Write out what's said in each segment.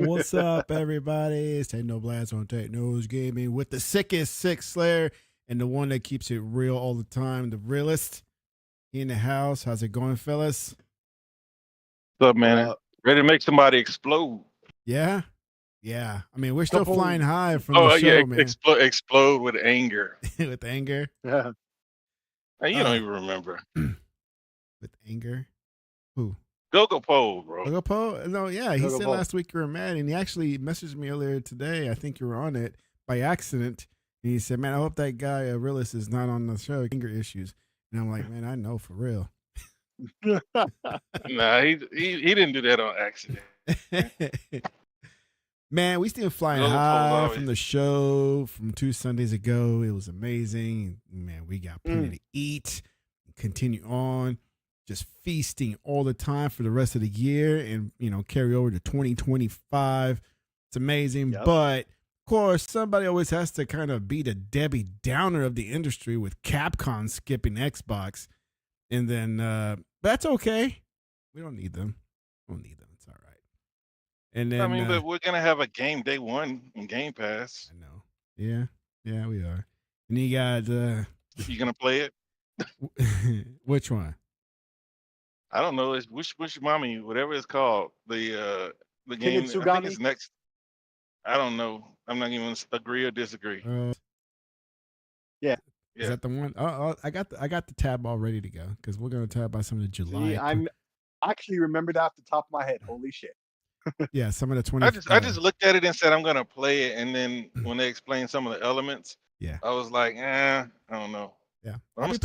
What's up, everybody? It's TEKNOBLAST on Technos Gaming with the sickest SIKSLAYER and the one that keeps it real all the time, the realist. He in the house. How's it going, fellas? What's up, man? Ready to make somebody explode. Yeah? Yeah. I mean, we're still flying high from Oh, the show, yeah, man. explode with anger. With anger? Yeah. Hey, you don't even remember. With anger? Who? Go Pole, bro. Go Pole? No, yeah. He Go-Go said Pole. last week you were mad, and he actually messaged me earlier today. I think you were on it by accident. And he said, man, I hope that guy, realist, is not on the show. Anger issues. And I'm like, man, I know for real. Nah, he didn't do that on accident. Man, we still flying high from the show from 2 Sundays ago. It was amazing. Man, we got plenty to eat. Continue on. Just feasting all the time for the rest of the year and, carry over to 2025. It's amazing. Yep. But, of course, somebody always has to kind of be the Debbie Downer of the industry with Capcom skipping Xbox. And then, that's okay. We don't need them. We don't need them. It's all right. And then, I mean, but we're going to have a game day one in Game Pass. I know. Yeah. Yeah, we are. And you got, You going to play it? which one? I don't know. It's Wish Mommy, whatever it's called. The game. I think it's next. I don't know. I'm not even agree or disagree. Yeah. Is that the one? Oh, I got the tab all ready to go because we're going to talk about some of the July. I actually remembered off the top of my head. Holy shit. Yeah, some of the 20. I just looked at it and said I'm gonna play it, and then when they explained some of the elements, I was like, I don't know. Yeah, I'll be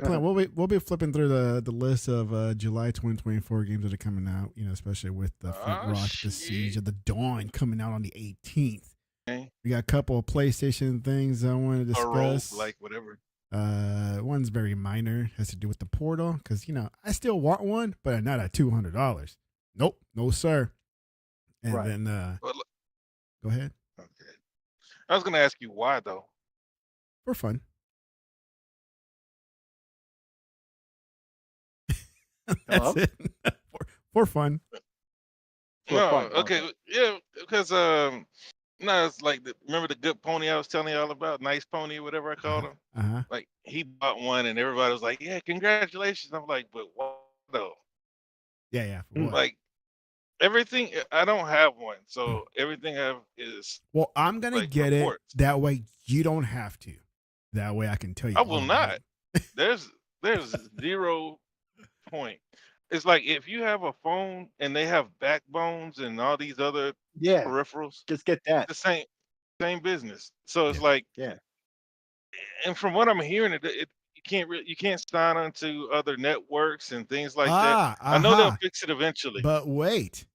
playing. We'll be flipping through the list of July 2024 games that are coming out. Especially with the Flint Rock, the Siege of the Dawn coming out on the 18th. Okay. We got a couple of PlayStation things I want to discuss. Like whatever. One's very minor, has to do with the Portal because I still want one, but not at $200. Nope, no sir. And then, go ahead. Okay. I was going to ask you why, though. For fun. That's it. For fun. Okay. Yeah, because, it's like, remember the good pony I was telling y'all about? Nice pony, whatever I called him? Like, he bought one, and everybody was like, yeah, congratulations. I'm like, but what, though? Yeah. For what? Like, everything, I don't have one, so everything I have is. Well, I'm gonna get reports. It that way. You don't have to. That way, I can tell you. I will not. There's 0 point. It's like if you have a phone and they have backbones and all these other peripherals, just get that. The same business. So it's like And from what I'm hearing, you can't sign onto other networks and things like that. I know they'll fix it eventually. But wait.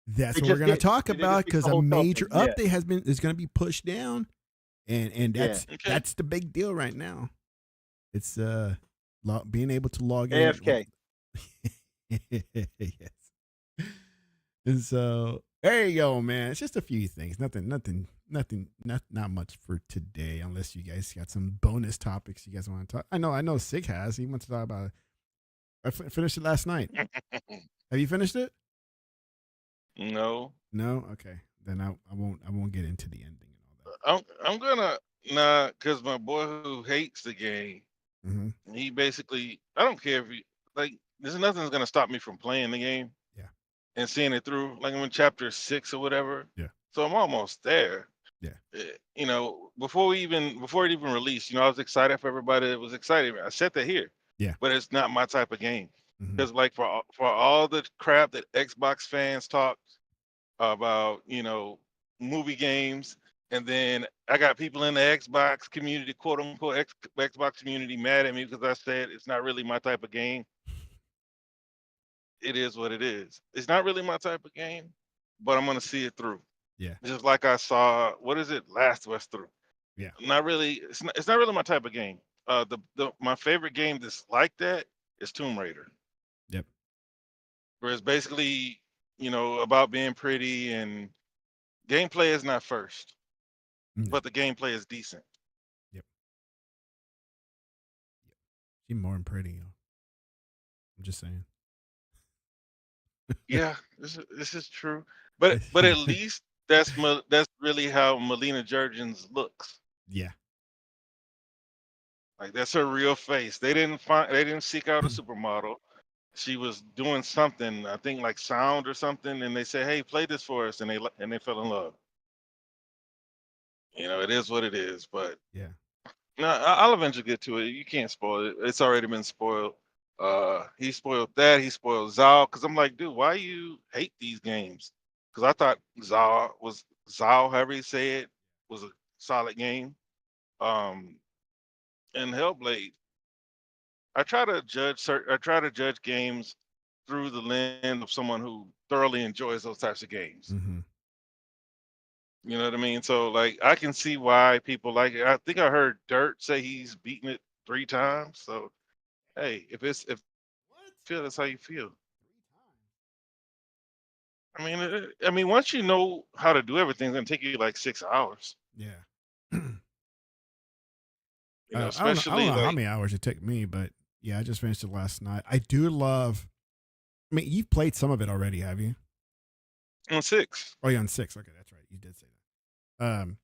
That's what we're going to talk about because a major update is going to be pushed down, and that's the big deal right now. It's being able to log in. AFK. Yes. And so there you go, man. It's just a few things. Not much for today, unless you guys got some bonus topics you guys want to talk. I know Sig has. He wants to talk about it. I finished it last night. Have you finished it? No. Okay. Then I won't get into the ending and all that. I'm gonna because my boy who hates the game, he basically, I don't care if there's nothing that's gonna stop me from playing the game. Yeah. And seeing it through. Like I'm in chapter 6 or whatever. Yeah. So I'm almost there. Yeah. Before it even released, I was excited for everybody that was excited. I said that here. Yeah. But it's not my type of game. Because like for all the crap that Xbox fans talk about, movie games, and then I got people in the Xbox community, quote unquote Xbox community, mad at me because I said it's not really my type of game. It is what it is. It's not really my type of game, but I'm gonna see it through. Yeah. Just like I saw, what is it, Last of Us through. Yeah. Not really. It's not really my type of game. My favorite game that's like that is Tomb Raider. Yep. Where it's basically, about being pretty, and gameplay is not first, but the gameplay is decent. Yep. She's more than pretty. I'm just saying. Yeah, this is true. But at least that's really how Melina Jurgens looks. Yeah. Like that's her real face. They didn't seek out a supermodel. She was doing something, I think like sound or something, and they said, "Hey, play this for us," and they fell in love. You know, it is what it is. But Yeah. no, I'll eventually get to it. You can't spoil it. It's already been spoiled. He spoiled that. He spoiled Zao. Cause I'm like, dude, why you hate these games? Cause I thought Zao, however you say it, was a solid game. Um, and Hellblade. I try to judge games through the lens of someone who thoroughly enjoys those types of games. Mm-hmm. You know what I mean? So like I can see why people like it. I think I heard Dirt say he's beaten it 3 times. So hey, if you feel that's how you feel. I mean, once you know how to do everything, it's gonna take you like 6 hours. Yeah. You know, I don't especially know how like many hours it took me, but yeah, I just finished it last night. I do love. I mean, you've played some of it already, have you? on 6. Oh, you're on 6. Okay, that's right. You did say that.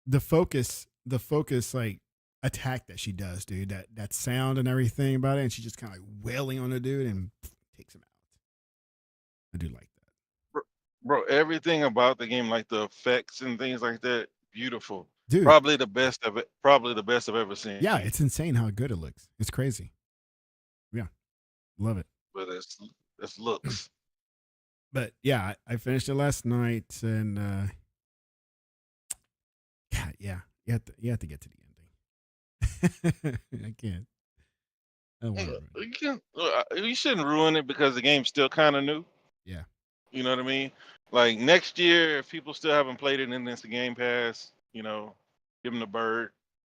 The focus, like attack that she does, dude. That sound and everything about it, and she just kind of like wailing on the dude and takes him out. I do like that, Bro, everything about the game, like the effects and things like that, beautiful. dude. Probably the best of it. Probably the best I've ever seen. Yeah, it's insane how good it looks. It's crazy. Yeah, love it. But it's looks. But yeah, I finished it last night, and God, yeah, you have to get to the ending. I can't. I don't want to. You shouldn't ruin it because the game's still kind of new. Yeah. You know what I mean? Like next year, if people still haven't played it and it's the Game Pass, you know, give them the bird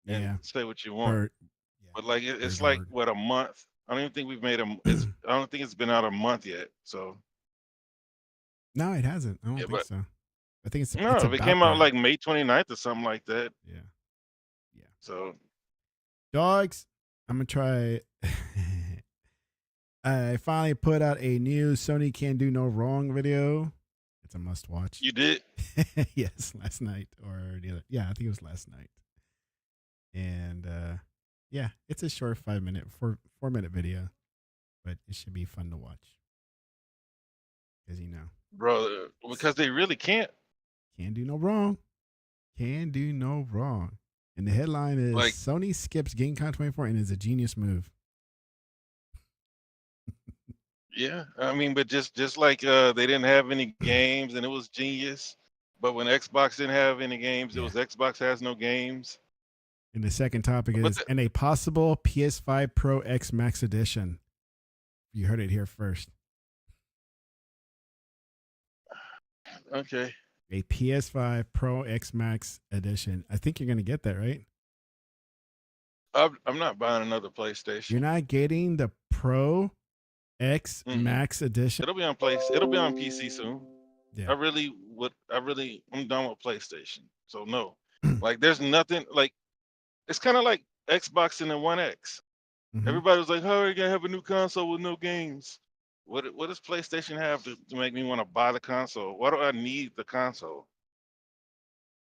and Yeah. say what you want. Yeah. But like it's Bird like hard. what, a month? I don't even think we've made a. I don't think it's been out a month yet. So No, it hasn't. I don't yeah, think but so. I think it's no, if it about came out there. like May 29th or something like that. Yeah. Yeah. So Dogs, I'm gonna try. I finally put out a new Sony Can Do No Wrong video. It's a must watch. you did. Yes, last night or the other. Yeah, I think it was last night. And yeah, it's a short 4 minute video, but it should be fun to watch. Because Bro, because they really can't. Can do no wrong. Can do no wrong. And the headline is Like, Sony skips Gamescom 24 and is a genius move. yeah, I mean, but just like they didn't have any games and it was genius. But when Xbox didn't have any games, it was Xbox has no games. And the second topic But is and a possible PS5 Pro X Max edition. You heard it here first. Okay. A PS5 Pro X Max edition. I think you're going to get that, right? I'm not buying another PlayStation. You're not getting the Pro X Max edition? It'll be on PC soon. Yeah. I'm done with PlayStation. So no. Like there's nothing like it's kind of like Xbox and the One X. Mm-hmm. Everybody was like, how are you gonna have a new console with no games? What does PlayStation have to make me want to buy the console? Why do I need the console?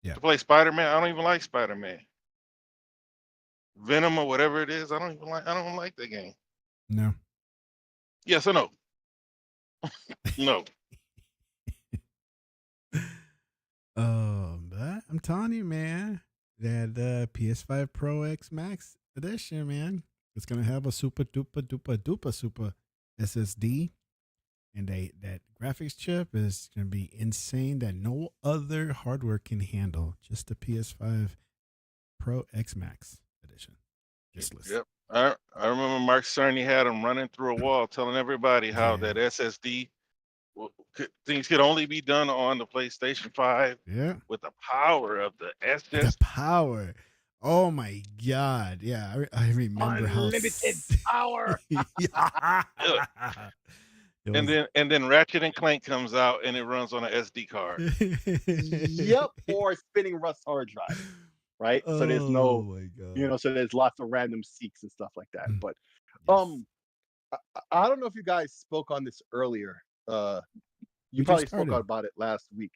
Yeah. To play Spider-Man? I don't even like Spider-Man. Venom or whatever it is, I don't like the game. No. Yes or no? No. But I'm telling you, man, that PS5 Pro X Max edition, man, it's gonna have a super SSD, and that graphics chip is gonna be insane that no other hardware can handle. Just the PS5 Pro X Max edition. Just listen. Yep. I remember Mark Cerny had him running through a wall telling everybody how that SSD things could only be done on the PlayStation 5 with the power of the SSD. The power. Oh my God. Yeah, I remember unlimited power. And then Ratchet and Clank comes out and it runs on an SD card. Yep, or spinning Rust hard drive. Right? So there's no, so there's lots of random seeks and stuff like that. But I don't know if you guys spoke on this earlier, you probably spoke about it last week.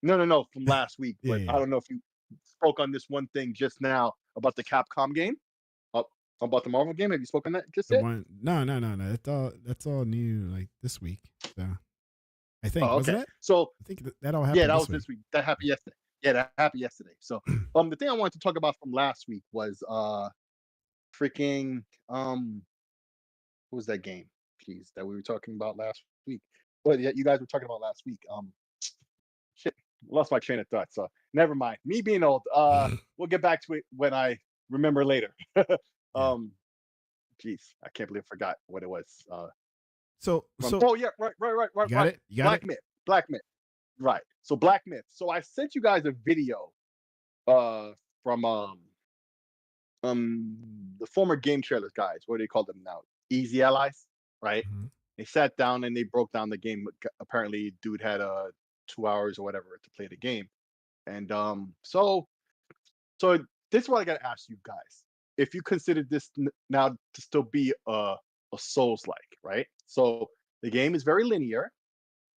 No, from last week. But I don't know if you spoke on this one thing just now about the Capcom game, about the Marvel game. Have you spoken on that just yet? No. That's all new, like this week. So I think wasn't it? So I think that all happened. Yeah, that was this week. That happened yesterday. Yeah, that happened yesterday. So the thing I wanted to talk about from last week was freaking what was that game? Jeez, that we were talking about last week. Well, yeah, you guys were talking about last week. Shit, lost my train of thought. So never mind. Me being old. We'll get back to it when I remember later. Jeez, I can't believe I forgot what it was. Oh yeah, right. You got it. You got Black Myth. Right. So Black Myth. So I sent you guys a video from the former Game Trailers guys. What do they call them now? Easy Allies, right? Mm-hmm. They sat down and they broke down the game. Apparently, dude had 2 hours or whatever to play the game, and so this is what I gotta ask you guys: if you consider this now to still be a Souls-like, right? So the game is very linear.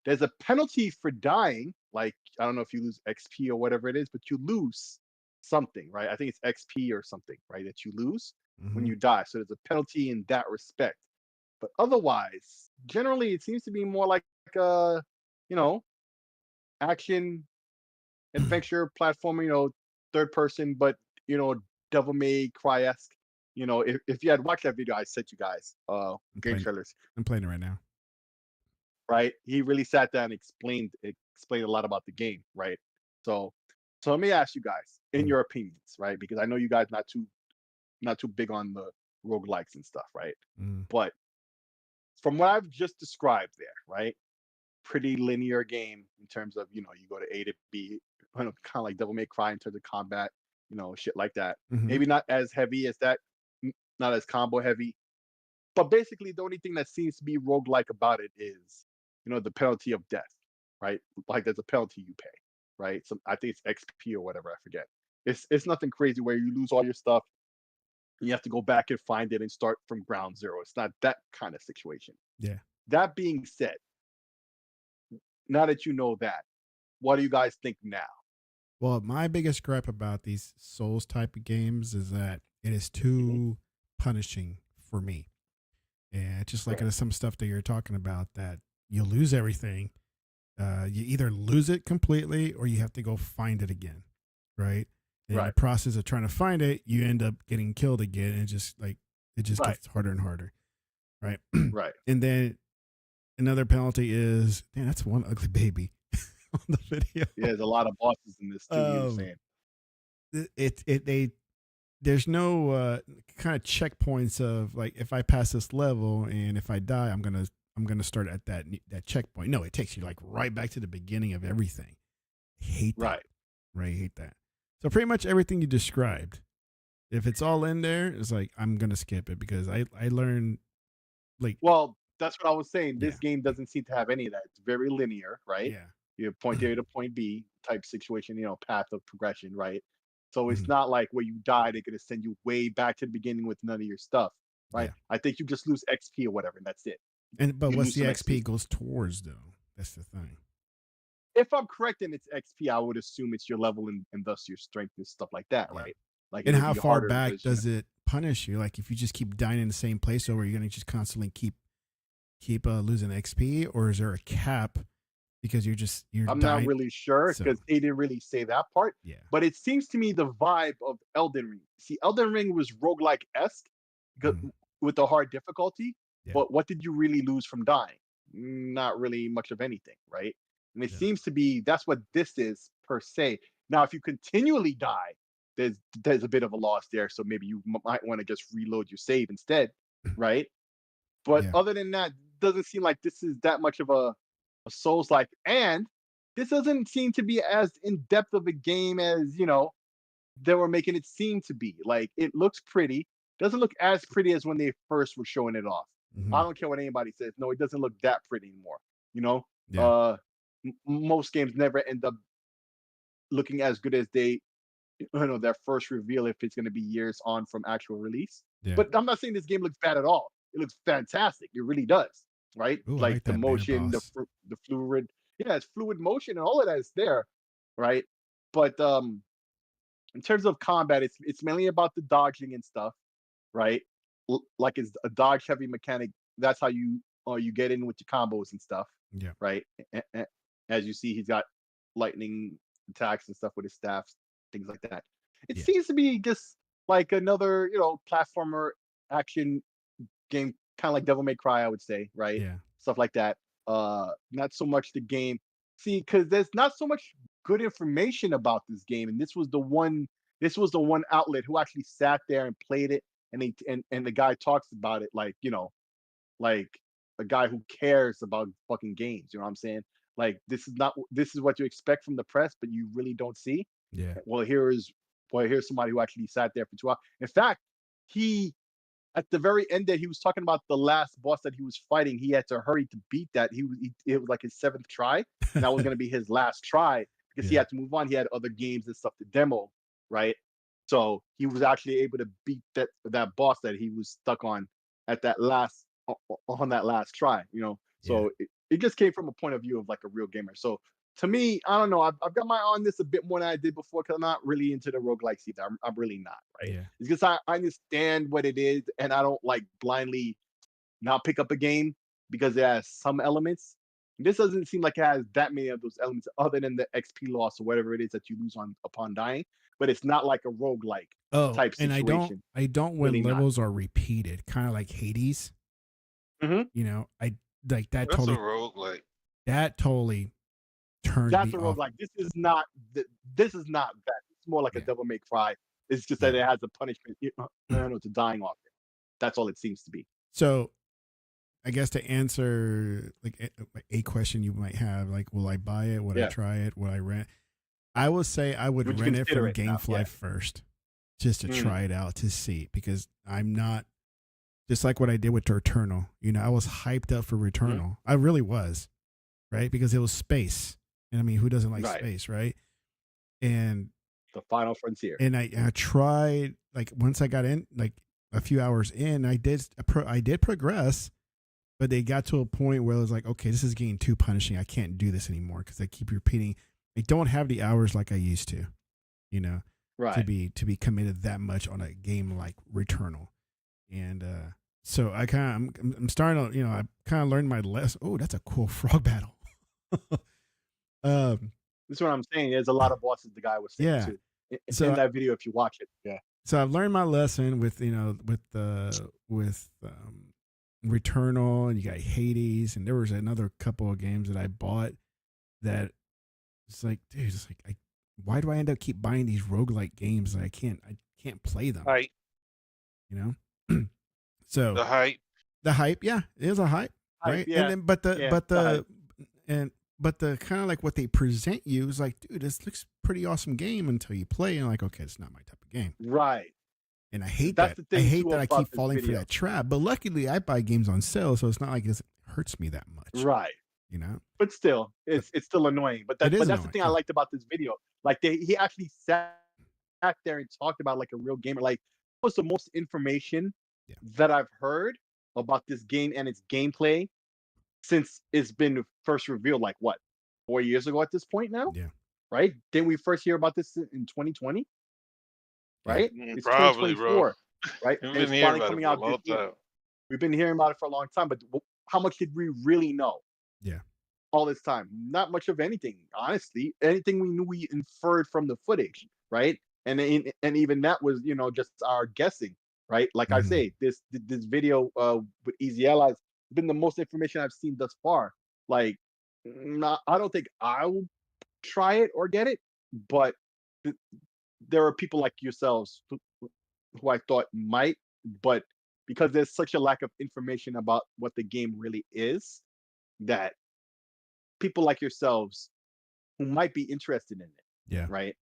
There's a penalty for dying, like I don't know if you lose XP or whatever it is, but you lose something, right? I think it's XP or something, right? That you lose when you die. So there's a penalty in that respect. But otherwise, generally, it seems to be more like action, adventure, platformer, third person, but Devil May Cry-esque. If you had watched that video I sent you guys, Game Trailers. I'm playing it right now. Right, he really sat down and explained a lot about the game, right? So let me ask you guys, in your opinions, right? Because I know you guys not too big on the roguelikes and stuff, right? But from what I've just described there, right? Pretty linear game in terms of, you go to A to B, kind of like Devil May Cry in terms of combat, shit like that. Maybe not as heavy as that, not as combo heavy. But basically, the only thing that seems to be roguelike about it is, the penalty of death, right? Like there's a penalty you pay, right? So I think it's XP or whatever, I forget. It's nothing crazy where you lose all your stuff. And you have to go back and find it and start from ground zero. It's not that kind of situation. Yeah. That being said, now that you know that, what do you guys think now? Well, my biggest gripe about these Souls type of games is that it is too punishing for me. And just like some stuff that you're talking about, that you lose everything. You either lose it completely or you have to go find it again, right? And in the process of trying to find it, you end up getting killed again, and it just gets harder and harder, right? Right. And then another penalty is, damn, that's one ugly baby on the video. Yeah, there's a lot of bosses in this too. There's no kind of checkpoints of like, if I pass this level and if I die, I'm gonna start at that checkpoint. No, it takes you like right back to the beginning of everything. I hate that. Right, I hate that. So pretty much everything you described, if it's all in there, it's like I'm gonna skip it because I learned like. Well, that's what I was saying. This game doesn't seem to have any of that. It's very linear, right? Yeah. You point A to point B type situation, path of progression, right? So it's not like where you die, they're gonna send you way back to the beginning with none of your stuff, right? Yeah. I think you just lose XP or whatever, and that's it. But what's the XP goes towards though? That's the thing. If I'm correct and it's XP, I would assume it's your level and thus your strength and stuff like that, right? Like, and how far back does it punish you? Like if you just keep dying in the same place over, you're gonna just constantly keep losing XP, or is there a cap? Because you're I'm not really sure because they didn't really say that part. Yeah. But it seems to me the vibe of Elden Ring. See, Elden Ring was roguelike-esque with the hard difficulty. Yeah. But what did you really lose from dying? Not really much of anything, right? And it seems to be that's what this is per se. Now, if you continually die, there's a bit of a loss there. So maybe you might want to just reload your save instead, right? But other than that, doesn't seem like this is that much of a Souls-like, and this doesn't seem to be as in depth of a game as they were making it seem to be. Like it looks pretty, doesn't look as pretty as when they first were showing it off. I don't care what anybody says. No, it doesn't look that pretty anymore. Most games never end up looking as good as they, their first reveal if it's going to be years on from actual release. Yeah. But I'm not saying this game looks bad at all. It looks fantastic. It really does. right? Ooh, I Like like the that mana motion, boss. the fluid, yeah, it's fluid motion and all of that is there, right? But in terms of combat, it's mainly about the dodging and stuff, right? Like it's a dodge heavy mechanic. That's how you get in with your combos and stuff, Yeah. right? As you see, he's got lightning attacks and stuff with his staffs, things like that. It Yeah. seems to be just like another, platformer action game, kind of like Devil May Cry, I would say, right? Yeah. Stuff like that. Not so much the game. See, because there's not so much good information about this game, and this was the one. This was the one outlet who actually sat there and played it, and and the guy talks about it like like a guy who cares about fucking games. You know what I'm saying? Like this is what you expect from the press, but you really don't see. Yeah. Well, here's somebody who actually sat there for 2 hours. In fact, he at the very end that he was talking about the last boss that he was fighting, he had to hurry to beat that. It was like his 7th try, and that was going to be his last try because he Yeah. had to move on. He had other games and stuff to demo, right? So he was actually able to beat that boss that he was stuck on at that last on that last try. Yeah. So it just came from a point of view of like a real gamer. So to me, I don't know. I've got my eye on this a bit more than I did before because I'm not really into the roguelikes either. I'm really not, right? Yeah. It's because I understand what it is and I don't like blindly not pick up a game because it has some elements. This doesn't seem like it has that many of those elements other than the XP loss or whatever it is that you lose on upon dying. But it's not like a roguelike Oh, type and situation. I don't when Really not. levels are repeated, kind of like Hades. Mm-hmm. I like that. That's Totally. a roguelike. That totally turned That's me a off. roguelike. This is not that. It's more like a Yeah. Devil May Cry. It's just that Yeah. it has a punishment, to dying off it. That's all it seems to be. So, I guess to answer like a question you might have, like, will I buy it? Would I Yeah. try it? Would I rent? I would say I would Would you rent it from consider it now? GameFly Yeah. first, just to Mm. try it out to see, because I'm not just like what I did with Returnal. I was hyped up for Returnal. I really was, right? Because it was space, and I mean, who doesn't like Right. space, right? And The final frontier. and I tried, like, once I got in, like a few hours in, I did progress, but they got to a point where it was like, okay, this is getting too punishing. I can't do this anymore because I keep repeating. I don't have the hours like I used to, Right. to be committed that much on a game like Returnal. And so I'm starting to, I kind of learned my lesson. Oh, that's a cool frog battle. That's what I'm saying. There's a lot of bosses the guy was saying Yeah. too. So- In that video, if you watch it. Yeah. So I've learned my lesson with Returnal, and you got Hades, and there was another couple of games that I bought that it's like, dude, it's like, why do I end up keep buying these roguelike games that I can't play them? Hype. So The hype. the hype, yeah, it is a hype, right? Yeah. And then but the hype. but the kind of like what they present you is like, dude, this looks pretty awesome game until you play and like, okay, it's not my type of game. Right. And I hate That's that. the I thing, hate too, that I about keep this falling for video. that trap. But luckily, I buy games on sale, so it's not like it hurts me that much. Right. But still, it's still annoying. But that's annoying, the thing I yeah. liked about this video. Like he actually sat there and talked about like a real gamer. Like, it was the most information Yeah. that I've heard about this game and its gameplay since it's been first revealed. Like what, 4 years ago at this point now? Yeah. Right? Didn't we first hear about this in 2020? Right? It's Probably, bro. 2024. Right? We've And been it's hearing finally about it coming for a out long this year. time. We've been hearing about it for a long time, but how much did we really know? Yeah. All this time, not much of anything, honestly. Anything we knew, we inferred from the footage, right? And even that was, just our guessing, right? Like I Mhm. say, this video with Easy Allies has been the most information I've seen thus far. Like, I don't think I will try it or get it, but there are people like yourselves who I thought might, but because there's such a lack of information about what the game really is, that people like yourselves who might be interested in it, Yeah. right,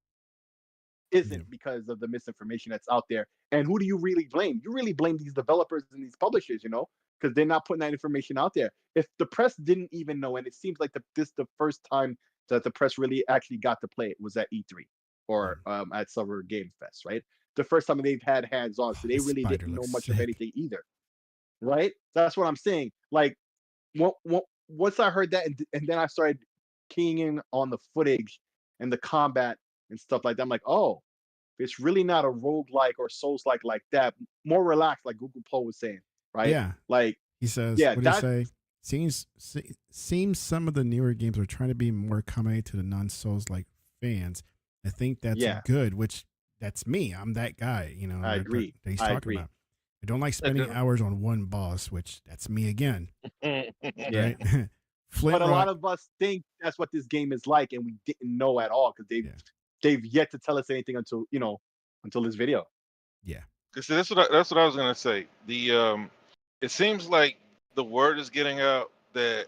isn't Yeah. because of the misinformation that's out there. And who do you really blame? You really blame these developers and these publishers, because they're not putting that information out there. If the press didn't even know, and it seems like the first time that the press really actually got to play it was at E3 or at Summer Game Fest, right? The first time they've had hands on, so they The really spider didn't know looks much of sick. anything either, right? That's what I'm saying. Like, once I heard that, and then I started keying in on the footage and the combat and stuff like that, I'm like, oh, it's really not a roguelike or Souls like that. More relaxed, like Google Poe was saying, right? Yeah. Like, He says, yeah, what do you say? Seems some of the newer games are trying to be more accommodating to the non-Souls like fans. I think that's yeah, good, which that's me. I'm that guy, you know, I agree. that he's I talking agree. about. I don't like spending hours on one boss, which that's me again. Yeah. Right? Flint But a lot Rock. of us think that's what this game is like, and we didn't know at all because Yeah. they've yet to tell us anything until until this video. Yeah. Because that's what I was gonna say. It seems like the word is getting out that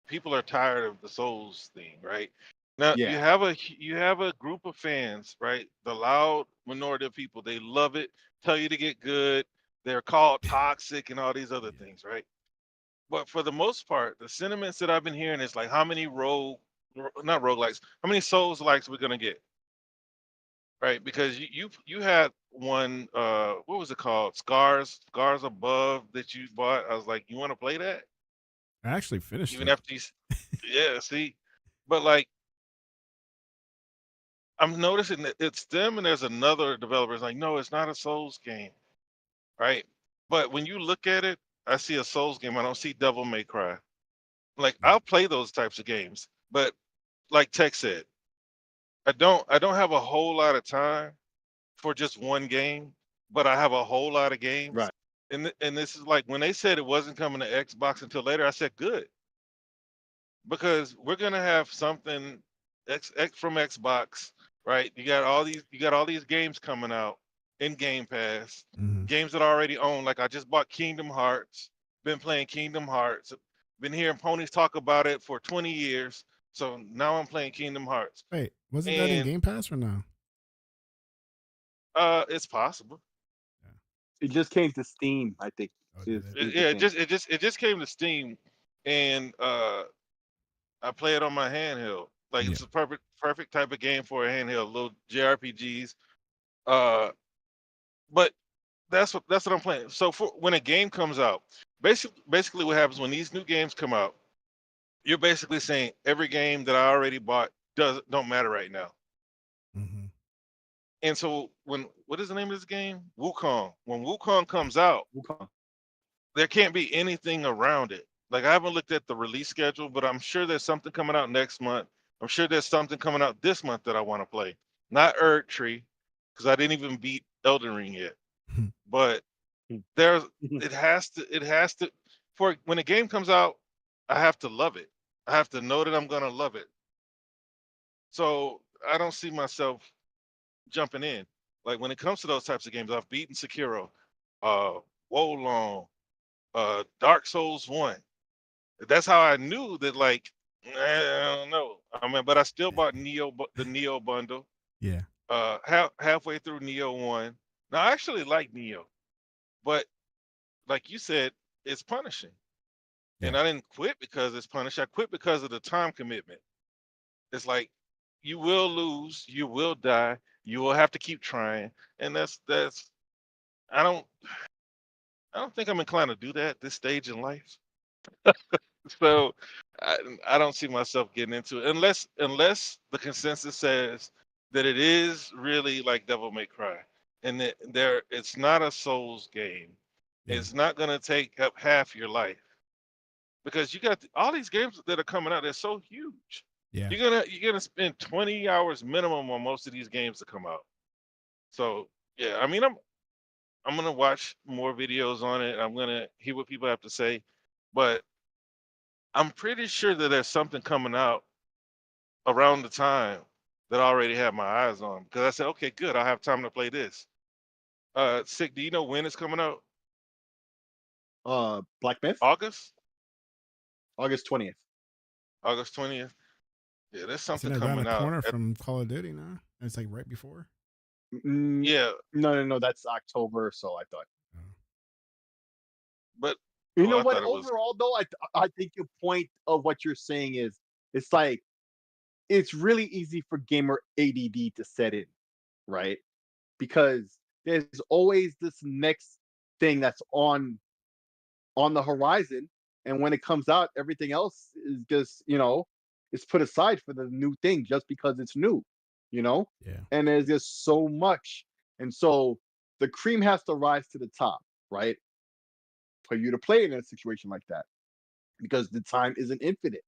people are tired of the Souls thing, right? Now Yeah, you have a group of fans, right? The loud minority of people, they love it, tell you to get good. They're called toxic and all these other Yeah. things, right? But for the most part, the sentiments that I've been hearing is like, how many not roguelikes, how many Souls likes we're gonna get, right? Because you had one, what was it called? Scars Above that you bought. I was like, you want to play that? I actually finished Even it. after yeah, see, but like I'm noticing that it's them and there's another developer. It's like, no, it's not a Souls game, right? But when you look at it, I see a Souls game. I don't see Devil May Cry. Like Yeah. I'll play those types of games, but like Tech said, I don't have a whole lot of time for just one game, but I have a whole lot of games. right. And this is like when they said it wasn't coming to Xbox until later, I said good because we're gonna have something X from Xbox, right? You got all these games coming out in Game Pass, Mm-hmm. games that I already own. Like I just bought Kingdom Hearts, been playing Kingdom Hearts, been hearing ponies talk about it for 20 years. So now I'm playing Kingdom Hearts, Wait, wasn't that in and Game Pass or no? it's possible. Yeah. It just came to Steam, I think. Oh, did it? Is the Yeah, thing. it just came to Steam, and I play it on my handheld. Like Yeah. it's a perfect type of game for a handheld, little JRPGs. Uh, but that's what I'm playing. So for when a game comes out, basically what happens when these new games come out, you're basically saying every game that I already bought don't matter right now. Mm-hmm. And so when what is the name of this game? Wukong. When Wukong comes out, Wukong. there can't be anything around it. Like I haven't looked at the release schedule, but I'm sure there's something coming out next month. I'm sure there's something coming out this month that I want to play. Not Erd Tree, because I didn't even beat Elden Ring yet. But there's it has to for when a game comes out, I have to love it. I have to know that I'm gonna love it. So I don't see myself jumping in. Like when it comes to those types of games, I've beaten Sekiro, uh, Wolong, Dark Souls 1. That's how I knew that. Like, I don't know. I mean, but I still bought the Neo bundle. Yeah. Halfway through Neo 1. Now I actually like Neo, but like you said, it's punishing. And Yeah. I didn't quit because it's punishing. I quit because of the time commitment. It's like you will lose, you will die, you will have to keep trying, and that's I don't I don't think I'm inclined to do that at this stage in life. So I, I don't see myself getting into it unless the consensus says that it is really like Devil May Cry, and that it's not a Souls game. Yeah. It's not gonna take up half your life because you got all these games that are coming out. They're so huge. Yeah. You're gonna spend 20 hours minimum on most of these games to come out. So yeah, I mean I'm gonna watch more videos on it. I'm gonna hear what people have to say, but I'm pretty sure that there's something coming out around the time that I already have my eyes on because I said, okay, good, I'll have time to play this. Sick, do you know when it's coming out? Black Myth, August? August 20th. August 20th? Yeah, there's Isn't something it around the coming out. corner from Call of Duty now? It's like right before. Yeah, No, that's October. So I thought. Oh. but You oh, know I what? thought it was. Overall, though, I think your point of what you're saying is it's like it's really easy for gamer ADD to set in, right? Because there's always this next thing that's on the horizon, and when it comes out, everything else is just it's put aside for the new thing just because it's new, Yeah. and there's just so much, and so the cream has to rise to the top, right, for you to play it in a situation like that, because the time isn't infinite.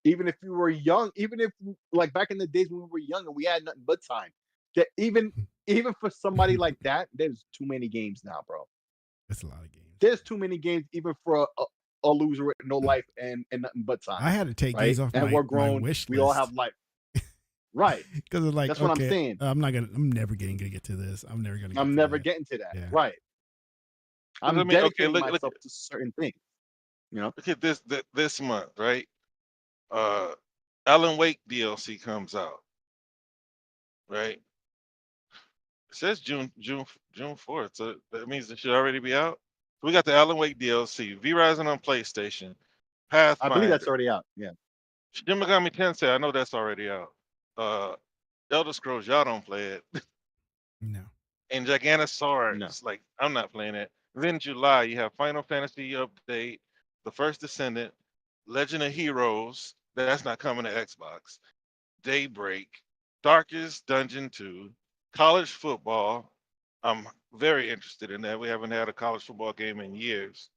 Even if you were young, even if like back in the days when we were young and we had nothing but time, that even for somebody like that, there's too many games now, bro. That's a lot of games. There's too many games, even for a loser with no life and nothing but time. I had to take right? games off and my, we're grown. my wish list. We all have life. Right. Because it's like, That's okay, what I'm saying. I'm never getting to get to this. I'm never going to. I'm never getting to that. Yeah. Right. I'm dedicating myself to certain things. Look at this month, right? Alan Wake DLC comes out, right? It says June 4th, so that means it should already be out. We got the Alan Wake DLC, V-Rising on PlayStation, Pathfinder. I believe that's already out. Yeah. Shin Megami Tensei, I know that's already out. Elder Scrolls, y'all don't play it. No. And Gigantosaurus, No. like I'm not playing it. Then July, you have Final Fantasy Update, The First Descendant, Legend of Heroes. That's not coming to Xbox. Daybreak, Darkest Dungeon 2, College Football. I'm very interested in that. We haven't had a college football game in years.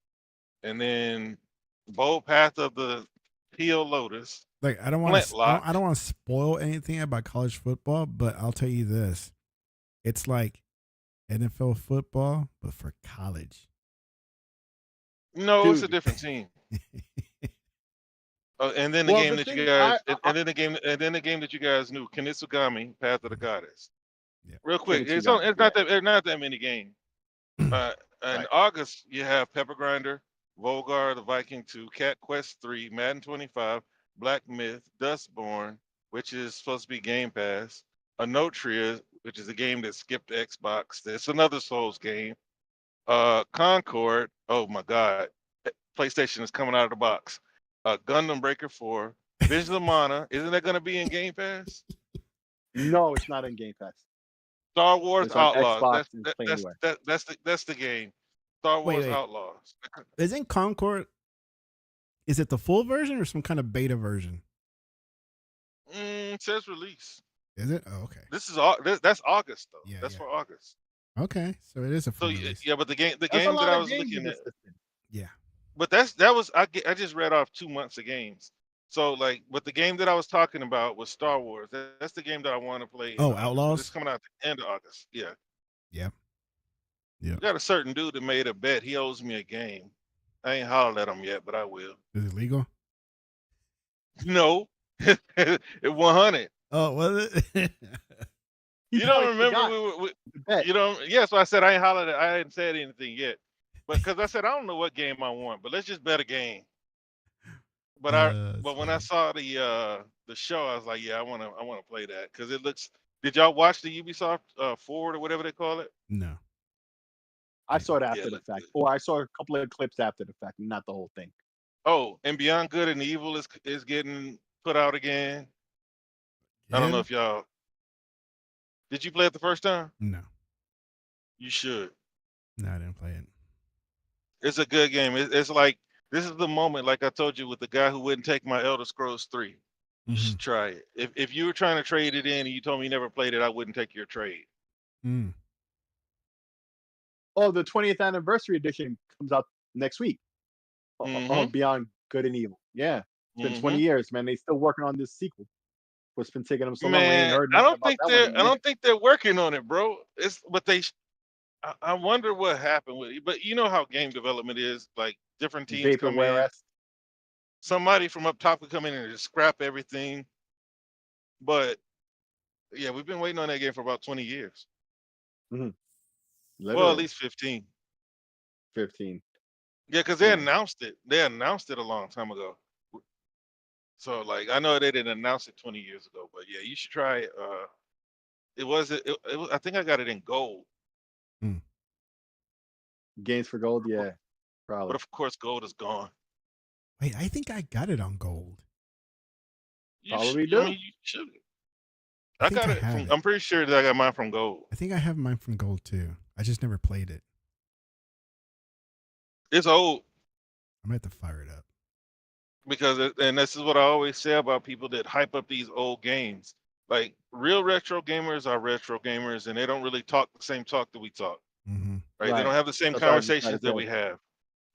And then Bold Path of the Teal Lotus. Like I don't want to spoil anything about college football, but I'll tell you this: it's like NFL football, but for college. No, Dude. It's a different team. And then the game that you guys, and then the game that you guys knew, Kinitsugami, Path of the Goddess. Yeah. Real quick, it's not that many games. In August, you have Pepper Grinder, Volgar the Viking 2, Cat Quest 3, Madden 25, Black Myth, Dustborn, which is supposed to be Game Pass, Anotria, which is a game that skipped Xbox. It's another Souls game. Concord, oh my God, PlayStation is coming out of the box. Gundam Breaker 4, Vision of Mana, isn't that going to be in Game Pass? No, it's not in Game Pass. Star Wars Outlaws. That's the game. Star Wars Outlaws. Isn't Concord? Is it the full version or some kind of beta version? It says release. Is it? Oh, okay. That's August though. Yeah, that's for August. Okay, so it is a full release. Yeah, but the game that I was looking at. Yeah. But I just read off 2 months of games. So but the game that I was talking about was Star Wars. That's the game that I want to play. Oh, Outlaws. It's coming out at the end of August. Yeah. Yeah. Yeah. Got a certain dude that made a bet. He owes me a game. I ain't hollered at him yet, but I will. Is it legal? No. It 100. Oh, was it? You don't remember yeah, so I said I ain't hollered at, I hadn't said anything yet. But because I said I don't know what game I want, but let's just bet a game. But when I saw the show, I was like, yeah, I want to play that because it looks. Did y'all watch the Ubisoft Forward or whatever they call it? No. I saw it after the fact, or I saw a couple of clips after the fact, not the whole thing. Oh, and Beyond Good and Evil is getting put out again. Yeah. I don't know if y'all. Did you play it the first time? No. You should. No, I didn't play it. It's a good game. It's like this is the moment, like I told you, with the guy who wouldn't take my Elder Scrolls 3. You should try it. If you were trying to trade it in and you told me you never played it, I wouldn't take your trade. Mm. Oh, the 20th anniversary edition comes out next week. Beyond Good and Evil. Yeah. It's been 20 years, man. They still working on this sequel. What's been taking them so long? I don't think they're working on it, bro. I wonder what happened with it. But you know how game development is, like different teams come in. Somebody from up top could come in and just scrap everything. But yeah, we've been waiting on that game for about 20 years. Mm-hmm. Well, at least 15. 15. Yeah, because they announced it. They announced it a long time ago. So I know they didn't announce it 20 years ago, but yeah, you should try it. It was I think I got it in gold. Games for gold, yeah, probably. But of course, gold is gone. Wait, I think I got it on gold. Probably do. You should. I got it. I'm pretty sure that I got mine from gold. I think I have mine from gold too. I just never played it. It's old. I'm gonna have to fire it up. because and this is what I always say about people that hype up these old games. Like real retro gamers are retro gamers, and they don't really talk the same talk that we talk. Right? They don't have the same That's all I was just trying conversations to that say. we have.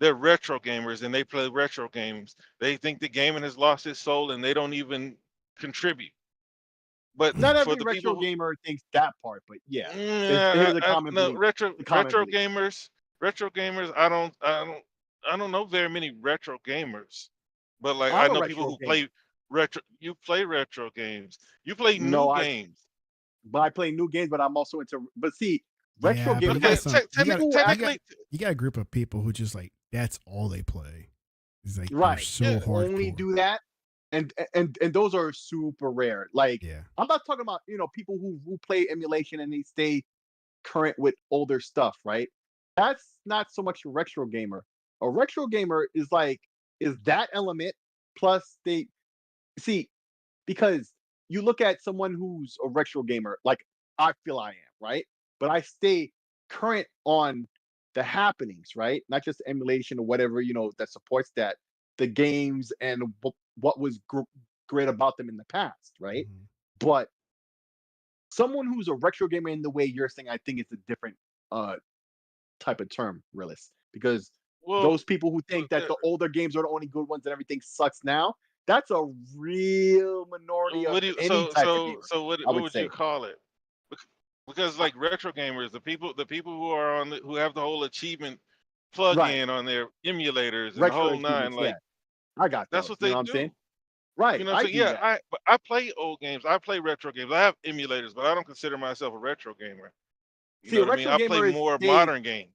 They're retro gamers, and they play retro games. They think the gaming has lost its soul, and they don't even contribute. But Not for every the retro people who, gamer thinks that part, but yeah, yeah, here's a common no, belief. The common retro belief. gamers, I don't know very many retro gamers, but like I I'm a know people retro who gamer. play retro. You play retro games. You play No, new games. but I play new games, but I'm also into. But see, retro Yeah, gamers. but Okay, technically, technically, you got a group of people who just like that's all they play. It's like they're Right. so yeah, hardcore. Only do that, and those are super rare. Like Yeah. I'm not talking about people who play emulation and they stay current with older stuff, right? That's not so much a retro gamer. A retro gamer is that element plus they see because you look at someone who's a retro gamer, like I feel I am, right? But I stay current on the happenings, right? Not just emulation or whatever that supports that the games and what was great about them in the past, right? But someone who's a retro gamer in the way you're saying, I think it's a different uh type of term, realist, because well, those people who think that the older games are the only good ones and everything sucks now, that's a real minority of what do you any type of gamer, I what would would you say. call it? Because like retro gamers, the people who are who have the whole achievement Right. plug-in on their emulators and the Retro whole nine, achievements, yeah. like I got that's those. what You know they what I'm saying? do. Right. You know what I'm I saying? do Yeah, that. I play old games. I play retro games. I have emulators, but I don't consider myself a retro gamer. You See, know a what I mean? retro I play gamer more stays modern games.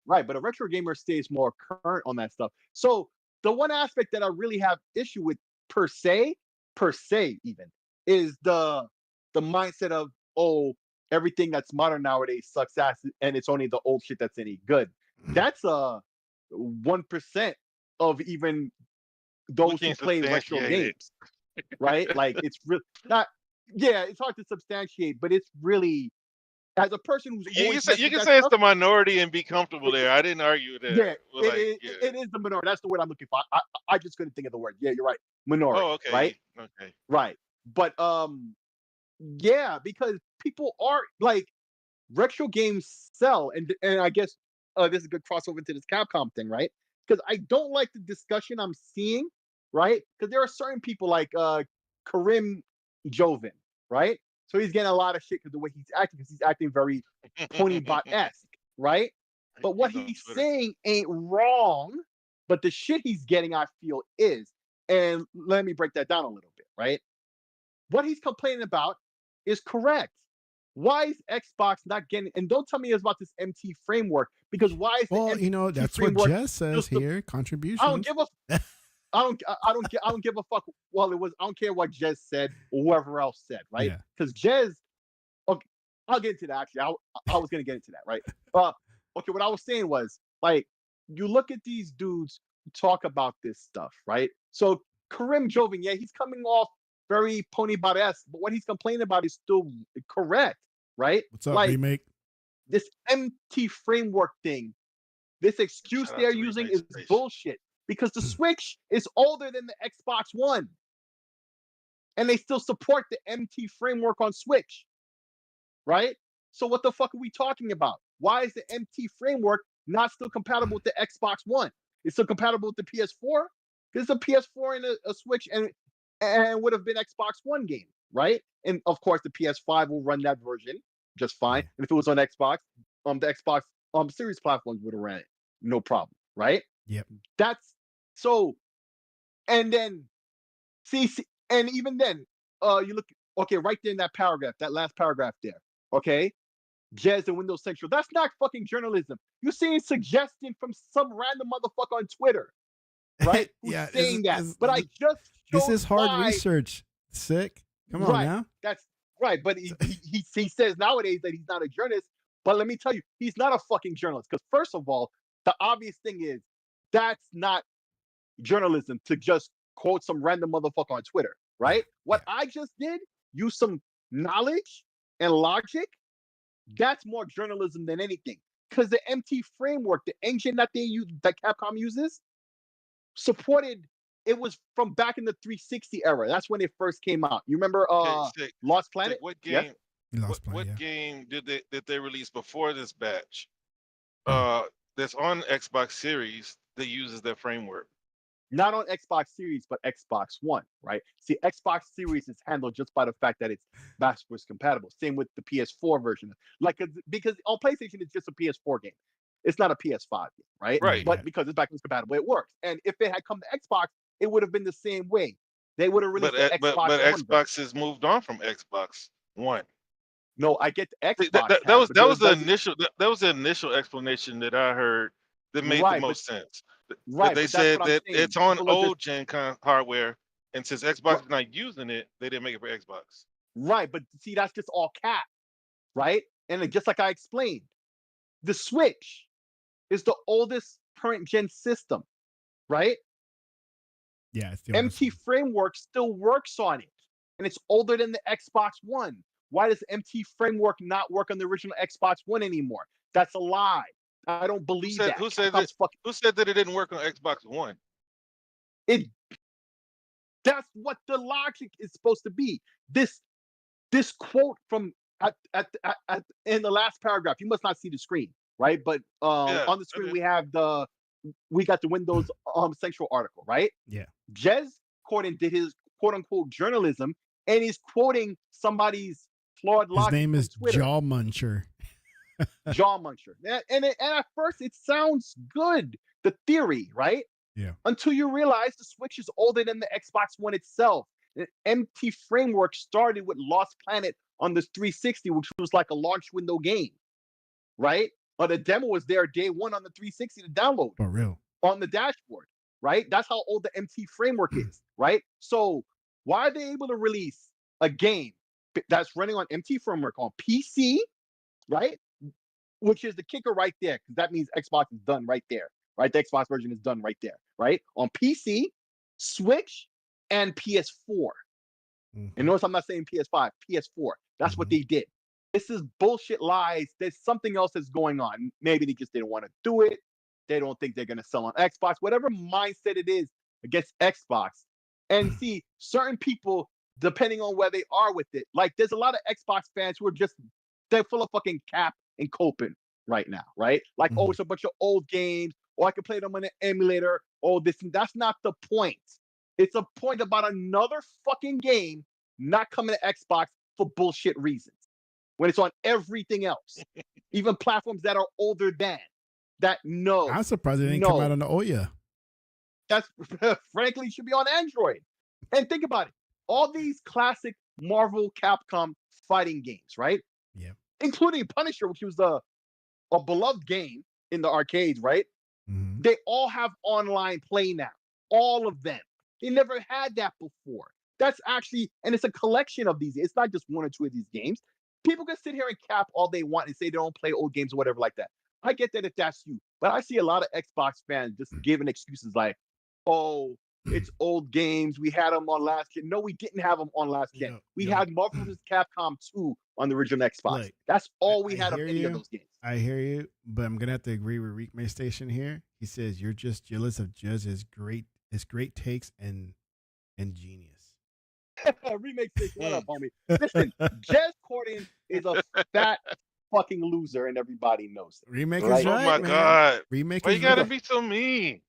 right, but a retro gamer stays more current on that stuff. So the one aspect that I really have issue with per se even, is the mindset of, oh, everything that's modern nowadays sucks ass and it's only the old shit that's any good. That's 1% of even We those who can't play retro substantiate it. games, right? Like it's really not. Yeah, it's hard to substantiate, but it's really, as a person who's always messed You with can that say it's stuff. the minority and be comfortable there. I didn't argue there. Yeah, Well, like, yeah. it is the minority. That's the word I'm looking for. I just couldn't think of the word. Yeah, you're right. Minority, Oh, okay, right? okay. Right. But yeah, because people are like, retro games sell, and I guess this is a good crossover into this Capcom thing, right? Because I don't like the discussion I'm seeing, right? Because there are certain people like Karim Joven, right? So he's getting a lot of shit because the way he's acting, because he's acting very Pony Bot esque, right? But what He's on he's Twitter. saying ain't wrong, but the shit he's getting, I feel, is. And let me break that down a little bit, right? What he's complaining about is correct. Why is Xbox not getting? And don't tell me it's about this MT framework, because why is the Well, MT that's what framework Jess says just the? here. I don't Contributions. give a. I don't give a fuck. Well, it was. I don't care what Jez said or whoever else said, right? Yeah. Because Jez. Okay, I'll get into that. Actually, I was gonna get into that, right? Okay. What I was saying was, like, you look at these dudes who talk about this stuff, right? So Karim Joven, yeah, he's coming off very Pony Bot-esque, but what he's complaining about is still correct, right? What's up, Like remake? this MT framework thing, this excuse Shout out they're to using Remake is Station. bullshit, because the Switch is older than the Xbox One, and they still support the MT framework on Switch, right? So what the fuck are we talking about? Why is the MT framework not still compatible with the Xbox One? It's still compatible with the PS4. There's a PS4 and a Switch, and would have been Xbox One game, right? And of course, the PS5 will run that version just fine. Yeah. And if it was on Xbox, the Xbox Series platforms would have ran it, no problem, right? Yep. That's so. And then see, and even then, you look, okay, right there in that paragraph, that last paragraph there, okay, Jez and Windows Central. That's not fucking journalism. You're seeing suggestion from some random motherfucker on Twitter, right? Who's Yeah, saying that? But I just this showed is hard why. research. Sick. Come on Right. now. That's right. But he says nowadays that he's not a journalist. But let me tell you, he's not a fucking journalist. Because first of all, the obvious thing is that's not journalism to just quote some random motherfucker on Twitter, right? What I just did, use some knowledge and logic. That's more journalism than anything. Because the MT framework, the engine that they use, that Capcom uses, supported it was from back in the 360 era. That's when it first came out. You remember Lost Planet? What game? Yes? What game did they release before this batch? That's on Xbox Series that uses that framework. Not on Xbox Series, but Xbox One, right? See, Xbox Series is handled just by the fact that it's backwards compatible. Same with the PS4 version. Like, because on PlayStation, it's just a PS4 game. It's not a PS5 game, right? Right. But because it's backwards compatible, it works. And if it had come to Xbox, it would have been the same way. They would have released the Xbox One. But Xbox has moved on from Xbox One. No, I get the Xbox. That was the initial explanation that I heard that made the most sense. Right. They said that it's on old gen hardware, and since Xbox is not using it, they didn't make it for Xbox. Right, but see, that's just all cap, right? And just like I explained, the Switch is the oldest current gen system, right? Yeah, it's the MT Framework still works on it, and it's older than the Xbox One. Why does MT Framework not work on the original Xbox One anymore? That's a lie. I don't believe that. Who said that it didn't work on Xbox One? That's what the logic is supposed to be. This quote from in the last paragraph. You must not see the screen, right? But on the screen we got the Windows Central article, right? Yeah. Jez Corden did his quote unquote journalism, and he's quoting somebody's flawed logic. His name is Jaw Muncher. Jaw Muncher. And at first it sounds good, the theory, right? Yeah. Until you realize the Switch is older than the Xbox One itself. The MT Framework started with Lost Planet on the 360, which was like a launch window game, right? Or the demo was there day one on the 360 to download. For real. On the dashboard, right? That's how old the MT Framework is, right? So why are they able to release a game that's running on MT Framework on PC, right? Which is the kicker right there, because that means Xbox is done right there, right? The Xbox version is done right there, right? On PC, Switch, and PS4. Mm-hmm. And notice I'm not saying PS5, PS4. That's what they did. This is bullshit lies. There's something else that's going on. Maybe they just didn't want to do it. They don't think they're going to sell on Xbox. Whatever mindset it is against Xbox. And see, certain people, depending on where they are with it, like there's a lot of Xbox fans who are they're full of fucking cap and coping right now, right? Like, oh, it's a bunch of old games, or I can play them on an emulator. Oh, that's not the point. It's a point about another fucking game not coming to Xbox for bullshit reasons. When it's on everything else, even platforms that are older than that. No, I'm surprised it didn't come out on the Ouya. That's frankly should be on Android. And think about it. All these classic Marvel, Capcom fighting games, right? Yeah. Including Punisher, which was a beloved game in the arcades, right? Mm-hmm. They all have online play now. All of them. They never had that before. That's actually, and it's a collection of these. It's not just one or two of these games. People can sit here and cap all they want and say they don't play old games or whatever like that. I get that if that's you. But I see a lot of Xbox fans just giving excuses like, oh, it's old games. We had them on last gen. No, we didn't have them on last gen. We had Marvel vs. Capcom 2 on the original Xbox. Look, that's all we had of any of those games. I hear you, but I'm going to have to agree with Reekmay Station here. He says, you're just jealous of Jez's great takes and genius. Remake Station, what up, homie? Listen, Jez Corden is a fat fucking loser, and everybody knows it. Remake is right, oh my God. Remake Why is you gotta be so mean?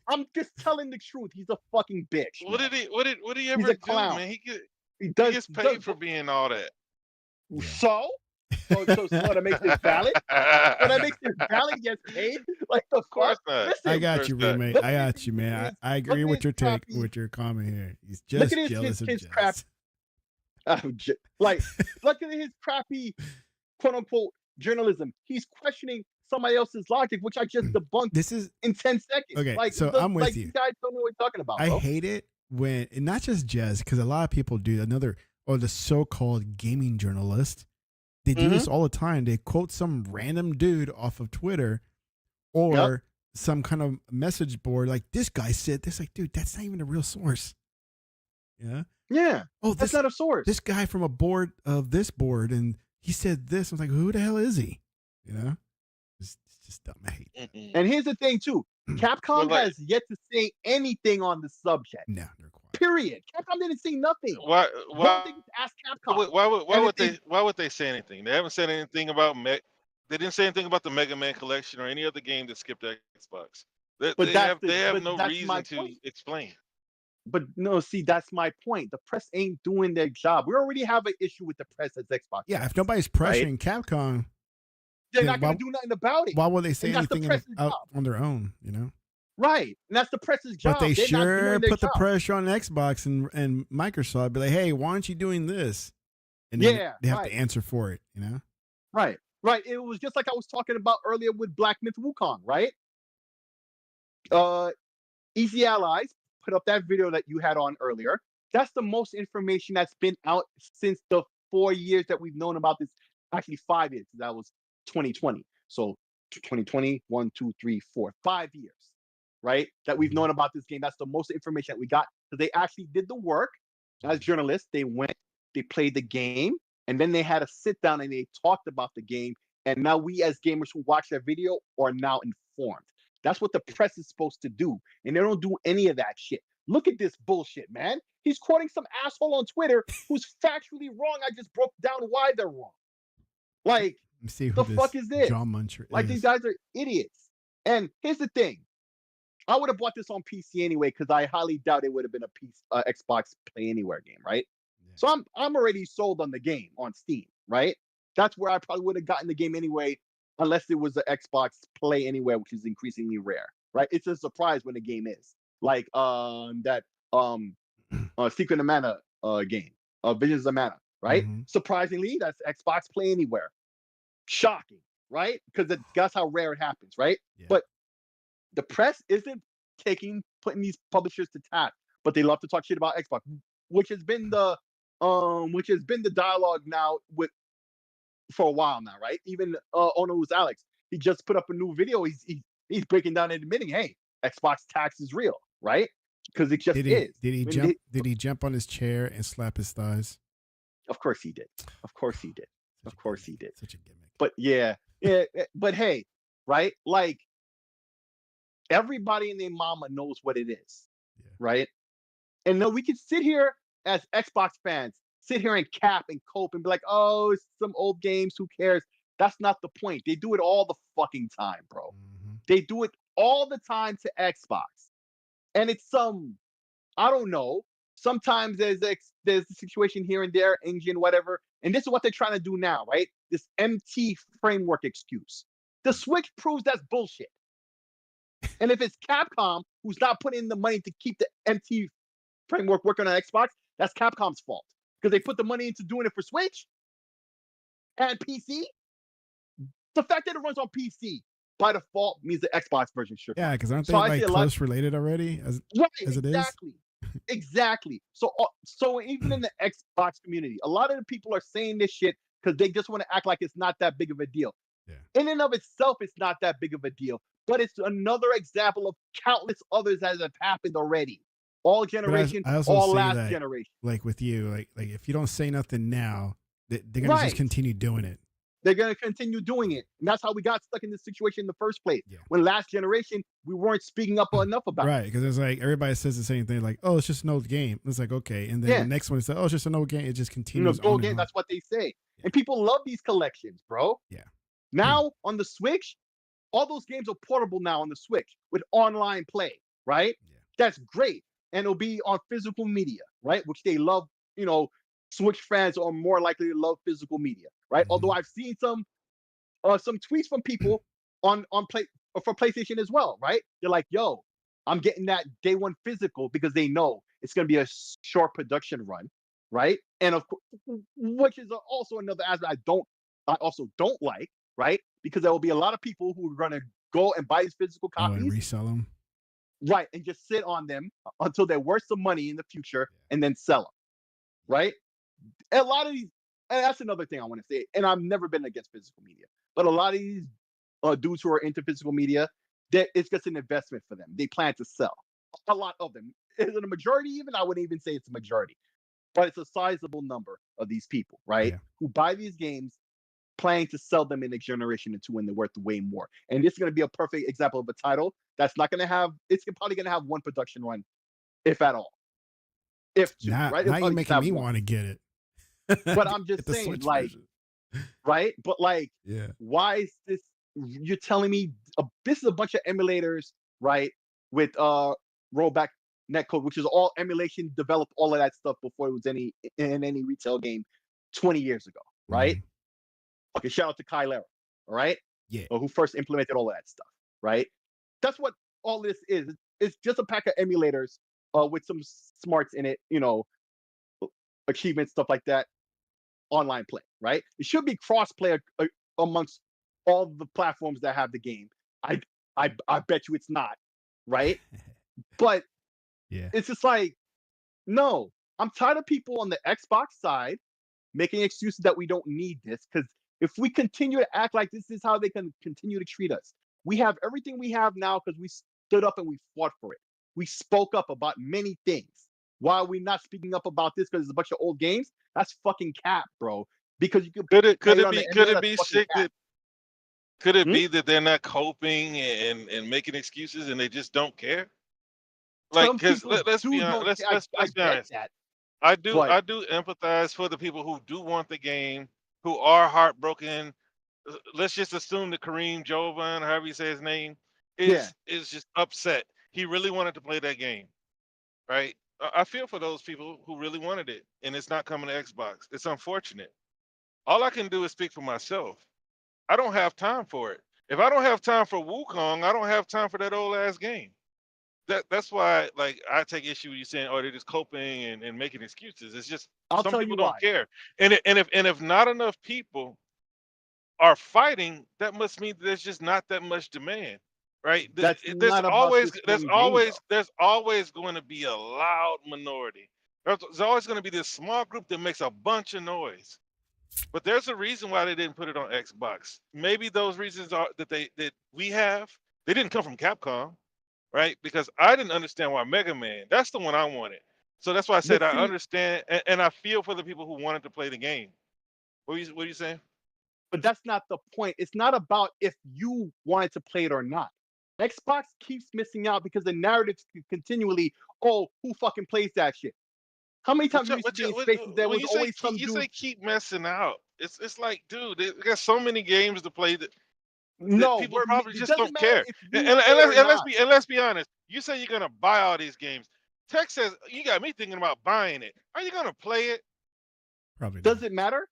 I'm just telling the truth. He's a fucking bitch. What did he ever do, man? He gets paid for being all that. Yeah. So that makes it valid? So that makes it valid, he gets paid? Like, of course not. Listen, I got you, Remake. I got you, man. I agree with your take, with your comment here. He's just jealous of Jez. Crap. Look at his crappy, quote unquote, journalism. He's questioning somebody else's logic, which I just debunked in 10 seconds. Okay, so I'm with you. You guys don't know what you're talking about. I hate it when, and not just Jez, because a lot of people do the so-called gaming journalist. They do this all the time. They quote some random dude off of Twitter or some kind of message board. Like, this guy said this. Like, dude, that's not even a real source. Yeah. Yeah. Oh, that's not a source. This guy from a board of this board, and he said this. I was like, who the hell is he? You know? It's Just dumb. I hate that. And here's the thing too. Capcom has yet to say anything on the subject. No, they're quiet. Period. Capcom didn't say nothing. Why ask Capcom. Why would they say anything? They haven't said anything about They didn't say anything about the Mega Man collection or any other game that skipped Xbox. They have no reason to explain. But no, see, that's my point. The press ain't doing their job. We already have an issue with the press as Xbox. Yeah, if nobody's pressuring Capcom, they're not going to do nothing about it. Why would they say anything on their own? You know, right? And that's the press's job. But they sure put the pressure on Xbox and Microsoft. Be like, hey, why aren't you doing this? And then they have to answer for it. You know, right? It was just like I was talking about earlier with Black Myth Wukong, right? Easy Allies put up that video that you had on earlier. That's the most information that's been out since the 4 years that we've known about this. Actually, 5 years. That was 2020. So 2020, 1, 2, 3, 4, 5 years, right? That we've known about this game. That's the most information that we got. So they actually did the work as journalists. They went, they played the game, and then they had a sit down and they talked about the game. And now we as gamers who watch that video are now informed. That's what the press is supposed to do. And they don't do any of that shit. Look at this bullshit, man. He's quoting some asshole on Twitter who's factually wrong. I just broke down why they're wrong. Like, the fuck is this? John Muncher like, these guys are idiots. And here's the thing. I would have bought this on PC anyway, because I highly doubt it would have been a Xbox Play Anywhere game, right? Yeah. So I'm already sold on the game on Steam, right? That's where I probably would have gotten the game anyway, unless it was an Xbox Play Anywhere, which is increasingly rare, right? It's a surprise when the game is. Like that Secret of Mana game, Visions of Mana, right? Mm-hmm. Surprisingly, that's Xbox Play Anywhere. Shocking, right? Because that's how rare it happens, right? Yeah. But the press isn't putting these publishers to task, but they love to talk shit about Xbox, which has been the dialogue now for a while now, right? Even Ono's Alex, he just put up a new video. He's breaking down and admitting, hey, Xbox tax is real, right? Because it just is. Did he jump on his chair and slap his thighs? Of course he did. Of course he did. Of course he did. Such a gimmick. But yeah. But hey, right? Like, everybody and their mama knows what it is, right? And then we can sit here as Xbox fans, sit here and cap and cope and be like, oh, it's some old games, who cares? That's not the point. They do it all the fucking time, bro. Mm-hmm. They do it all the time to Xbox. And it's I don't know, sometimes there's a situation here and there, engine, whatever. And this is what they're trying to do now, right? This MT framework excuse. The Switch proves that's bullshit. And if it's Capcom who's not putting in the money to keep the MT framework working on Xbox, that's Capcom's fault. Because they put the money into doing it for Switch and PC. The fact that it runs on PC by default means the Xbox version should. Yeah, because aren't they close related already as it is? Exactly. So even in the Xbox community, a lot of the people are saying this shit because they just want to act like it's not that big of a deal. Yeah. In and of itself, it's not that big of a deal. But it's another example of countless others that have happened already. All generation, all last generation. Like with you, like if you don't say nothing now, they're gonna just continue doing it. They're gonna continue doing it, and that's how we got stuck in this situation in the first place. Yeah. When last generation, we weren't speaking up enough about it. Right, because it's like everybody says the same thing, like, "Oh, it's just an old game." It's like, okay, and then the next one is like, "Oh, it's just an old game." It just continues. Old game. That's what they say, and people love these collections, bro. Yeah. Now on the Switch, all those games are portable now on the Switch with online play, right? Yeah. That's great. And it'll be on physical media, right? Which they love, Switch fans are more likely to love physical media, right? Mm-hmm. Although I've seen some tweets from people for PlayStation as well, right? They're like, yo, I'm getting that day one physical because they know it's going to be a short production run, right? And of course, which is also another aspect I also don't like, right? Because there will be a lot of people who are going to go and buy these physical copies and resell them. Right, and just sit on them until they're worth some money in the future and then sell them, right? And a lot of these, and that's another thing I want to say, and I've never been against physical media, but a lot of these dudes who are into physical media, it's just an investment for them. They plan to sell. A lot of them. Is it a majority even? I wouldn't even say it's a majority, but it's a sizable number of these people, right? Yeah. Who buy these games planning to sell them in next generation into when they're worth way more. And this is going to be a perfect example of a title that's not going to have. It's probably going to have one production run, if at all, if two. Right? Now you're making me want to get it. But I'm just saying, like, right? But like, why is this? You're telling me this is a bunch of emulators, right? With rollback netcode, which is all emulation, developed all of that stuff before it was in any retail game 20 years ago, right? Okay, shout out to Kylera, all right? Yeah. Who first implemented all of that stuff, right? That's what all this is. It's just a pack of emulators with some smarts in it, you know, achievements, stuff like that, online play, right? It should be cross-play amongst all the platforms that have the game. I bet you it's not, right? But it's just like, no, I'm tired of people on the Xbox side making excuses that we don't need this, because if we continue to act like this is how they can continue to treat us, we have everything we have now because we stood up and we fought for it. We spoke up about many things. Why are we not speaking up about this? Because it's a bunch of old games? That's fucking cap, bro. Because you could it be that they're not coping and making excuses and they just don't care? Like, because let's be honest. Let's be honest. I do empathize for the people who do want the game, who are heartbroken. Let's just assume that Kareem Jovan, however you say his name, is just upset. He really wanted to play that game, right? I feel for those people who really wanted it, and it's not coming to Xbox. It's unfortunate. All I can do is speak for myself. I don't have time for it. If I don't have time for Wukong, I don't have time for that old ass game. That's why, like, I take issue with you saying, "Oh, they're just coping and making excuses." It's just some people don't care, and if not enough people are fighting, that must mean there's just not that much demand, right? There's always going to be a loud minority. There's always going to be this small group that makes a bunch of noise. But there's a reason why they didn't put it on Xbox. Maybe those reasons are that we have. They didn't come from Capcom. Right? Because I didn't understand why Mega Man, that's the one I wanted. So that's why I said I understand and I feel for the people who wanted to play the game. What are you saying? But that's not the point. It's not about if you wanted to play it or not. Xbox keeps missing out because the narrative continually, oh, who fucking plays that shit? How many times have you seen spaces there was always some dude? You say keep messing out. It's like, dude, they got so many games to play that no, people probably just don't care. And let's be honest. You say you're gonna buy all these games. Tech says you got me thinking about buying it. Are you gonna play it? Probably. Does it matter?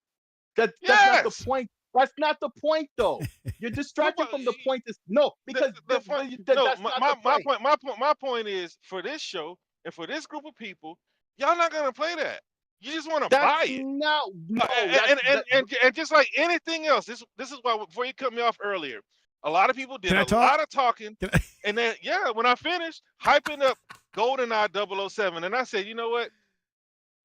That's not the point. That's not the point, though. You're distracted from the point. My point is, for this show and for this group of people, y'all not gonna play that. You just want to buy it. And just like anything else, this is why, before you cut me off earlier, a lot of people did a lot of talking, and then when I finished, hyping up GoldenEye 007, and I said, you know what?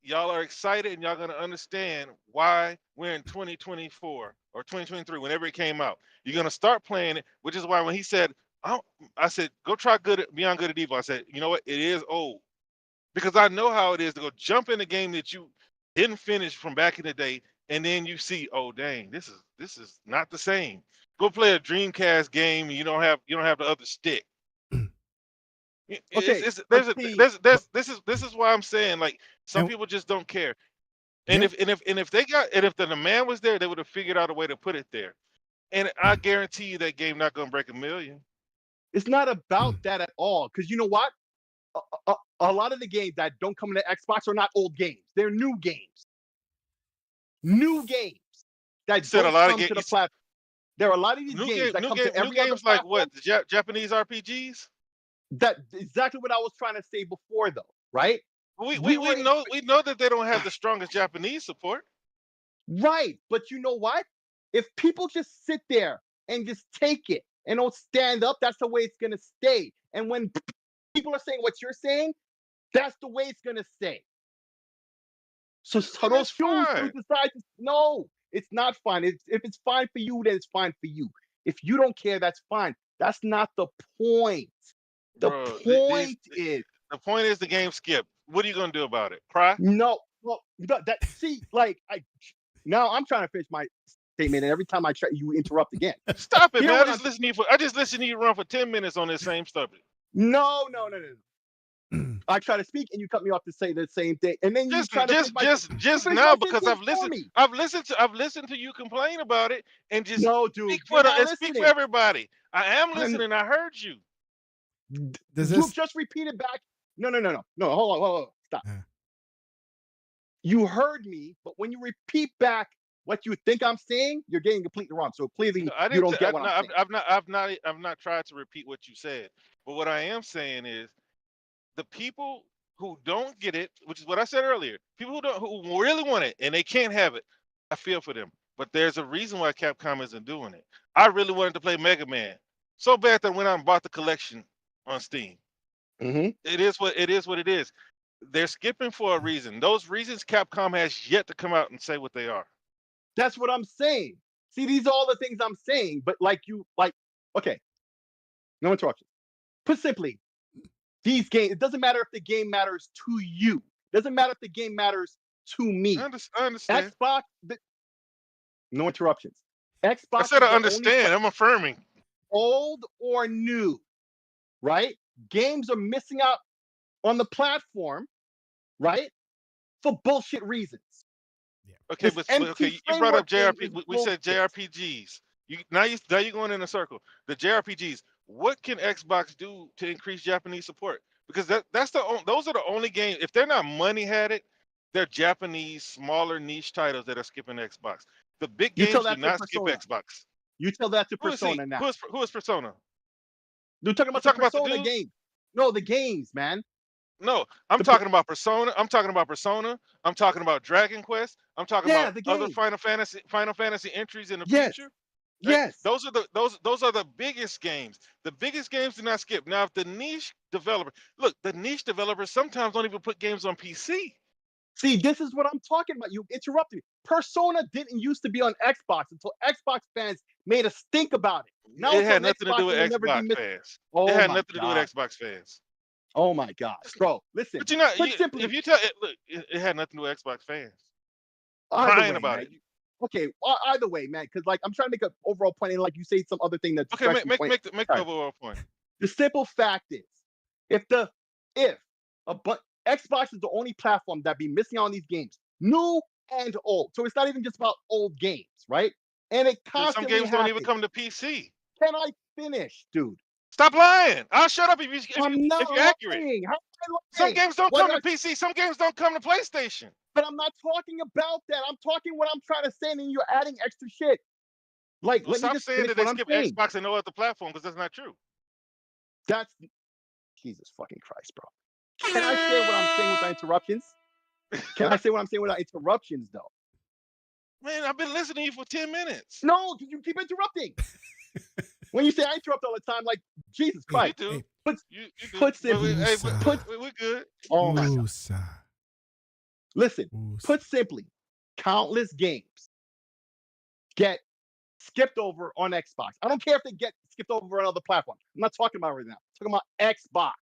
Y'all are excited, and y'all gonna understand why we're in 2024 or 2023, whenever it came out. You're gonna start playing it, which is why when he said, I said, go try Beyond Good and Evil. I said, you know what? It is old. Because I know how it is to go jump in a game that you didn't finish from back in the day, and then you see, oh dang, this is not the same. Go play a Dreamcast game, and you don't have the other stick. Okay, this is why I'm saying, like, some people just don't care. And if the demand was there, they would have figured out a way to put it there. And I guarantee you that game not gonna break 1 million. It's not about that at all, because you know what? A lot of the games that don't come to Xbox are not old games. They're new games. New games that don't come to the platform. There are a lot of these games that come to every other platform. Like what? The Japanese RPGs? That's exactly what I was trying to say before, though, right? We know that they don't have the strongest Japanese support. Right, but you know what? If people just sit there and just take it and don't stand up, that's the way it's gonna stay. And when people are saying what you're saying, that's the way it's gonna stay. So those few who decide no, it's not fine. If it's fine for you, then it's fine for you. If you don't care, that's fine. That's not the point. The point is the game skipped. What are you gonna do about it? Cry? No. Well, now I'm trying to finish my statement, and every time I try, you interrupt again. Stop it, man! I just listened to you run for 10 minutes on this same subject. No. I try to speak, and you cut me off to say the same thing, and then you try to just now because I've listened to you complain about it, and just speak for everybody. I am listening. I heard you. You just repeated back. No. Hold on. Stop. You heard me, but when you repeat back what you think I'm saying, you're getting completely wrong. So clearly, you don't get what I'm saying. I've not tried to repeat what you said, but what I am saying is, the people who don't get it, which is what I said earlier, people who really want it and they can't have it, I feel for them. But there's a reason why Capcom isn't doing it. I really wanted to play Mega Man so bad that I went out and bought the collection on Steam. It is what it is. They're skipping for a reason. Those reasons Capcom has yet to come out and say what they are. That's what I'm saying. See, these are all the things I'm saying. But okay, no interruption. Put simply, these games, it doesn't matter if the game matters to you. It doesn't matter if the game matters to me. I understand. Xbox, no interruptions. Xbox. I said I understand. I'm affirming. Old or new, right? Games are missing out on the platform, right? For bullshit reasons. Yeah. Okay, you brought up JRPG. We said JRPGs. Now you're going in a circle. The JRPGs. What can Xbox do to increase Japanese support? Because those are the only games. If they're not money had it, they're Japanese smaller niche titles that are skipping Xbox. The big games do not skip Xbox. You tell that to Persona now. Who is Persona? You're talking about the Persona game. No, the games, man. No, I'm talking about Persona. I'm talking about Dragon Quest. I'm talking about other Final Fantasy entries in the future. Yes. Those are the biggest games. The biggest games do not skip. Now, if the niche developers sometimes don't even put games on PC. See, this is what I'm talking about. You interrupted me. Persona didn't used to be on Xbox until Xbox fans made a stink about it. Now it had nothing to do with Xbox fans. It had nothing to do with Xbox fans. Oh my God, bro! Listen, but if you tell it, look, it had nothing to do with Xbox fans crying about it. Okay, either way, man, because I'm trying to make an overall point, and you say some other thing that's okay. Make the overall point. The simple fact is, if Xbox is the only platform that be missing out on these games, new and old. So it's not even just about old games, right? And it constantly some games don't even come to PC. Can I finish, dude? Stop lying. I'll shut up if you're accurate. Some games don't come to PC. Some games don't come to PlayStation. But I'm not talking about that. I'm talking what I'm trying to say, and you're adding extra shit. Let me just saying that they skip Xbox and no other platform, because that's not true. That's Jesus fucking Christ, bro. Can I say what I'm saying without interruptions? Can I say what I'm saying without interruptions, though? Man, I've been listening to you for 10 minutes. No, you keep interrupting. When you say I interrupt all the time, Jesus Christ. You do. Put simply. We're good. Oh my God. Listen, put simply, countless games get skipped over on Xbox. I don't care if they get skipped over on other platforms. I'm not talking about it right now. I'm talking about Xbox.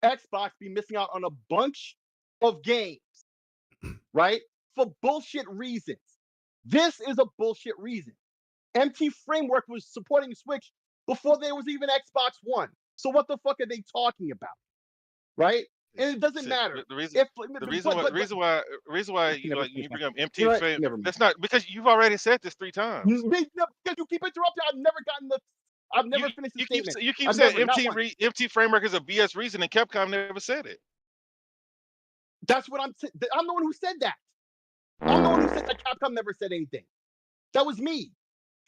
Xbox be missing out on a bunch of games, right? For bullshit reasons. This is a bullshit reason. MT Framework was supporting Switch before there was even Xbox One. So what the fuck are they talking about? Right? And it doesn't matter. The reason why you bring up MT Framework, that's not because you've already said this 3 times. Because you keep interrupting. I've never finished the statement. You keep saying MT Framework is a BS reason, and Capcom never said it. That's what I'm saying. I'm the one who said that. I'm the one who said that Capcom never said anything. That was me.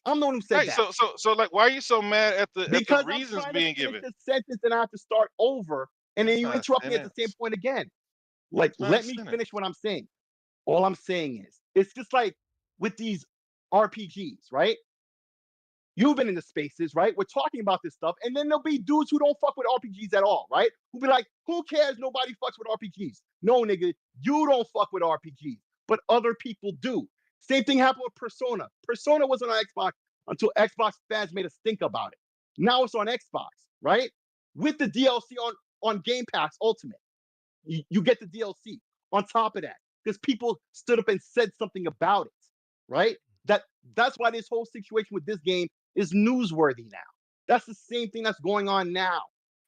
I'm the one who said that. So why are you so mad at the reasons being given? The sentence, and I have to start over, and then you interrupt me at the same point again. Let me finish what I'm saying. All I'm saying is, it's just like with these RPGs, right? You've been in the spaces, right? We're talking about this stuff, and then there'll be dudes who don't fuck with RPGs at all, right? Who'll be like, who cares? Nobody fucks with RPGs. No, nigga, you don't fuck with RPGs, but other people do. Same thing happened with Persona. Persona wasn't on Xbox until Xbox fans made a stink about it. Now it's on Xbox, right? With the DLC on Game Pass Ultimate. You get the DLC on top of that because people stood up and said something about it, right? That's why this whole situation with this game is newsworthy now. That's the same thing that's going on now.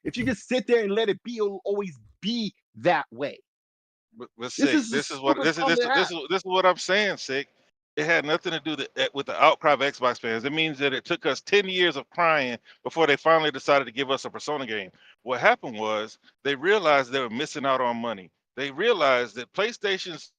If you just sit there and let it be, it'll always be that way. But This Sig, is a stupid problem to have. this is what I'm saying, Sig. It had nothing to do with the outcry of Xbox fans. It means that it took us 10 years of crying before they finally decided to give us a Persona game. What happened was they realized they were missing out on money. They realized that PlayStation's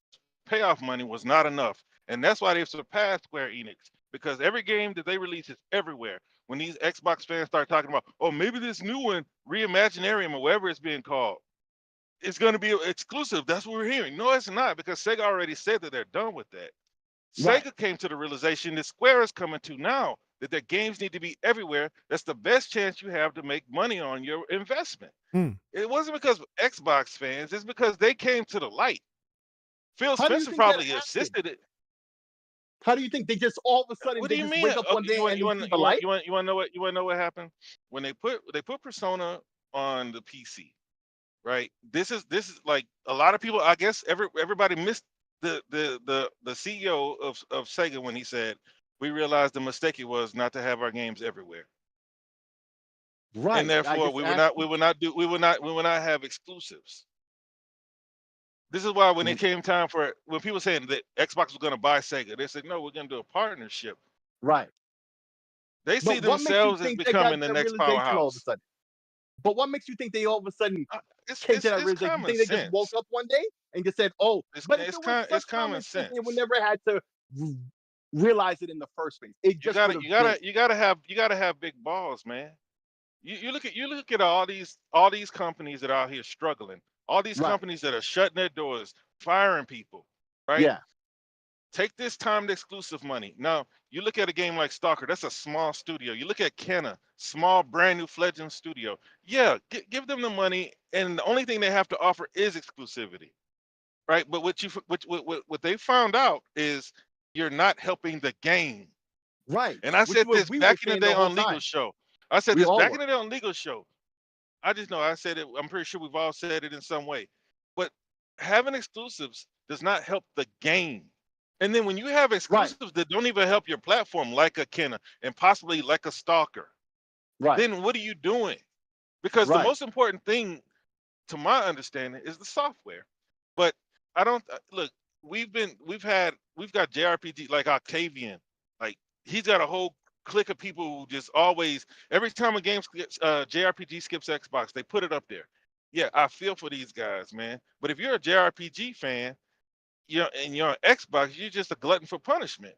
payoff money was not enough. And that's why they've surpassed Square Enix. Because every game that they release is everywhere. When these Xbox fans start talking about, oh, maybe this new one, Reimaginarium or whatever it's being called, it's going to be exclusive. That's what we're hearing. No, it's not, because Sega already said that they're done with that. Right. Sega came to the realization that Square is coming to now, that their games need to be everywhere. That's the best chance you have to make money on your investment. It wasn't because of Xbox fans. It's because they came to the light. Phil How do you Spencer think that probably happened? assisted it. How do you think they just all of a sudden What they do you just mean? wake up one day and they see the light? You want to know what happened when they put Persona on the PC, right? This is like a lot of people. I guess everybody missed the CEO of Sega when he said, "We realized the mistake it was not to have our games everywhere, and Right. I therefore just asked we will not have exclusives." This is why when it came time for when people saying that Xbox was going to buy Sega, they said, "No, we're going to do a partnership." right. They see But what makes you themselves as think they got becoming the that next realization all of a powerhouse. sudden? But what makes you think they all of a sudden came to that It's realization? You common think they just woke sense. up one day and just said, "Oh," but if it was It's such common common sense, they would sense. never had to realize it in the first place. It just would have been. You gotta have big balls, man. You look at all these companies that are out here struggling, all these Right. companies that are shutting their doors, firing people, right? Yeah. Take this timed exclusive money. Now, you look at a game like Stalker, that's a small studio. You look at Kenna, small, brand new fledgling studio. Yeah, give them the money, and the only thing they have to offer is exclusivity, right? But what they found out is you're not helping the game. Right. And I Which is said what this we were back in the saying day the whole on Legal time. Show. I said We this all back in were. the day on Legal Show. I just know I said it. I'm pretty sure we've all said it in some way. But having exclusives does not help the game. And then when you have Right. exclusives that don't even help your platform, like a Kenna and possibly like a Stalker, Right. then what are you doing? Because the Right. most important thing, to my understanding, is the software. But I don't look. We've got JRPG like Octavian. Like he's got a whole clique of people who just always every time a game skips JRPG skips Xbox, they put it up there. Yeah, I feel for these guys, man. But if you're a JRPG fan, and you're on Xbox, you're just a glutton for punishment.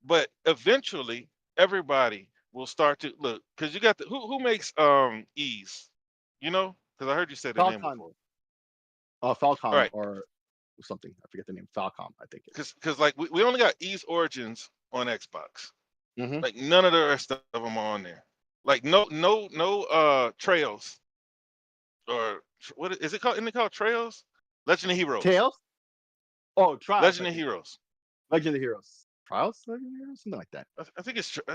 But eventually, everybody will start to look because you got the who makes Ease, because I heard you say the name Falcon. before. All Falcom right, or something. I forget the name. Falcom, I think it is. because like we only got Ease Origins on Xbox. Mm-hmm. Like none of the rest of them are on there. Like no Trails or what is it called? Isn't it called Trails? Legend of Heroes. Tails? Oh, Trials, I Legend of think. Heroes. Legend of Heroes. Trials? Legend of Heroes? Something like that. I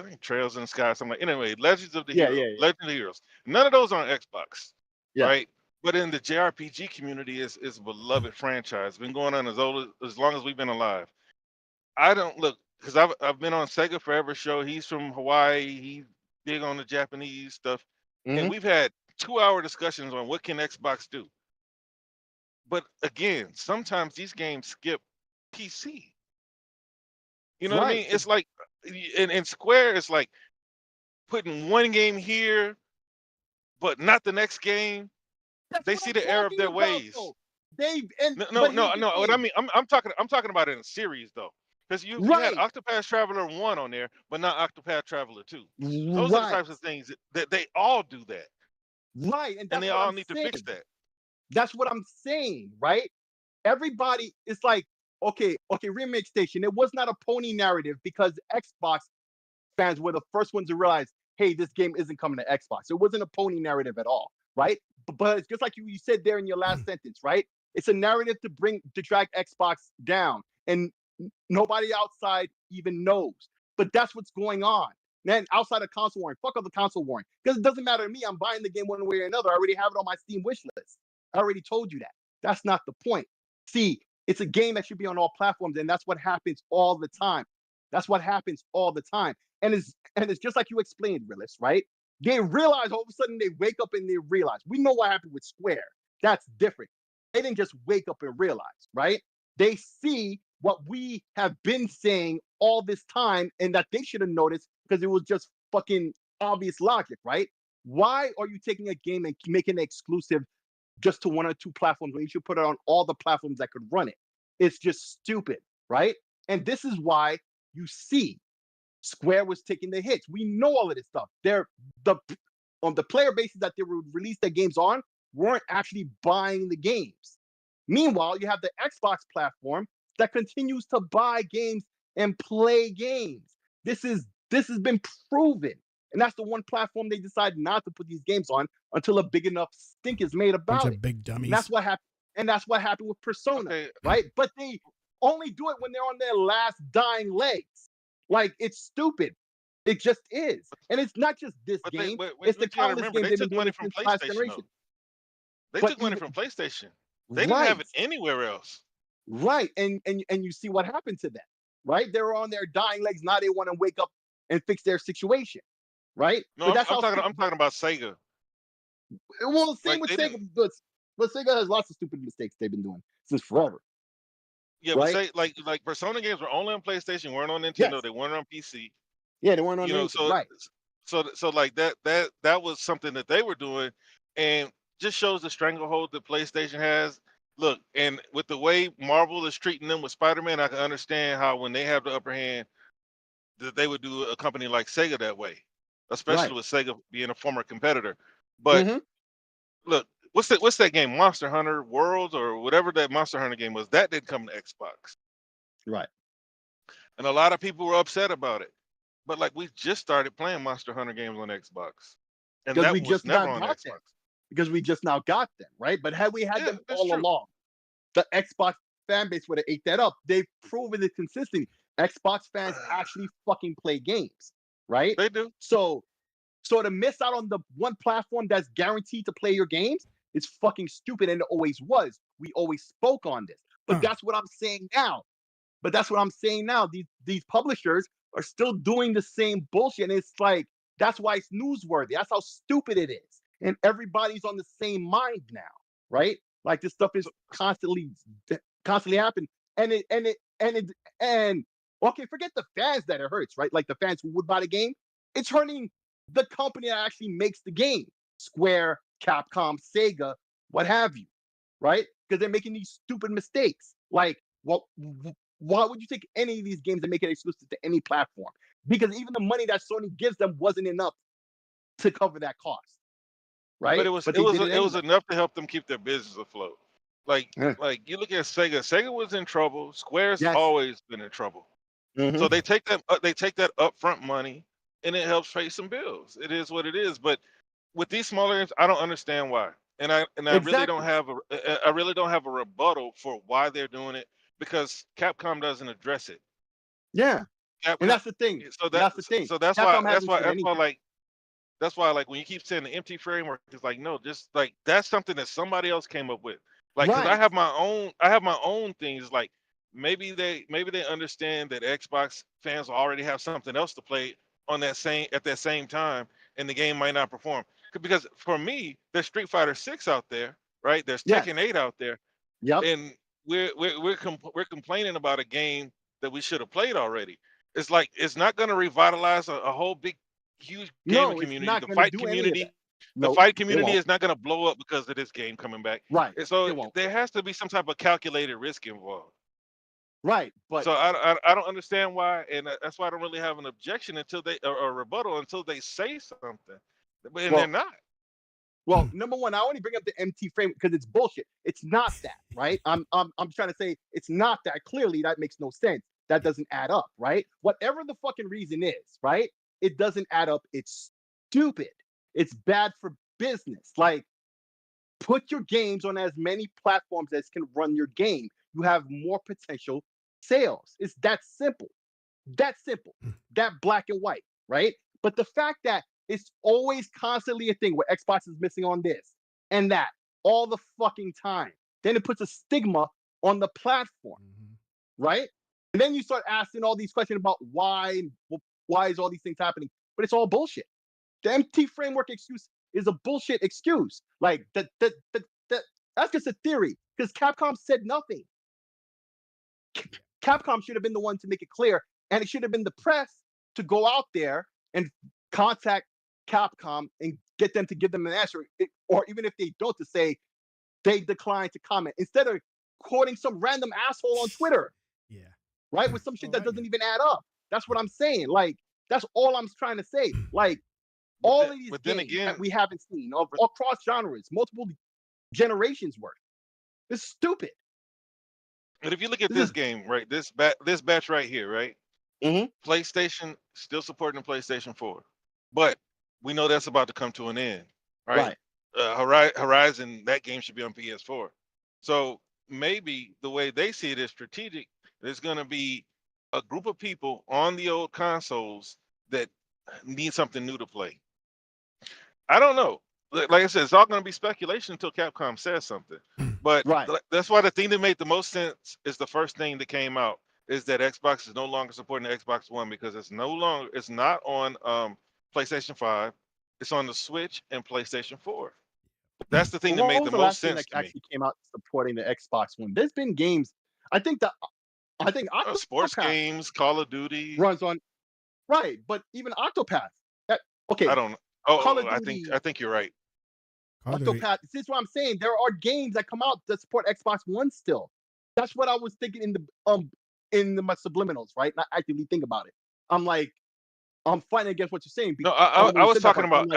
think Trails in the Sky. Something like anyway. Legends of the Yeah, Hero. yeah, yeah. Legend of the Heroes. None of those are on Xbox, Yeah. right? But in the JRPG community, is a beloved franchise. Been going on as long as we've been alive. I don't look because I've been on Sega Forever show. He's from Hawaii. He's big on the Japanese stuff, and Mm-hmm. we've had 2-hour discussions on what can Xbox do. But again, sometimes these games skip PC. You know what I Right. mean? It's like in Square, it's like putting one game here, but not the next game. That's They what see I'm the error of talking their about, ways. though. And No, no, but here's no, the no. What I thing. mean, I'm talking about it in series though, because you had Right. Octopath Traveler 1 on there, but not Octopath Traveler 2. Those are the Right. types of things that they all do that, Right. And and that's they what all I'm need to fix saying. that. That's what I'm saying, right? Everybody is like, okay, remake station. It was not a pony narrative because Xbox fans were the first ones to realize, hey, this game isn't coming to Xbox. It wasn't a pony narrative at all, right? But it's just like you said there in your last sentence, right? It's a narrative to drag Xbox down, and nobody outside even knows. But that's what's going on. Then outside of console warning, fuck up the console warning, because it doesn't matter to me. I'm buying the game one way or another. I already have it on my Steam wish list. I already told you that. That's not the point. See, it's a game that should be on all platforms, and that's what happens all the time. That's what happens all the time. And it's just like you explained, Willis, right? They realize all of a sudden they wake up and they realize. We know what happened with Square. That's different. They didn't just wake up and realize, right? They see what we have been saying all this time and that they should have noticed because it was just fucking obvious logic, right? Why are you taking a game and making it exclusive just to one or two platforms when you should put it on all the platforms that could run it? It's just stupid, right? And this is why you see Square was taking the hits. We know all of this stuff. On the player bases that they would release their games on weren't actually buying the games. Meanwhile, you have the Xbox platform that continues to buy games and play games. This has been proven. And that's the one platform they decide not to put these games on until a big enough stink is made about it. Big dummies. And that's what happened. And that's what happened with Persona, right? But they only do it when they're on their last dying legs. Like, it's stupid. It just is. And it's not just this game. It's the countless games they've been doing since last generation. They took money from PlayStation. They didn't have it anywhere else. Right. And you see what happened to them, right? They were on their dying legs. Now they want to wake up and fix their situation, right? No, I'm talking about Sega. Well, same with Sega, but Sega has lots of stupid mistakes they've been doing since forever. Yeah, right? But say like Persona games were only on PlayStation, weren't on Nintendo, yes. They weren't on PC. Yeah, they weren't on anything, right. So like that was something that they were doing, and just shows the stranglehold that PlayStation has. Look, and with the way Marvel is treating them with Spider-Man, I can understand how when they have the upper hand, that they would do a company like Sega that way, especially with Sega being a former competitor. But look, what's that game, Monster Hunter Worlds or whatever that Monster Hunter game was? That didn't come to Xbox, right? And a lot of people were upset about it. But like, we just started playing Monster Hunter games on Xbox, and that was never on Xbox. Because we just now got them, right? But had we had them all along, the Xbox fan base would have ate that up. They've proven it consistently. Xbox fans actually fucking play games, right? They do. So to miss out on the one platform that's guaranteed to play your games is fucking stupid, and it always was. We always spoke on this, but that's what I'm saying now. These publishers are still doing the same bullshit, and it's like, that's why it's newsworthy. That's how stupid it is. And everybody's on the same mind now, right? Like, this stuff is constantly happening. And okay, forget the fans that it hurts, right? Like the fans who would buy the game. It's hurting the company that actually makes the game. Square, Capcom, Sega, what have you, right? Because they're making these stupid mistakes. Like, well, why would you take any of these games and make it exclusive to any platform? Because even the money that Sony gives them wasn't enough to cover that cost. Right, but it was enough to help them keep their business afloat. Like you look at Sega. Sega was in trouble. Square's always been in trouble. So they take that upfront money, and it helps pay some bills. It is what it is. But with these smaller games, I don't understand why. And I really don't have a rebuttal for why they're doing it, because Capcom doesn't address it. Yeah, Capcom, and that's the thing. So that's the thing. So that's why, like, when you keep saying the empty framework, it's like, no, just like, that's something that somebody else came up with. Like, because I have my own things. Like, maybe they understand that Xbox fans already have something else to play on at that same time, and the game might not perform. Because for me, there's Street Fighter 6 out there, right? There's Tekken 8 out there. Yep. And we're complaining about a game that we should have played already. It's like, it's not going to revitalize a whole big, huge gaming community. The fight community is not going to blow up because of this game coming back. Right. And so there has to be some type of calculated risk involved. Right. But so I don't understand why, and that's why I don't really have an objection until they or a rebuttal until they say something. And they're not. Well, number one, I only bring up the MT frame because it's bullshit. It's not that, right? I'm trying to say it's not that. Clearly, that makes no sense. That doesn't add up, right? Whatever the fucking reason is, right? It doesn't add up. It's stupid. It's bad for business. Like, put your games on as many platforms as can run your game. You have more potential sales. It's that simple. That simple. That black and white, right? But the fact that it's always constantly a thing where Xbox is missing on this and that all the fucking time, then it puts a stigma on the platform, right? And then you start asking all these questions about why is all these things happening? But it's all bullshit. The empty framework excuse is a bullshit excuse. Like that's just a theory because Capcom said nothing. Capcom should have been the one to make it clear, and it should have been the press to go out there and contact Capcom and get them to give them an answer, or even if they don't, to say they decline to comment instead of quoting some random asshole on Twitter. Yeah. Right? With some shit that doesn't even add up. That's what I'm saying. Like, that's all I'm trying to say. Like, all of these games that we haven't seen across genres, multiple generations worth. It's stupid. But if you look at this game, right, this batch right here, right, PlayStation still supporting the PlayStation 4, but we know that's about to come to an end, right? Horizon, that game should be on PS4. So maybe the way they see it is strategic. There's going to be a group of people on the old consoles that need something new to play. I don't know. Like I said, it's all going to be speculation until Capcom says something. But that's why the thing that made the most sense is the first thing that came out is that Xbox is no longer supporting the Xbox One because it's not on PlayStation 5. It's on the Switch and PlayStation 4. That's the thing that made the most sense to me. Actually came out supporting the Xbox One. There's been games. I think sports games, Call of Duty runs on. Right, but even Octopath. Okay. I don't know. Oh, I think you're right. Octopath. This is what I'm saying. There are games that come out that support Xbox One still. That's what I was thinking in my subliminals, right? Not actively think about it. I'm like, I'm fighting against what you're saying. No, I was talking about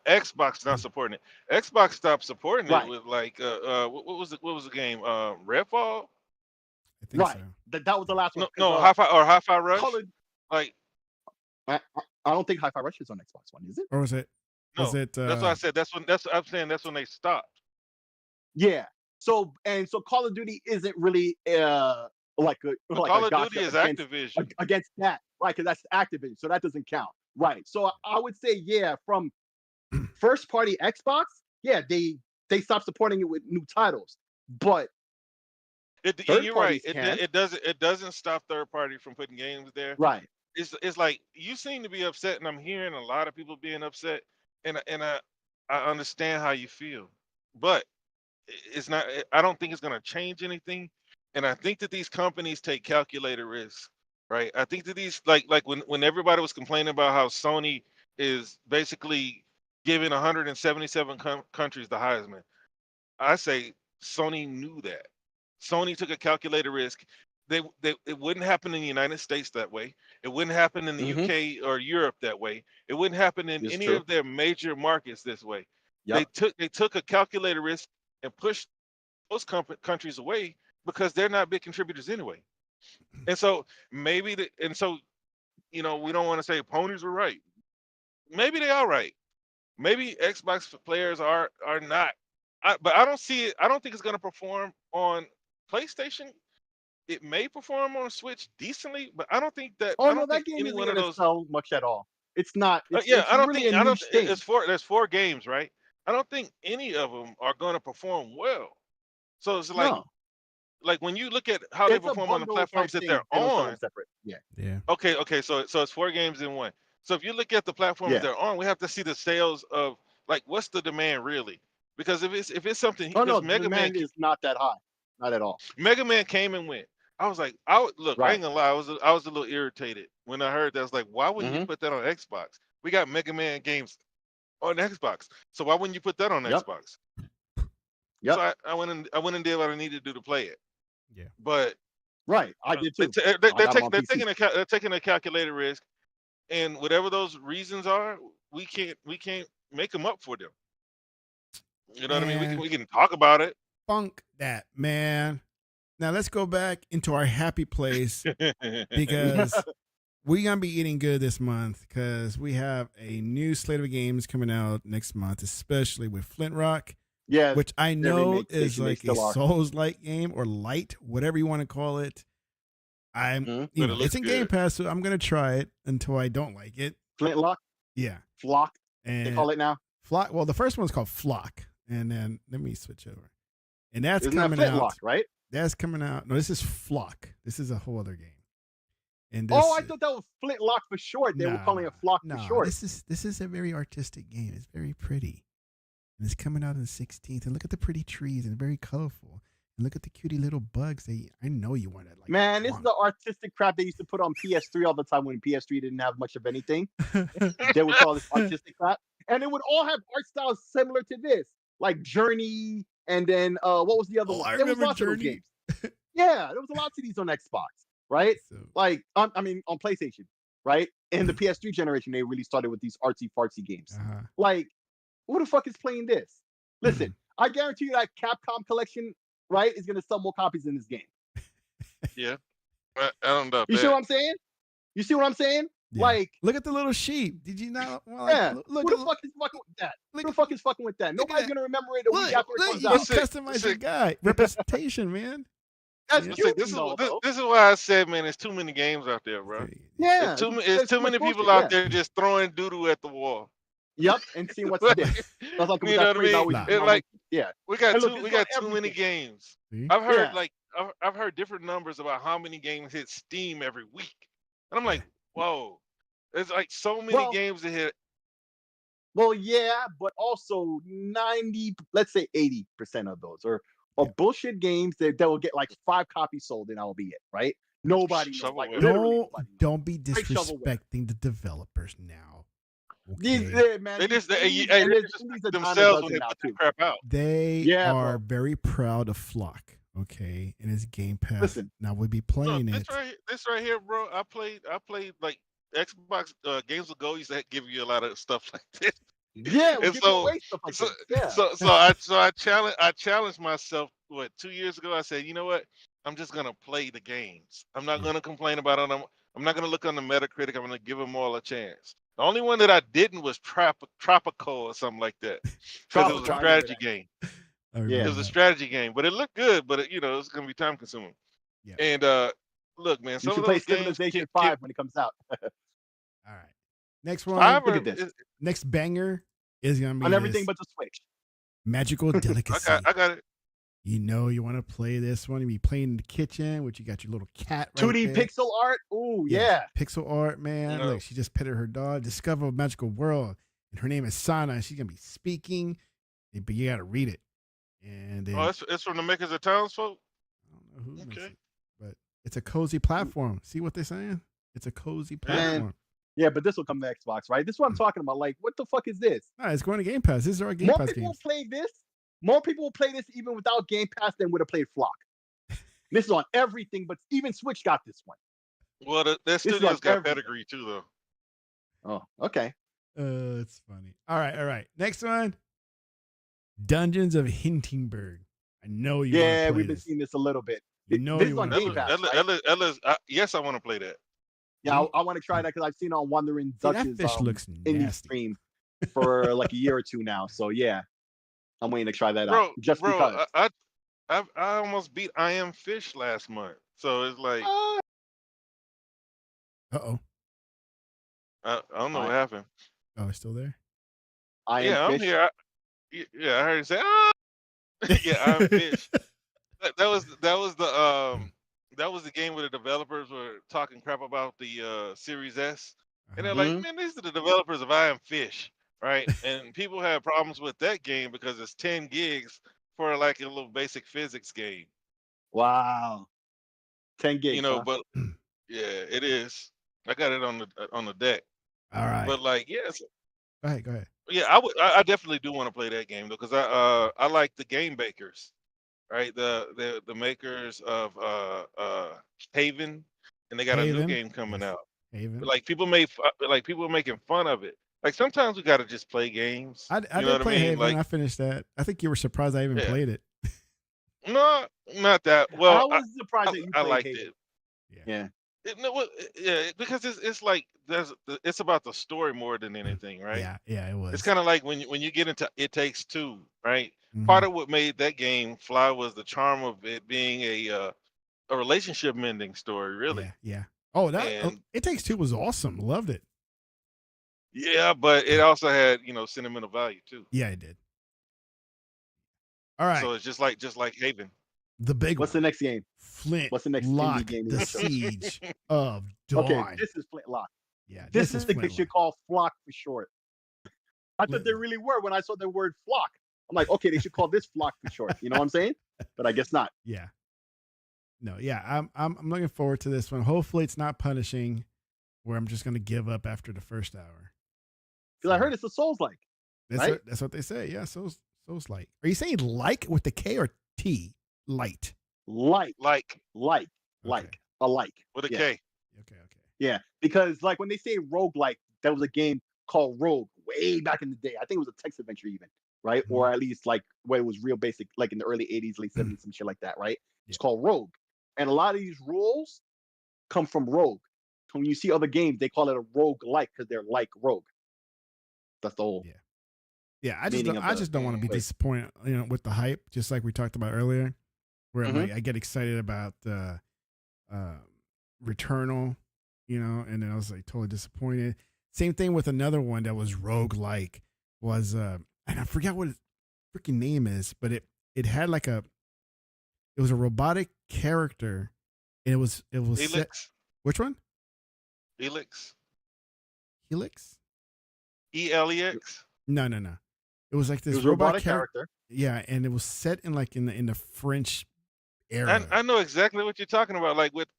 Xbox not supporting it. Xbox stopped supporting it with like what was the game? Redfall? I think so. That was the last one. No, Hi-Fi Rush. Like I don't think Hi-Fi Rush is on Xbox One, is it? Or was it? No, that's what I said. That's when they stopped. Yeah. So Call of Duty isn't really Call of Duty is Activision against that, right? Because that's Activision, so that doesn't count, right? So I would say, from first party Xbox, they stopped supporting it with new titles, but you're right. It doesn't stop third party from putting games there, right? It's like you seem to be upset, and I'm hearing a lot of people being upset, and I understand how you feel, but it's not. I don't think it's going to change anything, and I think that these companies take calculated risks, right? I think that these like when everybody was complaining about how Sony is basically giving 177 countries the Heisman, I say Sony knew that. Sony took a calculated risk. It wouldn't happen in the United States that way. It wouldn't happen in the UK or Europe that way. It wouldn't happen in any of their major markets this way. Yep. They took a calculated risk and pushed those countries away because they're not big contributors anyway. And so we don't want to say ponies were right. Maybe they are right. Maybe Xbox players are not. But I don't see it. I don't think it's going to perform on PlayStation. It may perform on Switch decently, but I don't think that. Oh no, that game isn't going to sell much at all. It's not. It's There's 4 games, right? I don't think any of them are going to perform well. So it's like when you look at how they perform on the platforms that they're on. Separate. Yeah. Okay. So it's 4 games in one. So if you look at the platforms they're on, we have to see the sales of like what's the demand really? Because if it's something, Mega Man is not that high, not at all. Mega Man came and went. I was like, I ain't gonna lie, I was a little irritated when I heard that. I was like, why wouldn't you put that on Xbox? We got Mega Man games on Xbox, so why wouldn't you put that on Xbox? Yeah. So I went and did what I needed to do to play it. Yeah. But I did too. They're taking a calculated risk, and whatever those reasons are, we can't make them up for them. You know what I mean? We can talk about it. Funk that, man. Now let's go back into our happy place because we're going to be eating good this month because we have a new slate of games coming out next month, especially with Flint Rock, which I know is like a Souls-like game or light, whatever you want to call it. It's in Game Pass, so I'm going to try it until I don't like it. Flintlock? Yeah. Flock? And they call it now? Flock. Well, the first one's called Flock. And then let me switch over. And that's Isn't coming that Flintlock, out. Right? That's coming out. No, this is Flock. This is a whole other game. And this, I thought that was Flintlock for short. They were calling it Flock for short. This is a very artistic game. It's very pretty. And it's coming out on the 16th. And look at the pretty trees and very colorful. And look at the cutie little bugs. I know you want to like. Man, this is the artistic crap they used to put on PS3 all the time when PS3 didn't have much of anything. They would call this artistic crap. And it would all have art styles similar to this. Like Journey, and then what was the other one? There was lots Journey. Of those games. Yeah, there was a lot of these on Xbox, right? So, like, on PlayStation, right? In the PS3 generation, they really started with these artsy-fartsy games. Like, who the fuck is playing this? Listen, I guarantee you that Capcom collection, right, is going to sell more copies in this game. Yeah. I don't know. You see what I'm saying? You see what I'm saying? Yeah. Like, look at the little sheep. Did you not? Well, like, yeah. Look, who the fuck is fucking with that? Who the fuck is fucking with that? Nobody's gonna remember it a week after it comes out. Customize your guy. Representation, man. That's this is why I said, man, there's too many games out there, bro. Yeah, it's too many people out there just throwing doo-doo at the wall. Yep, and seeing what's there. That's like, you know what I mean? Like, yeah, we got too many games. I've heard I've heard different numbers about how many games hit Steam every week, and I'm like, whoa. There's like so many games that hit. Well, yeah, but also 90, let's say 80% of those are bullshit games that will get like 5 copies sold, and that'll be it, right? Nobody knows. Like, don't be disrespecting the developers now. Okay. They just themselves when they put the crap out. They are very proud of Flock. Okay, and it's Game Pass. Listen, now we'll be playing it. This right here, bro. I played like Xbox games ago. Used to give you a lot of stuff like this. Yeah, and so I challenged myself. 2 years ago? I said, you know what? I'm just gonna play the games. I'm not gonna complain about it. I'm not gonna look on the Metacritic. I'm gonna give them all a chance. The only one that I didn't was Tropical or something like that, because it was a strategy game. It was a strategy game, but it looked good. But it's gonna be time consuming. Yeah. And look, man, you should play Civilization 5 when it comes out. All right, next one. Look at this. Next banger is gonna be on everything but the Switch. Magical Delicacy. I got it. You want to play this one. You be playing in the kitchen, which you got your little cat. 2D pixel art. Ooh, yeah. Pixel art, man. Look, she just petted her dog. Discover a magical world, and her name is Sana. And she's gonna be speaking, but you gotta read it. And then, it's from the makers of Townsfolk. I don't know who. Okay. But it's a cozy platform. See what they're saying? It's a cozy platform. Yeah, but this will come to Xbox, right? This is what I'm talking about. Like, what the fuck is this? No, it's going to Game Pass. This is our Game Pass games. More people play this. More people will play this even without Game Pass than would have played Flock. This is on everything, but even Switch got this one. Well, that studio's got pedigree too, though. Oh, okay. It's funny. All right. Next one. Dungeons of Hintingburg. I know you. Yeah, we've been seeing this a little bit. This is on Game Pass. Yes, I want to play that. Yeah, I want to try that because I've seen it on Wandering Dutch's that fish looks indie stream for like a year or two now. So yeah, I'm waiting to try that out. Because I almost beat I Am Fish last month. So it's like, uh-oh. I don't know what happened. Oh, it's still there? I'm here. I heard you say, yeah, I Am Fish. That was the game where the developers were talking crap about the Series S. And they're like, man, these are the developers of I Am Fish, right? And people have problems with that game because it's 10 gigs for like a little basic physics game. Wow. 10 gigs. But yeah, it is. I got it on the deck. All right. But like, yes. Go ahead. Yeah, I definitely do want to play that game though, because I like the game bakers. Right, the makers of Haven, and they got a new game coming out. Haven. Like people are making fun of it. Like sometimes we gotta just play games. I did play Haven. Like, I finished that. I think you were surprised I even played it. No, not that. Well, I was surprised that you played liked Haven. it. Yeah. Because it's like it's about the story more than anything, right? Yeah, it was. It's kind of like when you get into It Takes Two, right? Part of what made that game fly was the charm of it being a relationship mending story, really. Yeah. Oh, It Takes Two was awesome. Loved it. Yeah, but it also had sentimental value too. Yeah, it did. All right. So it's just like Haven. The big What's one. the next game? Flint. What's the next Lock, indie game? the Siege of Dawn. Okay, this is Flintlock. Yeah, this is what they should call Flock for short. I thought they really were when I saw the word Flock. I'm like, okay, they should call this Flock for short. You know what I'm saying? But I guess not. Yeah. No, yeah, I'm looking forward to this one. Hopefully, it's not punishing, where I'm just going to give up after the first hour. Because I heard it's a Souls-like. Right? That's what they say. Yeah, Souls-like. Are you saying like with the K or T? Light. Like. Okay. Alike. With a K. Okay. Yeah, because like when they say roguelike, that was a game called Rogue way back in the day. I think it was a text adventure even, right? Mm-hmm. Or at least like where it was real basic, like in the early 80s, late 70s, some shit like that, right? It's called Rogue. And a lot of these rules come from Rogue. So when you see other games, they call it a rogue-like because they're like Rogue. That's the whole. Yeah, I just don't want to be disappointed, with the hype, just like we talked about earlier, where I get excited about Returnal, and then I was like totally disappointed. Same thing with another one that was rogue-like was and I forgot what its freaking name is, but it had like it was a robotic character, and it was Helix. Which one? Helix. Helix? ELEX? No. It was like this robotic character. Yeah, and it was set in the French era. I know exactly what you're talking about. Like what's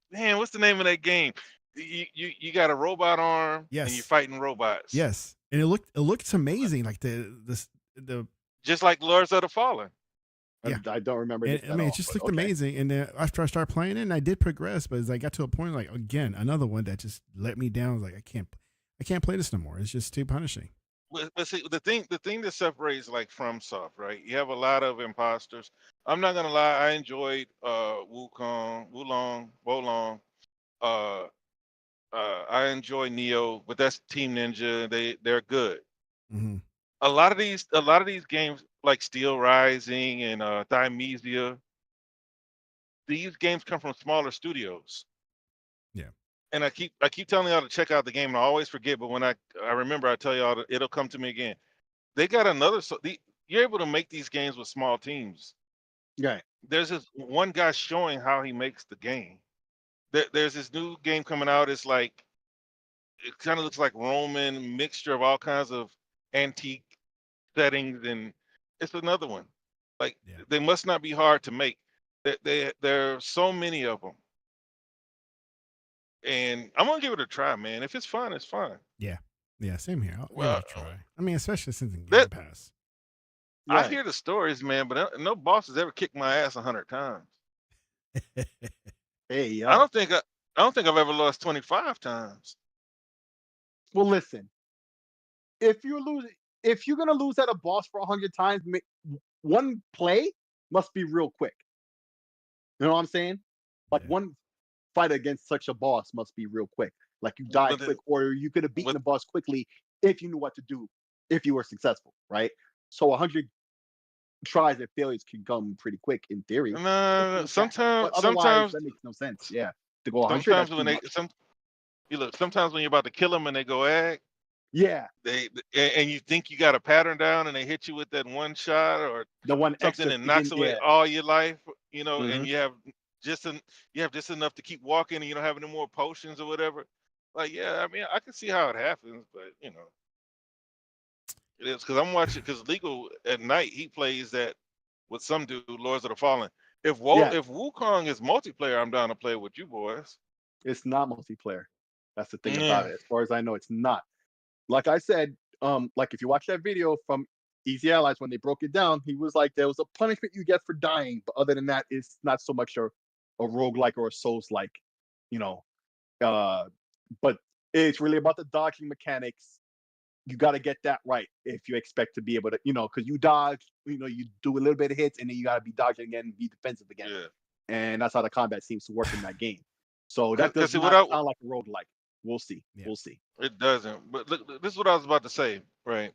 the name of that game? You got a robot arm, yes, and you're fighting robots. Yes, and it looks amazing. Like the just like Lords of the Fallen. Yeah, I don't remember. It just looked amazing. And then after I started playing it, I did progress, but as I got to a point, like again, another one that just let me down. I was like, I can't play this no more. It's just too punishing. But see, the thing that separates like FromSoft, right? You have a lot of imposters. I'm not gonna lie, I enjoyed Wolong. I enjoy Neo, but that's Team Ninja. They're good. Mm-hmm. A lot of these games like Steel Rising and Thymesia, these games come from smaller studios. Yeah. And I keep telling y'all to check out the game, and I always forget. But when I remember, I tell y'all it'll come to me again. They got you're able to make these games with small teams. Right. There's this one guy showing how he makes the game. There's this new game coming out. It's like it kind of looks like Roman mixture of all kinds of antique settings, and it's another one. Like they must not be hard to make. There are so many of them. And I'm gonna give it a try, man. If it's fun, it's fun. Yeah, same here. I'll give it a try. I mean, especially since in Game Pass. I hear the stories, man, but no boss has ever kicked my ass 100 times. Hey, I don't think I've ever lost 25 times. Well, listen, if you're gonna lose at a boss for 100 times, one play must be real quick. You know what I'm saying? Like one fight against such a boss must be real quick. Like you die quick, or you could have beaten the boss quickly if you knew what to do, if you were successful, right? So 100 tries and failures can come pretty quick in theory. No, sometimes that makes no sense. Yeah, to go 100. Sometimes when you're about to kill them and they go ag. Yeah. And you think you got a pattern down, and they hit you with that one shot or the one something that knocks away all your life, and you have just enough to keep walking, and you don't have any more potions or whatever. Like, I mean, I can see how it happens, but it is because I'm watching, because Legal at night he plays that with some dude, Lords of the Fallen. If Wukong is multiplayer, I'm down to play with you boys. It's not multiplayer. That's the thing about it. As far as I know, it's not. Like I said, like if you watch that video from Easy Allies when they broke it down, he was like, there was a punishment you get for dying, but other than that, it's not so much a roguelike or a Souls-like, but it's really about the dodging mechanics. You got to get that right if you expect to be able to, because you dodge, you do a little bit of hits, and then you got to be dodging again and be defensive again. Yeah. And that's how the combat seems to work in that game. So that does not sound like a roguelike. We'll see. Yeah. We'll see. It doesn't. But look, this is what I was about to say, right?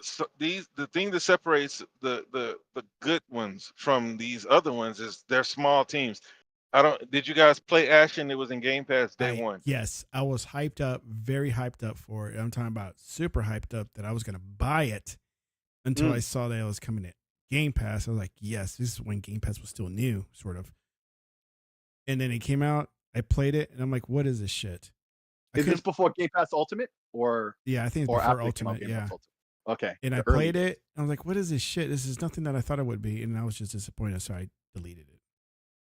So the thing that separates the good ones from these other ones is they're small teams. Did you guys play Ashen? It was in Game Pass day one. Yes, I was hyped up, very hyped up for it. I'm talking about super hyped up that I was going to buy it until I saw that it was coming Game Pass. I was like, yes, this is when Game Pass was still new, sort of. And then it came out. I played it, and I'm like, what is this shit? Is this before Game Pass Ultimate or? Yeah, I think it's before Ultimate. Yeah. Okay. And I played it. I was like, what is this shit? This is nothing that I thought it would be, and I was just disappointed, so I deleted it.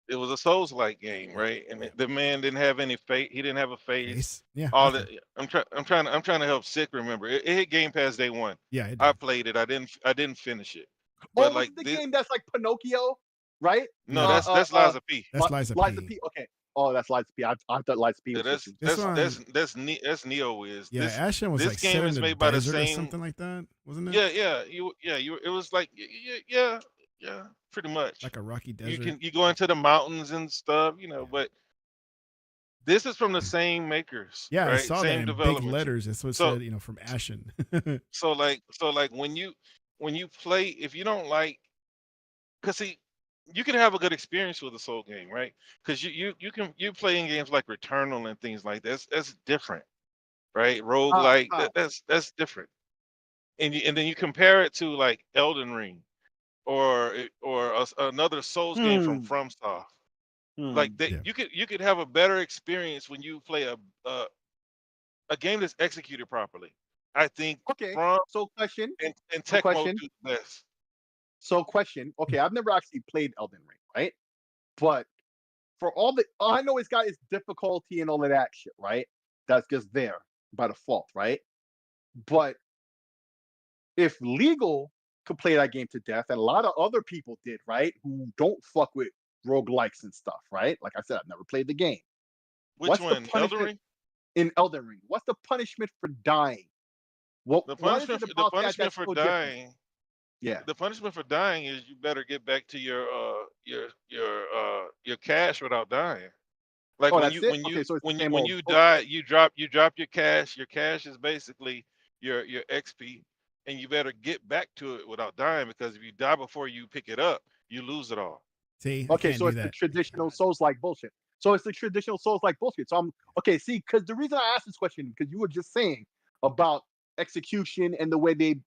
It was a Souls-like game, right? And the man didn't have any face. He didn't have a face. Yeah. All that. I'm trying to help Sick remember. It hit Game Pass day one. Yeah. I played it. I didn't finish it. But like the game that's like Pinocchio, right? No, that's Liza P. That's Liza P. Liza P. Okay. Oh, that's Liza P. I thought Liza P. Was that's Neo is. Yeah, Ashen was this like game is made by the same, or something like that, wasn't it? Yeah. It was like yeah, pretty much. Like a rocky desert. You go into the mountains and stuff, but this is from the same makers. Yeah, right? I saw same that in big letters. That's what it said, from Ashen. so like when you play, if you don't like, because see, you can have a good experience with a Soul game, right? Because you playing games like Returnal and things like that. That's different, right? Roguelike, that's different. And then you compare it to like Elden Ring or another Souls game from FromSoft. Like you could have a better experience when you play a game that's executed properly. I think. Okay. So question. And TEKNOBLAST do the best. So question. Okay, I've never actually played Elden Ring, right? But for I know it's got its difficulty and all of that shit, right? That's just there by default, right? But if Legal could play that game to death, and a lot of other people did, right? Who don't fuck with roguelikes and stuff, right? Like I said, I've never played the game. Which one? Elden Ring? In Elden Ring, what's the punishment for dying? The punishment for dying. Yeah. The punishment for dying is you better get back to your cash without dying. Like when you die, you drop your cash. Your cash is basically your XP, and you better get back to it without dying, because if you die before you pick it up, you lose it all. See? Okay, so it's the traditional Souls-like bullshit. So it's the traditional Souls-like bullshit. So because the reason I asked this question, because you were just saying about execution and the way they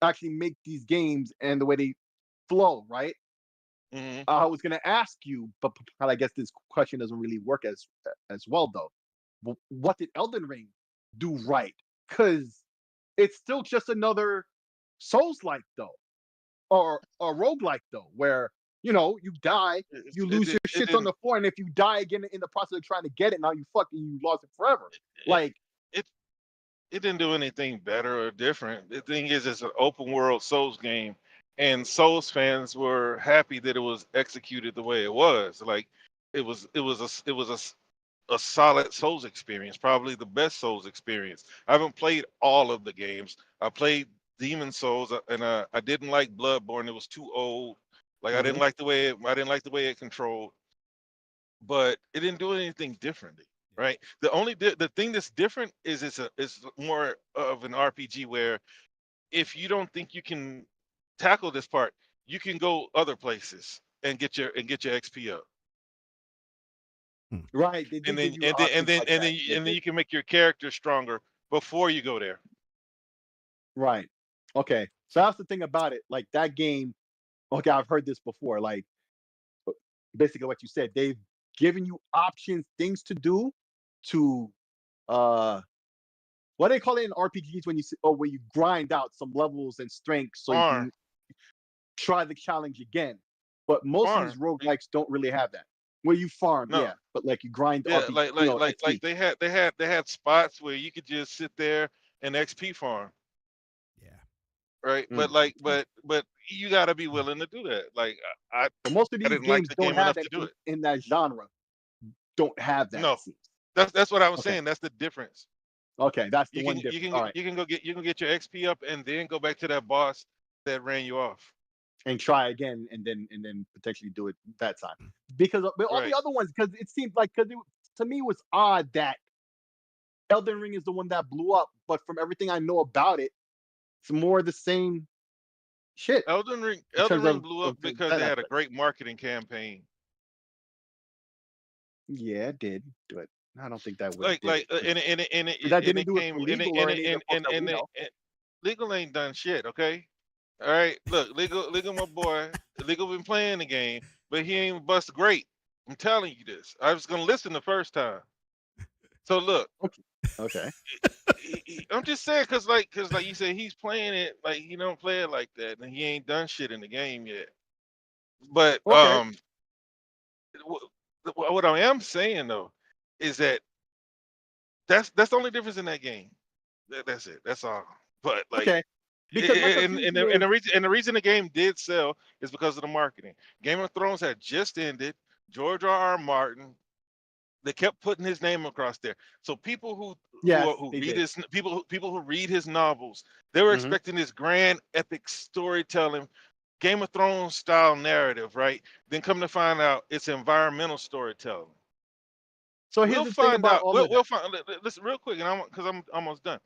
actually make these games and the way they flow, right? Mm-hmm. I was gonna ask you, but I guess this question doesn't really work as well though. What did Elden Ring do right? Because it's still just another Souls-like though, or a roguelike though, where you die, you lose your shit on the floor, and if you die again in the process of trying to get it, now you lost it forever. It didn't do anything better or different. The thing is, it's an open world Souls game, and Souls fans were happy that it was executed the way it was. Like it was a solid Souls experience, probably the best Souls experience. I haven't played all of the games. I played Demon Souls, and I didn't like Bloodborne. It was too old. Like I didn't like the way it controlled, but it didn't do anything differently. Right. The thing that's different is it's more of an RPG where if you don't think you can tackle this part, you can go other places and get your XP up. Right. And then you can make your character stronger before you go there. Right. Okay. So that's the thing about it. Like that game. Okay, I've heard this before. Like basically what you said, they've given you options, things to do. To what do they call it in RPGs when you grind out some levels and strengths so you can try the challenge again. But most of these roguelikes don't really have that. Where you farm, yeah, but like you grind. Yeah, like they had spots where you could just sit there and XP farm. Yeah. Right, but you got to be willing to do that. Like most of these games don't have that in that genre. Don't have that. No. That's what I was saying. That's the difference. Okay, that's the one difference. You can get your XP up and then go back to that boss that ran you off. And try again, and then potentially do it that time. Because all the other ones, because it seemed like to me it was odd that Elden Ring is the one that blew up, but from everything I know about it, it's more the same shit. Elden Ring blew up because they had a great marketing campaign. Yeah, it did, but I don't think that would Legal ain't done shit, okay? All right, look, legal, my boy. Legal been playing the game, but he ain't bust great. I'm telling you this. I was gonna listen the first time. So look, Okay. Okay. I'm just saying, cause like you said, he's playing it like he don't play it like that, and he ain't done shit in the game yet. But Okay. what I am saying though is that that's the only difference in that game. That's it. That's all. But like, Okay. Because my and confusion is the reason the game did sell is because of the marketing. Game of Thrones had just ended. George R. Martin, they kept putting his name across there. So people yes, who they read did. his people who read his novels, they were Hmm. expecting this grand epic storytelling, Game of Thrones style narrative, right? Then come to find out it's environmental storytelling. So here's We'll the thing find about out. all of We'll that. find. Listen real quick, and I'm almost done.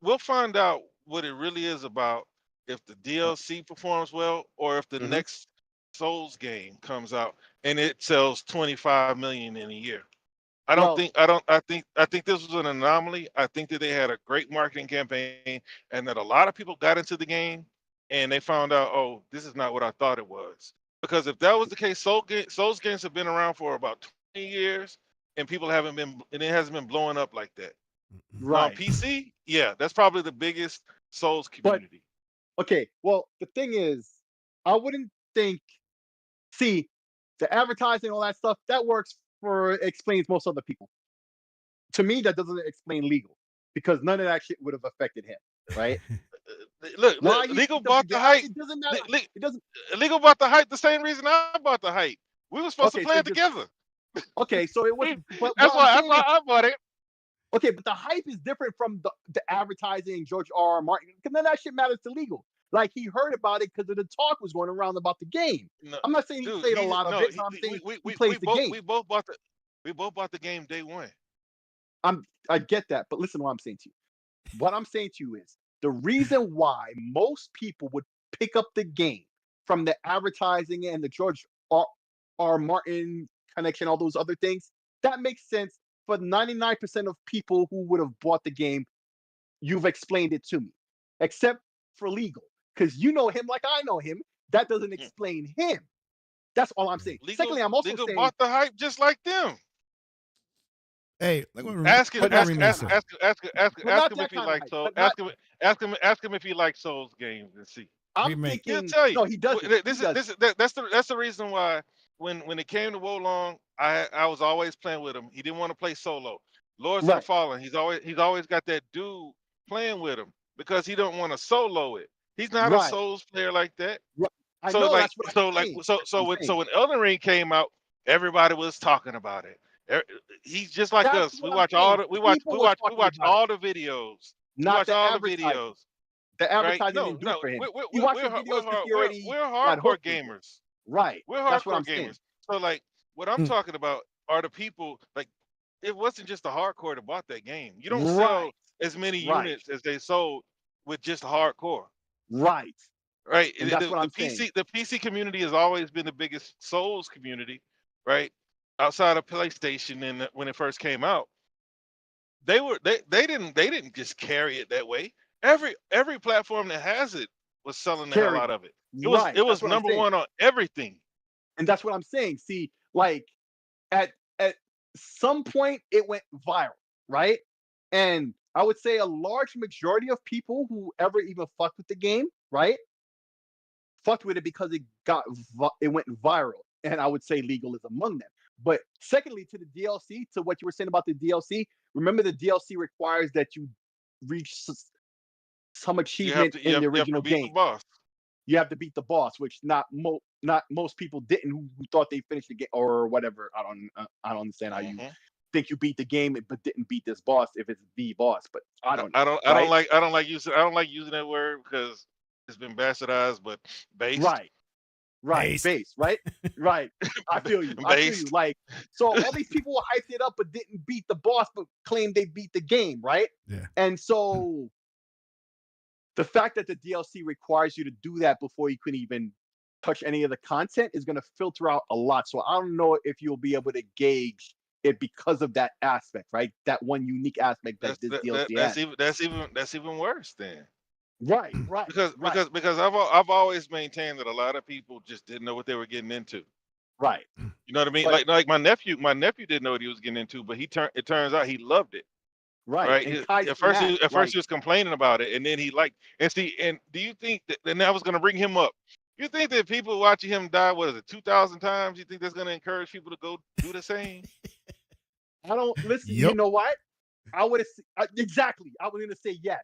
We'll find out what it really is about if the DLC performs well or if the Hmm. next Souls game comes out and it sells 25 million in a year. Well, I think this was an anomaly. I think that they had a great marketing campaign and that a lot of people got into the game and they found out, oh, this is not what I thought it was. Because if that was the case, Souls games have been around for about 20 years and people haven't been and it hasn't been blowing up like that. On right. PC, yeah, that's probably the biggest Souls But community. okay. Well, the thing is, I wouldn't think. See, the advertising, all that stuff, that works for explains most other people. To me, that doesn't explain legal because none of that shit would have affected him, right? Look, Why he legal picked up the bought the game, hype. it doesn't Le- matter. le- It doesn't. Legal bought the hype the same reason I bought the hype. We were supposed to Okay, play so it it just together. okay. So it wasn't. But what That's I'm why saying is, I bought it. okay, but the hype is different from the advertising George R. R. Martin because none of that shit matters to legal. Like he heard about it because of the talk was going around about the game. No, I'm not saying he dude, played a he lot of no, it. So I'm saying he we plays the game. both bought the game day one. I get that, but listen to what I'm saying to you. What I'm saying to you is the reason why most people would pick up the game from the advertising and the George R. R. Martin connection, all those other things, that makes sense for 99% of people who would have bought the game. You've explained it to me, except for legal, because you know him like I know him. That doesn't Mm. explain him. That's all I'm saying. Secondly, I'm also Legal saying, bought the hype just like them. Hey, like what, Ask him, but not ask, that Remy ask, kind of said. hype. But ask not him if that he kind of likes hype. so. But not. Ask him if he likes Souls games and see. I'm Remake. He'll thinking tell you. no, he doesn't. He doesn't. That's the reason why when it came to Wolong, I was always playing with him. He didn't want to play solo. Lords of the Right. Fallen. He's always got that dude playing with him because he don't want to solo it. He's not a Right. Souls player like that. Right. I know that's what I'm saying. That's what I'm saying. So when Elden Ring came out, everybody was talking about it. He's just like That's us. what I'm saying. People was We talking watch about it, all the videos. We not watch the all the advertising. videos. The Right? advertising No, didn't do it no, for him. He watched the videos because he already we're got hardcore hooked into it. gamers. Right. We're That's what hardcore I'm saying. gamers. So like, what I'm Mm. talking about are the people like. It wasn't just the hardcore that bought that game. You don't sell Right. as many Right. units as they sold with just hardcore. Right. Right? And that's what I'm saying. The PC community has always been the biggest Souls community, right? Outside of PlayStation and when it first came out, they didn't just carry it that way. Every platform that has it was selling the hell Carried out it. of it. Right. It That's was what I'm number saying. one on everything. And that's what I'm saying. See, like at some point it went viral, right? And I would say a large majority of people who ever even fucked with the game, right, fucked with it because it went viral, and I would say legal is among them. But secondly, to the DLC, to what you were saying about the DLC, remember the DLC requires that you reach some achievement in the You have to original beat the game. boss. You have to beat the boss, which not most people didn't who thought they finished the game or whatever. I don't understand how you Hmm think you beat the game but didn't beat this boss if it's the boss, but I don't know, right? I don't like using that word because it's been bastardized, but based Right. Right, Based. base, right? Right. I feel you. I feel you. based. Like, so all these people hyped it up but didn't beat the boss, but claimed they beat the game, right? Yeah. And so the fact that the DLC requires you to do that before you can even touch any of the content is going to filter out a lot. So I don't know if you'll be able to gauge it because of that aspect, right? That one unique aspect that this DLC has. That's even worse then. Right. Because I've always maintained that a lot of people just didn't know what they were getting into. Right. You know what I mean? But, Like my nephew didn't know what he was getting into, but it turns out he loved it. right. Right? And Kai At first Cenat, he was complaining about it, and then he liked. And see, and do you think that? And I was going to bring him up. You think that people watching him die, what is it, 2,000 times? You think that's going to encourage people to go do the same? I don't listen. Yep. You know what? I would have exactly. I was gonna say yes.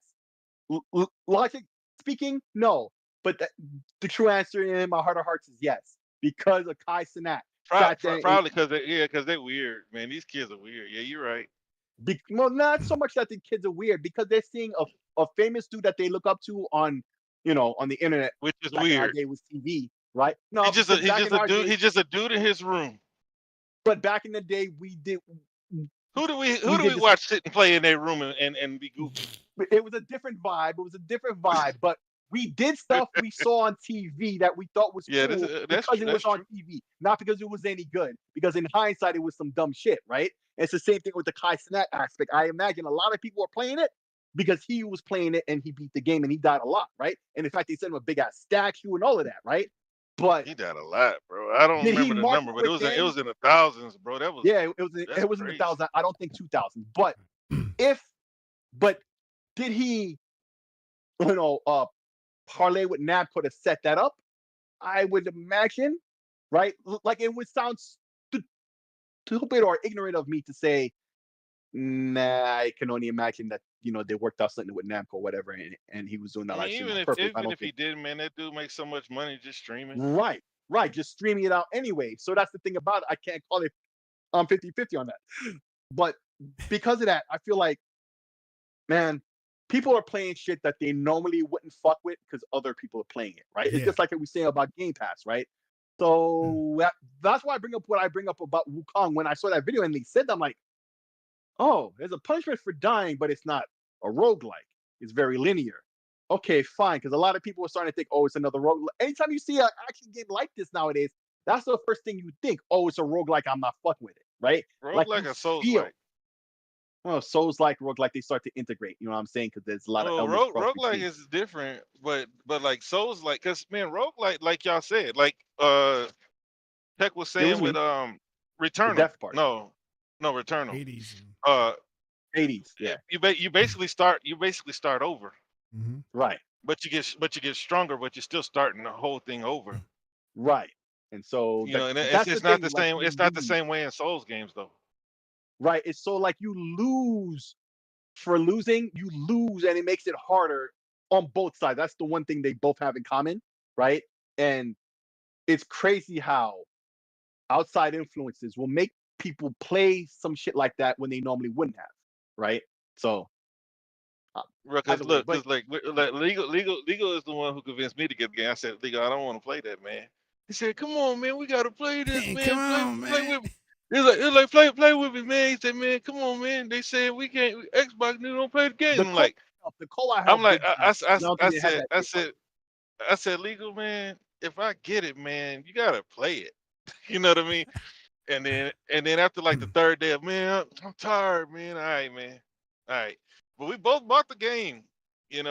Logic speaking, no. But the true answer in my heart of hearts is yes, because of Kai Cenat. Probably because they're weird, man. These kids are weird. Yeah, you're right. Well, not so much that the kids are weird, because they're seeing a famous dude that they look up to on, on the internet. Which is back in our weird. day with TV, right? No, He's just a dude. day, He's just a dude in his room. But back in the day, we did. Who do we watch sit and play in their room and be goofy? It was a different vibe. But we did stuff we saw on TV that we thought was cool because it was on TV, not because it was any good. Because in hindsight, it was some dumb shit, right? It's the same thing with the Kai Cenat aspect. I imagine a lot of people are playing it because he was playing it and he beat the game and he died a lot, right? And in fact, they sent him a big ass statue and all of that, right? But he died a lot, bro. I don't remember the number, but it was in the thousands, bro. That was it was in the thousands. I don't think 2,000. But did he, parlay with Namco to set that up? I would imagine, right? Like, it would sound stupid or ignorant of me to say, nah. I can only imagine that they worked out something with Namco or whatever, and he was doing that. Even if he did, man, that dude makes so much money just streaming. Right, just streaming it out anyway. So that's the thing about it. I can't call it 50-50 on that. But because of that, I feel like, man, people are playing shit that they normally wouldn't fuck with because other people are playing it, right? Yeah. It's just like we say about Game Pass, right? So that's why I bring up what I bring up about Wukong. When I saw that video and they said that, I'm like, oh, there's a punishment for dying, but it's not a roguelike. It's very linear. Okay, fine, because a lot of people are starting to think, oh, it's another rogue. Anytime you see an action game like this nowadays, that's the first thing you think. Oh, it's a roguelike. I'm not fucking with it, right? Roguelike or Souls-like? Well, Souls-like, roguelike, they start to integrate. You know what I'm saying? Because there's a lot of elements. Roguelike is different, but like Souls-like, because man, roguelike, like y'all said, like Tech was saying with Returnal. No, Returnal. Hades. Hades. Yeah. You basically start over. Mm-hmm. Right. But you get stronger, but you're still starting the whole thing over. Right. And so it's not the same. It's not the same way in Souls games, though. Right. It's so like you lose for losing, and it makes it harder on both sides. That's the one thing they both have in common, right? And it's crazy how outside influences will make people play some shit like that when they normally wouldn't have, right? So. Because Legal is the one who convinced me to get the game. I said, Legal, I don't want to play that, man. He said, come on, man, we gotta play this, man. Come on, play with me. It's like play with me, man. He said, man, come on, man. They said we can't. Xbox don't play the game. I said, Legal, man. If I get it, man, you gotta play it. You know what I mean? And then after like the third day of, man, I'm tired, man. All right, man. All right. But we both bought the game, and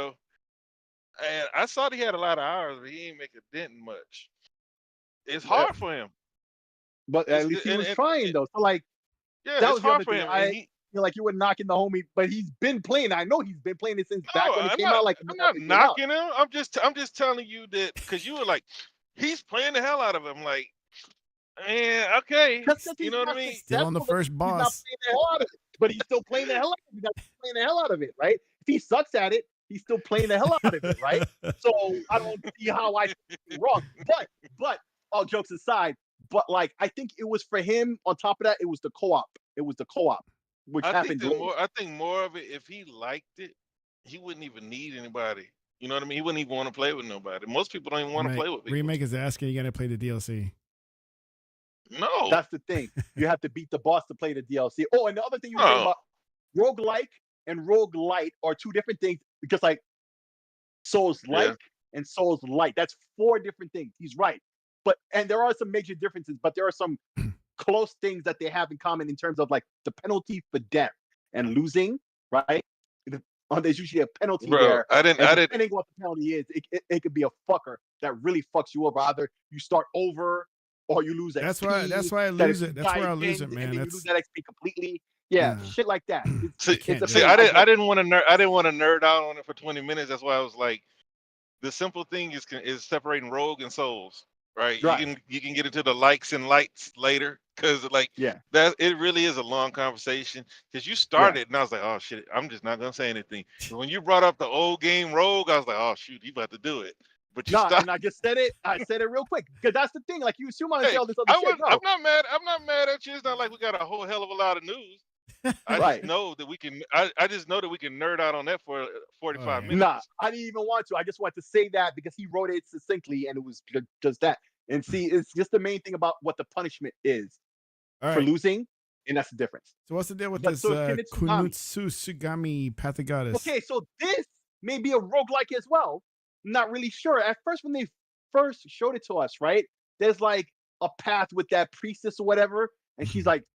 I saw he had a lot of hours, but he ain't make a dent in much. It's hard for him. But at least he was trying, though. So, like, that was hard for him. I feel like you were knocking the homie, but he's been playing. I know he's been playing it since back when it came out. Like, I'm not knocking him. I'm just telling you that because you were like, he's playing the hell out of him. Like, man, okay, you know what I mean? Still on the first boss. But he's still playing the hell out of it. He's playing the hell out of it, right? If he sucks at it, he's still playing the hell out of it, right? So I don't see how I can wrong. But all jokes aside, but like I think it was for him. On top of that, it was the co-op. Which happened. I think more of it. If he liked it, he wouldn't even need anybody. You know what I mean? He wouldn't even want to play with nobody. Most people don't even want to play with people. Remake is asking you got to play the DLC. No, that's the thing. You have to beat the boss to play the DLC. Oh, and the other thing you were saying about roguelike and roguelite are two different things. Because like Souls-like and Souls-light, that's 4 different things. He's right. And there are some major differences, but there are some close things that they have in common in terms of like the penalty for death and losing, right? there's usually a penalty Bro, there. I didn't. Depending what the penalty is, it could be a fucker that really fucks you over. Either you start over or you lose XP. That's why I lose it. That's where I lose it, man. And then you lose that XP completely. Yeah, shit like that. I didn't want to nerd out on it for 20 minutes. That's why I was like, the simple thing is separating rogue and souls, right? You can get into the likes and lights later, because like that it really is a long conversation. Because you started and I was like, oh shit, I'm just not gonna say anything. But when you brought up the old game rogue, I was like, oh shoot, you about to do it. But you and I just said it. I said it real quick because that's the thing. Like you assume I say all this other shit. No. I'm not mad at you. It's not like we got a whole hell of a lot of news. I just know that we can. I just know that we can nerd out on that for 45 minutes. Nah, I didn't even want to. I just wanted to say that because he wrote it succinctly, and it was just that. And see, it's just the main thing about what the punishment is for losing, and that's the difference. So what's the deal with this Kunutsu Sugami Pathagoddess? Okay, so this may be a roguelike as well. I'm not really sure. At first, when they first showed it to us, right? There's like a path with that priestess or whatever, and she's like,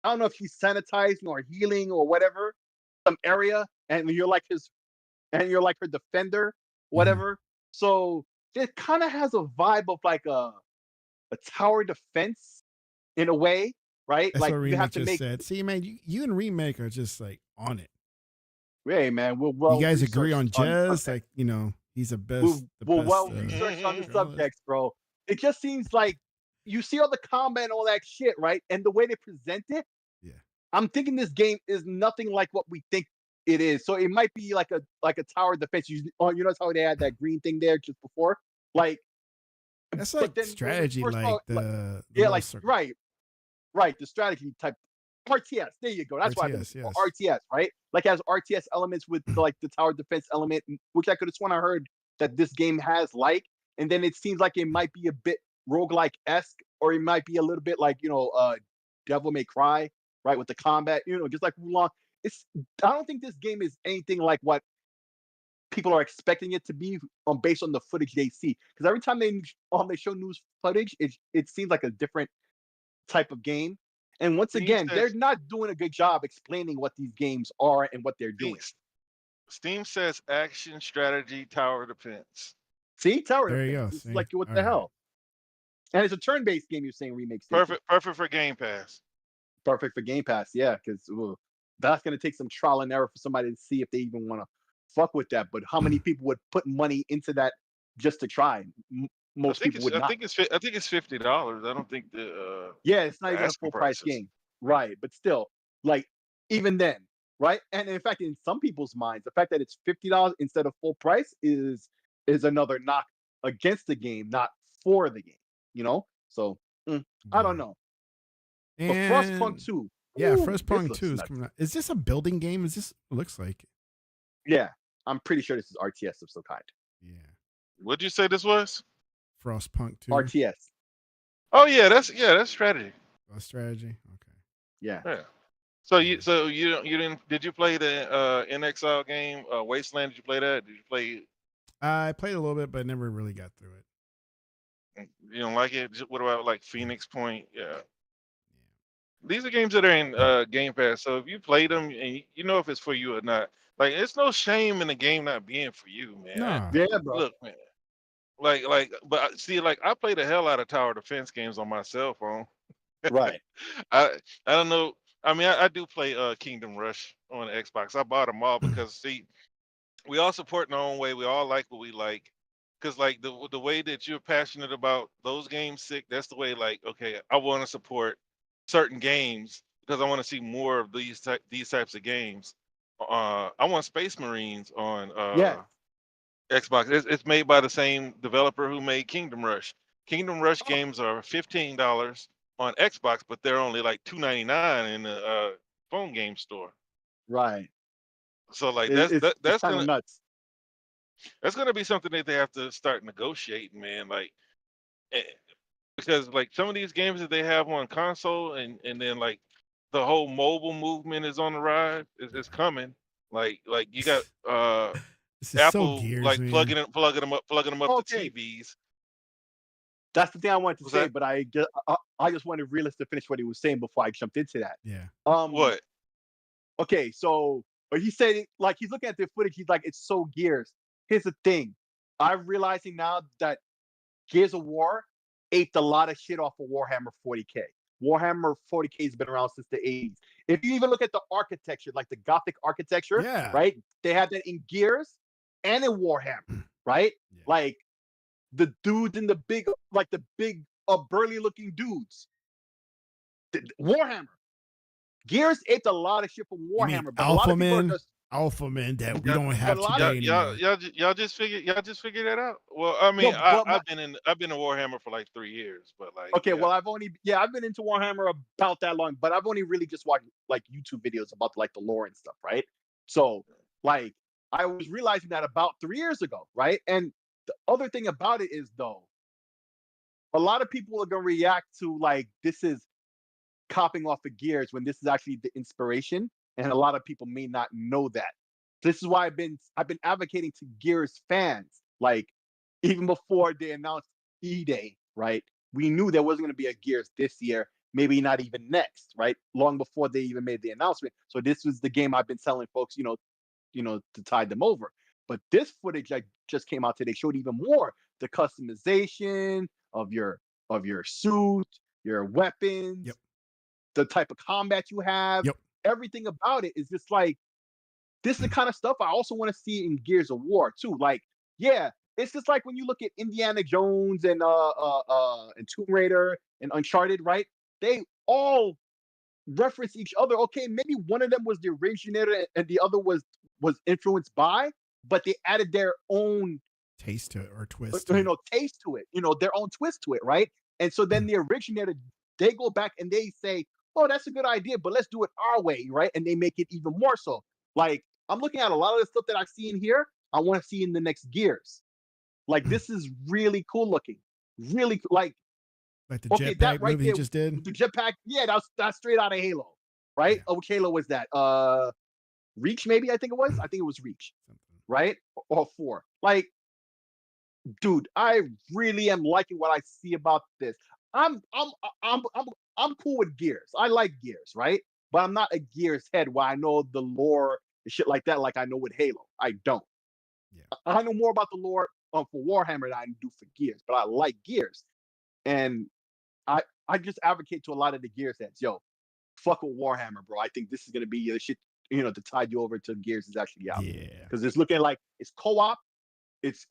I don't know if she's sanitizing or healing or whatever, some area, and you're like her defender, whatever. So it kind of has a vibe of like a tower defense in a way, right? That's like what you Remake have to just make. said. See, man, you and Remake are just like on it. Hey, man, you guys agree on Jez? Like, you know, he's the best. Well researched on the subjects, bro. It just seems like you see all the combat and all that shit, right? And the way they present it, I'm thinking this game is nothing like what we think it is. So it might be like a tower defense. You notice how they had that green thing there just before, like that's like strategy, like the right, the strategy type RTS. There you go. That's why RTS, right? Like has RTS elements with like the tower defense element, which I could have sworn I heard that this game has. Like, and then it seems like it might be a bit roguelike-esque, or it might be a little bit like Devil May Cry. Right, with the combat, just like Wulong. I don't think this game is anything like what people are expecting it to be based on the footage they see. Because every time they show news footage, it seems like a different type of game. And once again, they're not doing a good job explaining what these games are and what they're doing. Steam says action, strategy, tower defense. See, tower there defense. You go. Like what the hell? And it's a turn-based game. You're saying Remake. Perfect for Game Pass. Perfect for Game Pass, yeah, because that's going to take some trial and error for somebody to see if they even want to fuck with that. But how many people would put money into that just to try? Most people would not. I think it's $50. I don't think the it's not even a full price game, right? But still, like even then, right? And in fact, in some people's minds, the fact that it's $50 instead of full price is another knock against the game, not for the game. So I don't know. And but Frostpunk 2. Yeah, Frostpunk 2 is coming out. Is this a building game? It looks like it. Yeah, I'm pretty sure this is RTS of some kind. Yeah. What'd you say this was? Frostpunk 2. RTS. Oh yeah, that's strategy. Oh, strategy. Okay. Yeah. So you didn't? Did you play the NXL game Wasteland? Did you play that? Did you play? I played a little bit, but never really got through it. You don't like it? What about like Phoenix Point? Yeah. These are games that are in Game Pass, so if you play them and you know if it's for you or not, like it's no shame in the game not being for you, man. Nah. Yeah, bro. Look, man. But see, like I play the hell out of tower defense games on my cell phone. Right. I don't know. I mean, I do play Kingdom Rush on the Xbox. I bought them all because see, we all support in our own way. We all like what we like. Because like the way that you're passionate about those games, that's the way. Like, okay, I want to support certain games because I want to see more of these types of games. I want Space Marines on Xbox. It's made by the same developer who made Kingdom Rush. Kingdom Rush games are $15 on Xbox, but they're only like $2.99 in the phone game store. Right. So like that's kind of nuts. That's gonna be something that they have to start negotiating, man. Like, because like some of these games that they have on console and then like the whole mobile movement is on the rise. It's coming. Like you got Apple Gears, like man. plugging them up to TVs. That's the thing I wanted to say, but I just wanted Realist to finish what he was saying before I jumped into that. Yeah. What? Okay, so But he said, like, he's looking at the footage. He's like, it's so Gears. Here's the thing. I'm realizing now that Gears of War aped a lot of shit off of Warhammer 40K. Warhammer 40K has been around since the 80s. If you even look at the architecture, like the Gothic architecture, right? They have that in Gears and in Warhammer, right? Yeah. Like the dudes in the big, burly looking dudes. Warhammer. Gears aped a lot of shit from Warhammer, but a lot of people are just Alpha men that we don't have today anymore. Y'all just figured that out. Well, I mean, I've been in Warhammer for like 3 years, but like well, I've been into Warhammer about that long, but I've only really just watched like YouTube videos about like the lore and stuff, right? So like I was realizing that about 3 years ago, right? And the other thing about it is though, a lot of people are gonna react to like this is copying off of Gears when this is actually the inspiration. And a lot of people may not know that. This is why I've been advocating to Gears fans, like even before they announced E-Day, right? We knew there wasn't going to be a Gears this year, maybe not even next, right? Long before they even made the announcement. So this was the game I've been telling folks, to tide them over. But this footage that just came out today showed even more the customization of your suit, your weapons, the type of combat you have. Everything about it is just like, this is the kind of stuff I also want to see in Gears of War too. Like, yeah, it's just like when you look at Indiana Jones and Tomb Raider and Uncharted, right? They all reference each other. Okay, maybe one of them was the originator and the other was influenced by, but they added their own taste to it or twist. Taste to it. Their own twist to it, right? And so then the originator, they go back and they say, oh, that's a good idea, but let's do it our way, right? And they make it even more so. Like, I'm looking at a lot of the stuff that I see in here, I want to see in the next Gears. Like, this is really cool looking. Really, like the jetpack movie he just did? The jetpack, yeah, that's straight out of Halo, right? Yeah. Oh, which Halo was that? Reach, maybe, I think it was? I think it was Reach, right? Or 4. Like, dude, I really am liking what I see about this. I'm cool with Gears. I like Gears, right? But I'm not a Gears head where I know the lore and shit like that, like I know with Halo. I don't. Yeah. I know more about the lore for Warhammer than I do for Gears, but I like Gears. And I just advocate to a lot of the Gears heads, yo, fuck with Warhammer, bro. I think this is gonna be the shit, to tide you over to Gears is actually out. Yeah. Because it's looking like it's co-op, it's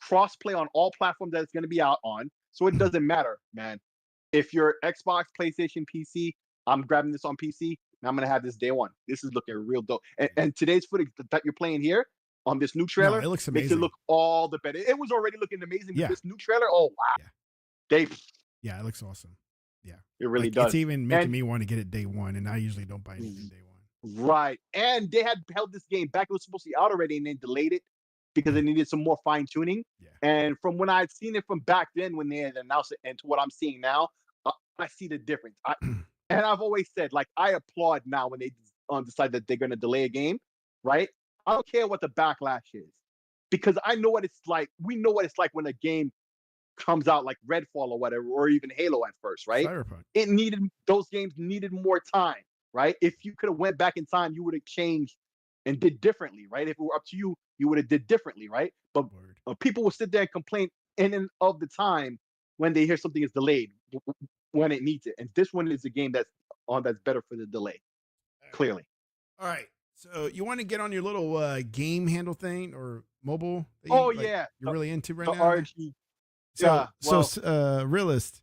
cross-play on all platforms that it's gonna be out on. So it doesn't matter, man. If you're Xbox, PlayStation, PC, I'm grabbing this on PC, and I'm going to have this day one. This is looking real dope. And today's footage that you're playing here on this new trailer, it looks amazing. Makes it look all the better. It was already looking amazing, but this new trailer, oh, wow. Yeah, it looks awesome. Yeah. It really does. It's even making me want to get it day one, and I usually don't buy anything day one. Right. And they had held this game back. It was supposed to be out already, and then delayed it because they needed some more fine tuning. Yeah. And from when I'd seen it from back then when they had announced it and to what I'm seeing now, I see the difference. And I've always said, like, I applaud now when they decide that they're going to delay a game, right? I don't care what the backlash is because I know what it's like. We know what it's like when a game comes out like Redfall or whatever, or even Halo at first, right? Cyberpunk. Those games needed more time, right? If you could have went back in time, you would have changed and did differently, right? If it were up to you, you would have did differently, right? But people will sit there and complain in and of the time when they hear something is delayed when it needs it. And this one is a game that's better for the delay, clearly. All right. So you want to get on your little game handle thing or mobile? Yeah. You're really into right now? RG. So Realist.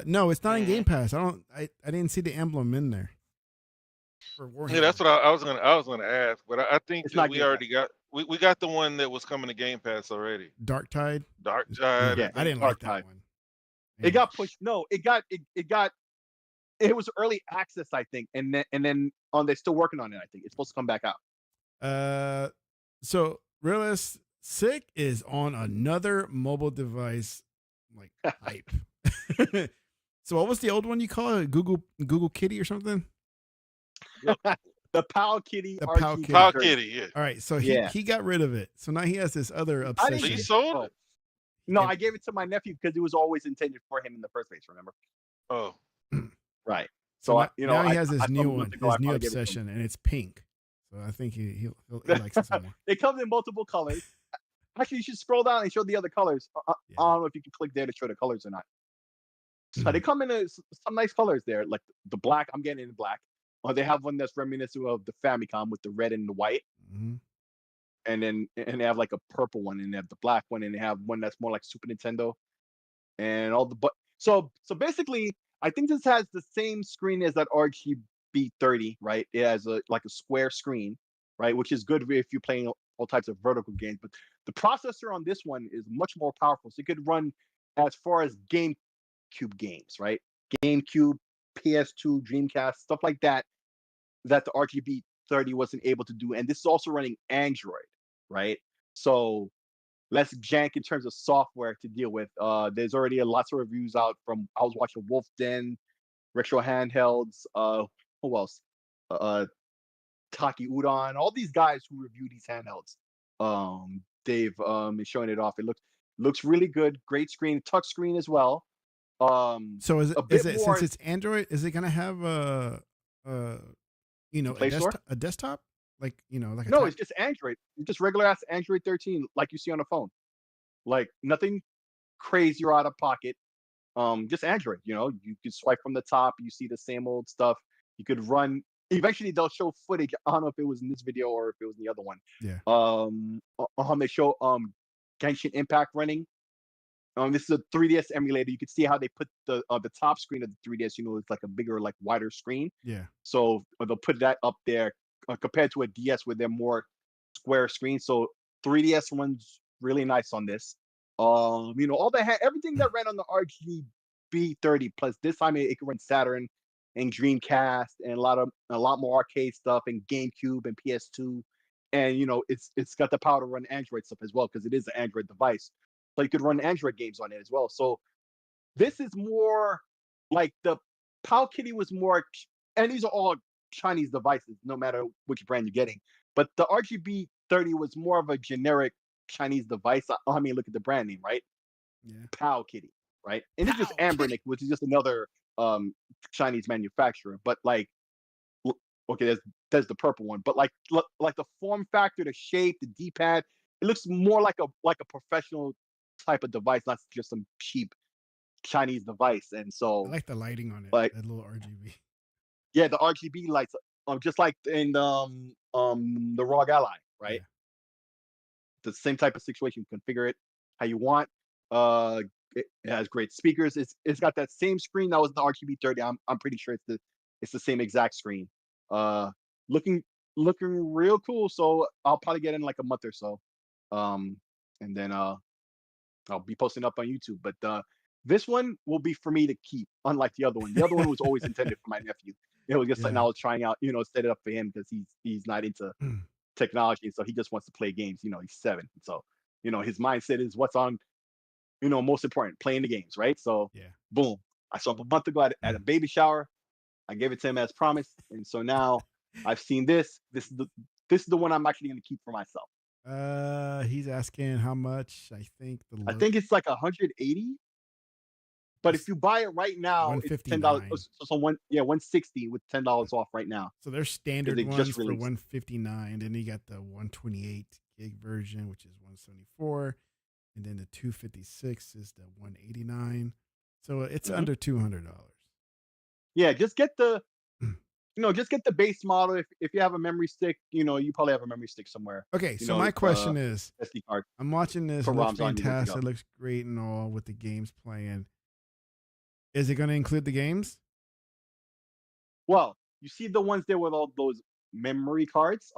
No, it's not in Game Pass. I didn't see the emblem in there. Yeah, that's what I was gonna ask, but I think we already got we got the one that was coming to Game Pass already. Dark Tide. Yeah, I didn't like that one. It got pushed. No, it was early access, I think, and then they're still working on it. I think it's supposed to come back out. So Realist Sick is on another mobile device, like hype. So what was the old one you call it? Google Kitty or something? The Pal Kitty. Pal Kitty, yeah. All right, so he got rid of it. So now he has this other obsession. He sold it? No, I gave it to my nephew because it was always intended for him in the first place, remember? Oh. Right. So now he has his new one, his new obsession, and it's pink. So I think he likes it some more. It comes in multiple colors. Actually, you should scroll down and show the other colors. I don't know if you can click there to show the colors or not. So they come in some nice colors there, like the black. I'm getting in black. Or they have one that's reminiscent of the Famicom with the red and the white. Mm-hmm. And they have like a purple one, and they have the black one, and they have one that's more like Super Nintendo, and all the so basically, I think this has the same screen as that RGB 30, right? It has a square screen, right, which is good if you're playing all types of vertical games. But the processor on this one is much more powerful, so it could run as far as GameCube games, right? GameCube, PS2, Dreamcast, stuff like that the RGB 30 wasn't able to do. And this is also running Android, right? So less jank in terms of software to deal with. There's already lots of reviews out from, I was watching Wolf Den, Retro Handhelds, who else? Taki Udon, all these guys who review these handhelds. They've been showing it off. It looks really good. Great screen, touch screen as well. So is it since it's Android, is it gonna have a desktop? Like, no, it's just Android. It's just regular ass Android 13, like you see on a phone. Like nothing crazy or out of pocket. Just Android. You can swipe from the top. You see the same old stuff. You could run. Eventually, they'll show footage. I don't know if it was in this video or if it was in the other one. Yeah. They show Genshin Impact running. This is a 3DS emulator. You can see how they put the top screen of the 3DS. It's like a bigger, like wider screen. Yeah. So they'll put that up there compared to a DS where they're more square screens. So 3DS runs really nice on this. All everything that ran on the RGB 30 plus this time it can run Saturn and Dreamcast and a lot more arcade stuff and GameCube and PS2. And it's got the power to run Android stuff as well because it is an Android device. So you could run Android games on it as well. So this is more like the Pow Kitty was more, and these are all Chinese devices, no matter which brand you're getting. But the RGB 30 was more of a generic Chinese device. I mean, look at the brand name, right? Yeah. Pow Kitty, right? And it's just Ambernick, which is just another Chinese manufacturer. But like, okay, there's the purple one. But like the form factor, the shape, the D-pad, it looks more like a professional type of device, not just some cheap Chinese device. And so I like the lighting on it, like that little RGB. Yeah, the RGB lights, just like in the ROG Ally, right? Yeah. The same type of situation. You configure it how you want. It has great speakers. It's got that same screen that was the RGB 30. I'm pretty sure it's the same exact screen. Looking real cool. So I'll probably get in like a month or so. And then I'll be posting up on YouTube. But this one will be for me to keep, unlike the other one. The other one was always intended for my nephew. It was just something I was trying out, set it up for him because he's not into technology, so he just wants to play games. He's 7, so his mindset is what's on, most important, playing the games, right? So boom, I saw him a month ago at a baby shower. I gave it to him as promised, and so now I've seen this. This is the one I'm actually going to keep for myself. He's asking how much. I think it's like 180. But if you buy it right now, it's $10. So $160 with $10 off right now. So there's standard ones for $159. Then you got the 128 gig version, which is $174, and then the 256 is the $189. So it's under $200. Yeah, just get the base model. If you have a memory stick, you probably have a memory stick somewhere. Okay, so my question is, SD card. I'm watching this. It looks fantastic. It looks great and all with the games playing. Is it going to include the games? Well, you see the ones there with all those memory cards.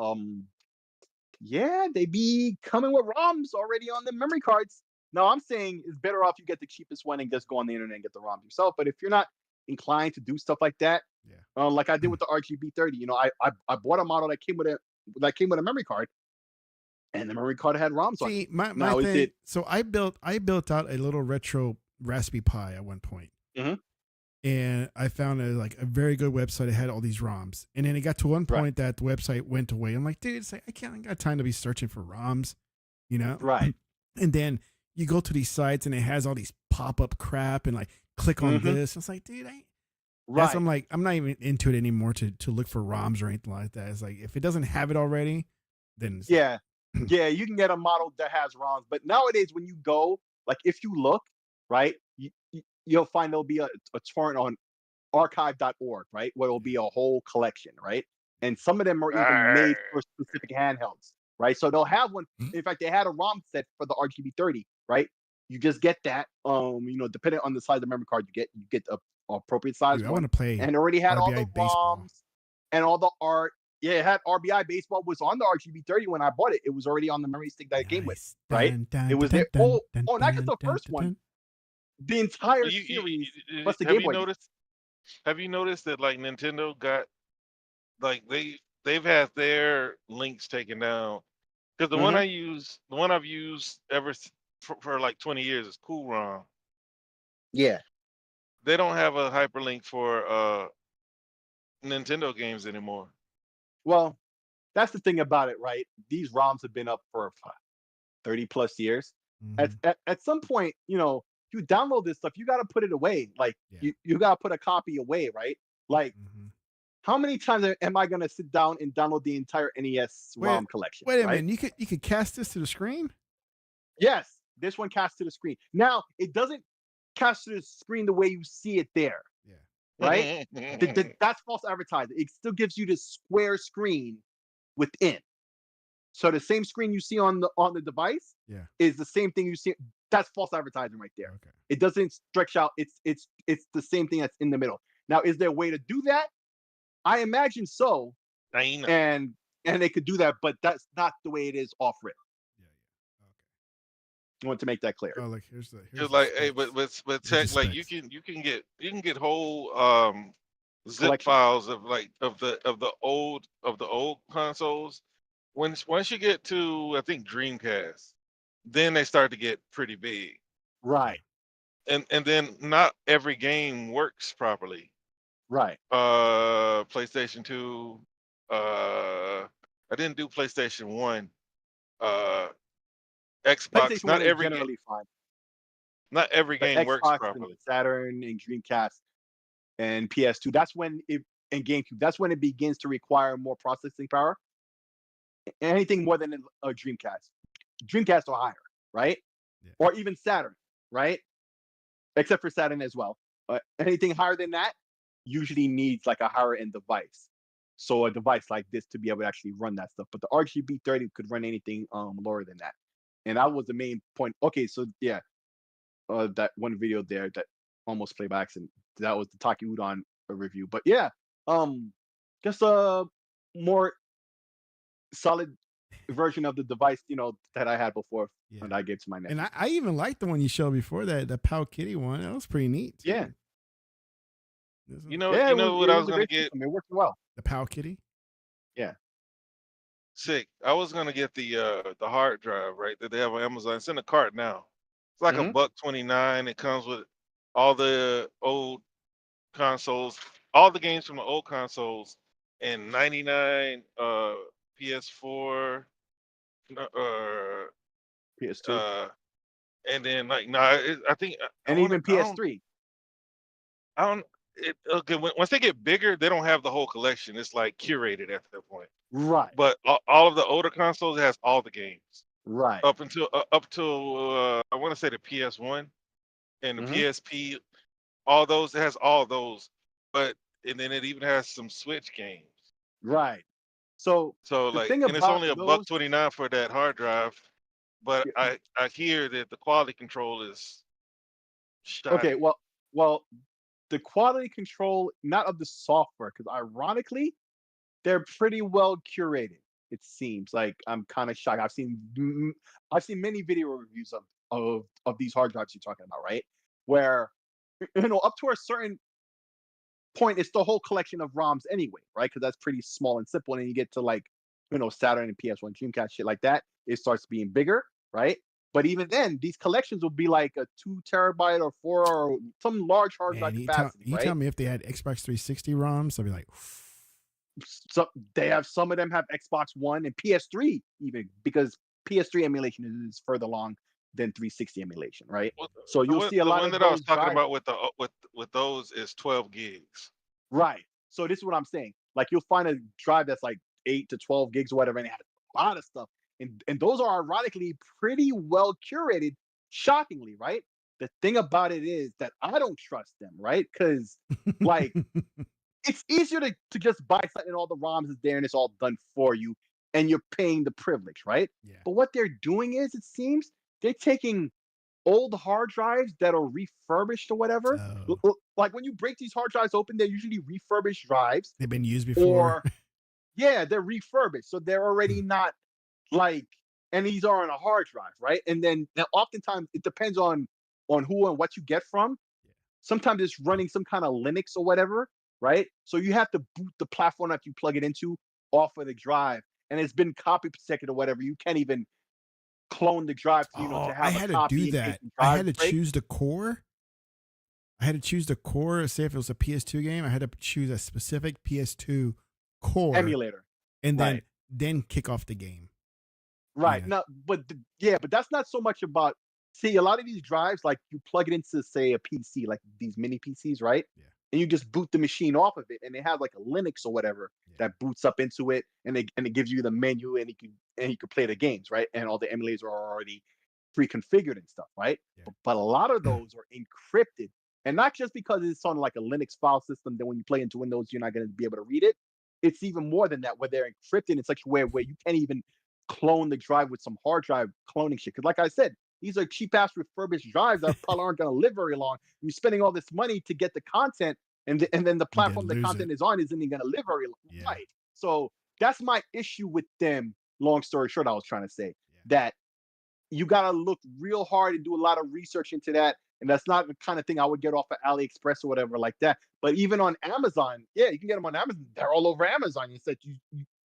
Yeah, they be coming with ROMs already on the memory cards. Now, I'm saying it's better off you get the cheapest one and just go on the internet and get the ROMs yourself. But if you're not inclined to do stuff like that, like I did with the RGB 30, I bought a model that came with a memory card, and the memory card had ROMs. See, my thing. So I built out a little retro Raspberry Pi at one point. Mm-hmm. And I found a very good website. It had all these ROMs, and then it got to one point that the website went away. I'm like, dude, it's like I got time to be searching for ROMs, Right. And then you go to these sites, and it has all these pop up crap, and click on this. It's like, dude, That's I'm like, I'm not even into it anymore to look for ROMs or anything like that. It's like if it doesn't have it already, then yeah, yeah, you can get a model that has ROMs. But nowadays, when you go, like if you look, right, you'll find there'll be a torrent on archive.org, right, where it'll be a whole collection, right, and some of them are even made for specific handhelds, right. So they'll have one. In fact, they had a ROM set for the RGB30, right. You just get that, depending on the size of the memory card you get the appropriate size Dude, I one. want to play And it already had all RBI the baseball. ROMs and all the art. Yeah, it had RBI baseball was on the RGB30 when I bought it. It was already on the memory stick that it came with, right? It was there. Not just the first one, the entire series plus the Game Boy. Have you noticed that like Nintendo got like they've had their links taken down? Because the one I've used ever for like 20 years is Cool ROM. Yeah. They don't have a hyperlink for Nintendo games anymore. Well, that's the thing about it, right? These ROMs have been up for 30 plus years. At some point, you download this stuff, you got to put it away. Like you got to put a copy away, right? Like how many times am I going to sit down and download the entire NES ROM collection? Wait a minute, you could cast this to the screen? Yes, this one casts to the screen. Now, it doesn't cast to the screen the way you see it there. Yeah. Right? That's false advertising. It still gives you the square screen within. So the same screen you see on the device is the same thing you see. That's false advertising right there. Okay. It doesn't stretch out. It's the same thing that's in the middle. Now, is there a way to do that? I imagine so. And they could do that, but that's not the way it is off rip. I want to make that clear. Oh, like here's just like, hey, but tech, like you can get whole zip files of like of the old consoles. Once you get to I think Dreamcast, then they start to get pretty big. Right. And then not every game works properly. Right. PlayStation 2. I didn't do PlayStation 1. Xbox, not every generally fine. Not every game works properly. Saturn and Dreamcast and PS2. That's when and GameCube. That's when it begins to require more processing power. Anything more than a Dreamcast or higher, right? Yeah. Or even Saturn, right? Except for Saturn as well. Anything higher than that usually needs like a higher end device. So a device like this to be able to actually run that stuff. But the RGB30 could run anything lower than that. And that was the main point. Okay, so yeah, that one video there that almost played by accident. That was the Taki Udon review. But yeah, just a more solid version of the device, that I had before and I gave to my nephew. And I even liked the one you showed before that, the Pow Kitty one. That was pretty neat. Too. Yeah. You know what I was gonna get? It worked well. The Pow Kitty? Yeah. Sick. I was gonna get the hard drive, right, that they have on Amazon. It's in the cart now. It's like $1.29. It comes with all the old consoles, all the games from the old consoles, and 99 PS4, PS2, and then like I think, and even PS3. Okay, once they get bigger, they don't have the whole collection. It's like curated at that point. Right. But all of the older consoles, it has all the games. Right. Up until I want to say the PS1 and the PSP, all those, it has all those. And then it even has some Switch games. Right. So like, and it's only $1.29 for that hard drive. But I hear that the quality control is shoddy. Okay, well, the quality control, not of the software, because ironically, they're pretty well curated. It seems like I'm kind of shocked. I've seen many video reviews of these hard drives you're talking about, right? Where up to a certain point, it's the whole collection of ROMs anyway, right? Because that's pretty small and simple. And then you get to like Saturn and PS1, Dreamcast, shit like that. It starts being bigger, right? But even then, these collections will be like a 2 terabyte or 4 or some large hard drive capacity. You tell me if they had Xbox 360 ROMs, I'd be like, so they have, some of them have Xbox One and PS3 even, because PS3 emulation is further along than 360 emulation, right? So you'll see a lot of the one that I was talking about with those is 12 gigs. Right. So this is what I'm saying. Like you'll find a drive that's like 8 to 12 gigs or whatever, and it has a lot of stuff. And those are ironically pretty well curated, shockingly, right? The thing about it is that I don't trust them, right? Because like it's easier to just buy something and all the ROMs is there and it's all done for you and you're paying the privilege, right? Yeah. But what they're doing is, it seems, they're taking old hard drives that are refurbished or whatever. Oh. Like when you break these hard drives open, they're usually refurbished drives. They've been used before. Or yeah, they're refurbished. So they're already not like, and these are on a hard drive, right? And then now oftentimes it depends on who and what you get from. Yeah. Sometimes it's running some kind of Linux or whatever, right? So you have to boot the platform that you plug it into off of the drive, and it's been copy protected or whatever. You can't even clone the drive to, to have I a had copy. to do that. I had to choose the core. I had to choose the core. Say if it was a PS2 game, I had to choose a specific PS2 core emulator, and then kick off the game. Right. Yeah. No, but but that's not so much about. See, a lot of these drives, like you plug it into, say, a PC, like these mini PCs, right? Yeah. And you just boot the machine off of it, and it has like a Linux or whatever that boots up into it, and it gives you the menu, and you can play the games, right? And all the emulators are already pre-configured and stuff, right? Yeah. But a lot of those are encrypted, and not just because it's on like a Linux file system that when you play into Windows, you're not going to be able to read it. It's even more than that, where they're encrypted in such a way where you can't even clone the drive with some hard drive cloning shit. Because like I said, these are cheap ass refurbished drives that probably aren't going to live very long. You're spending all this money to get the content, and then the platform the content is on isn't even going to live very long. Yeah. Right. So that's my issue with them. Long story short, I was trying to say that you got to look real hard and do a lot of research into that. And that's not the kind of thing I would get off of AliExpress or whatever like that. But even on Amazon, yeah, you can get them on Amazon. They're all over Amazon. You said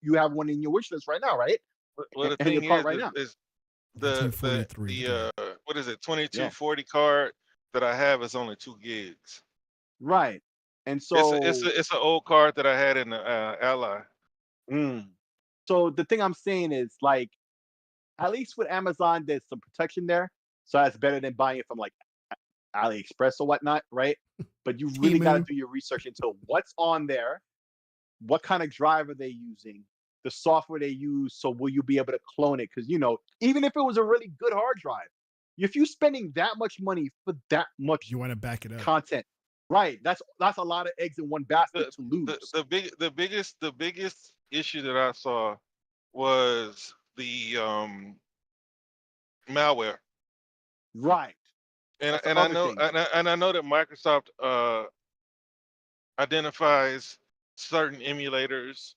you have one in your wish list right now, right? Well, the And thing your cart is, right now. is the what is it, 2240 card that I have is only 2 gigs. Right. And so it's an old card that I had in the Ally. So the thing I'm saying is, like, at least with Amazon, there's some protection there. So that's better than buying it from like AliExpress or whatnot, right? But you really got to do your research into what's on there, what kind of drive are they using, the software they use. So will you be able to clone it? Because even if it was a really good hard drive, if you're spending that much money for that much, you want to back it up. Content, right? That's a lot of eggs in one basket to lose. The biggest issue that I saw was the malware. Right. And I know that Microsoft identifies certain emulators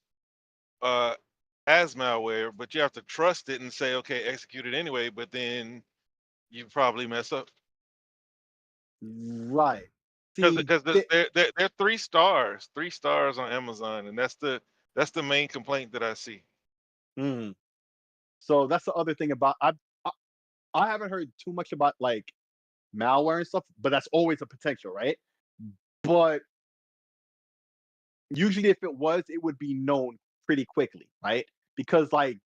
as malware, but you have to trust it and say, okay, execute it anyway, but then you probably mess up. Right. Because they're 3 stars on Amazon, and that's the main complaint that I see. So that's the other thing about I haven't heard too much about like malware and stuff, but that's always a potential, right? But usually if it was, it would be known pretty quickly, right? Because like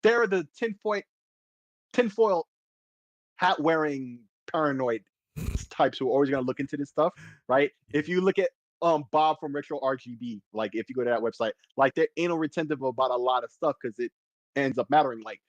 they're the tinfoil hat wearing paranoid types who are always going to look into this stuff, right? If you look at Bob from Retro RGB, like if you go to that website, like they're anal retentive about a lot of stuff because it ends up mattering. Like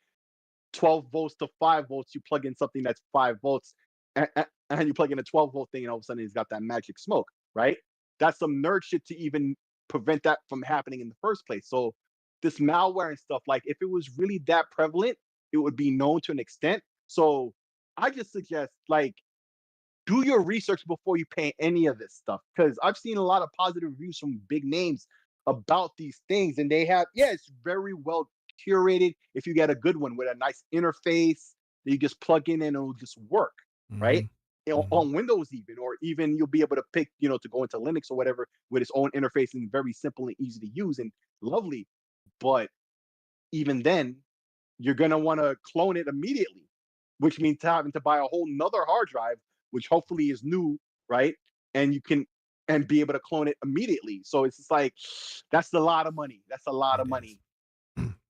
12 volts to 5 volts, you plug in something that's 5 volts, and you plug in a 12-volt thing, and all of a sudden it's got that magic smoke, right? That's some nerd shit to even prevent that from happening in the first place. So this malware and stuff, like if it was really that prevalent, it would be known to an extent. So I just suggest like do your research before you pay any of this stuff, because I've seen a lot of positive reviews from big names about these things, and they have, it's very well curated. If you get a good one with a nice interface that you just plug in and it'll just work, right? On Windows even, or even you'll be able to pick, to go into Linux or whatever with its own interface and very simple and easy to use and lovely. But even then, you're going to want to clone it immediately, which means having to buy a whole nother hard drive, which hopefully is new, right? And you can be able to clone it immediately. So it's just like, that's a lot of money. That's a lot of money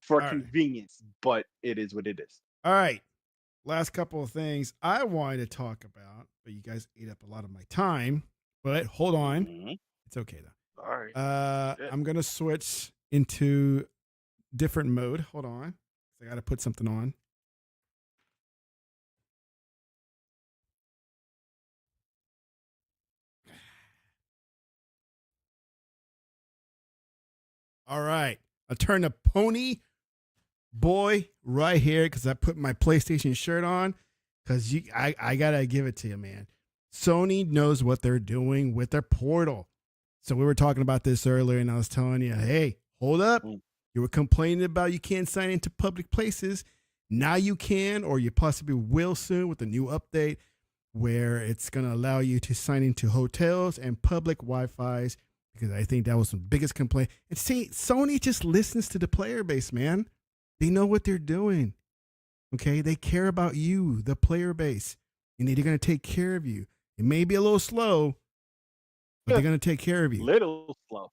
for convenience, but it is what it is. All right. Last couple of things I wanted to talk about, but you guys ate up a lot of my time. But hold on. It's okay, though. Sorry. I'm gonna switch into different mode. Hold on. I gotta put something on. All right. I turned the pony boy right here because I put my PlayStation shirt on. Because I gotta give it to you, man. Sony knows what they're doing with their portal. So we were talking about this earlier, and I was telling you, hey, hold up. You were complaining about you can't sign into public places. Now you can, or you possibly will soon with the new update where it's going to allow you to sign into hotels and public Wi-Fis, because I think that was the biggest complaint. And see, Sony just listens to the player base, man. They know what they're doing. Okay? They care about you, the player base, and they're going to take care of you. It may be a little slow, but they're going to take care of you. Little slow.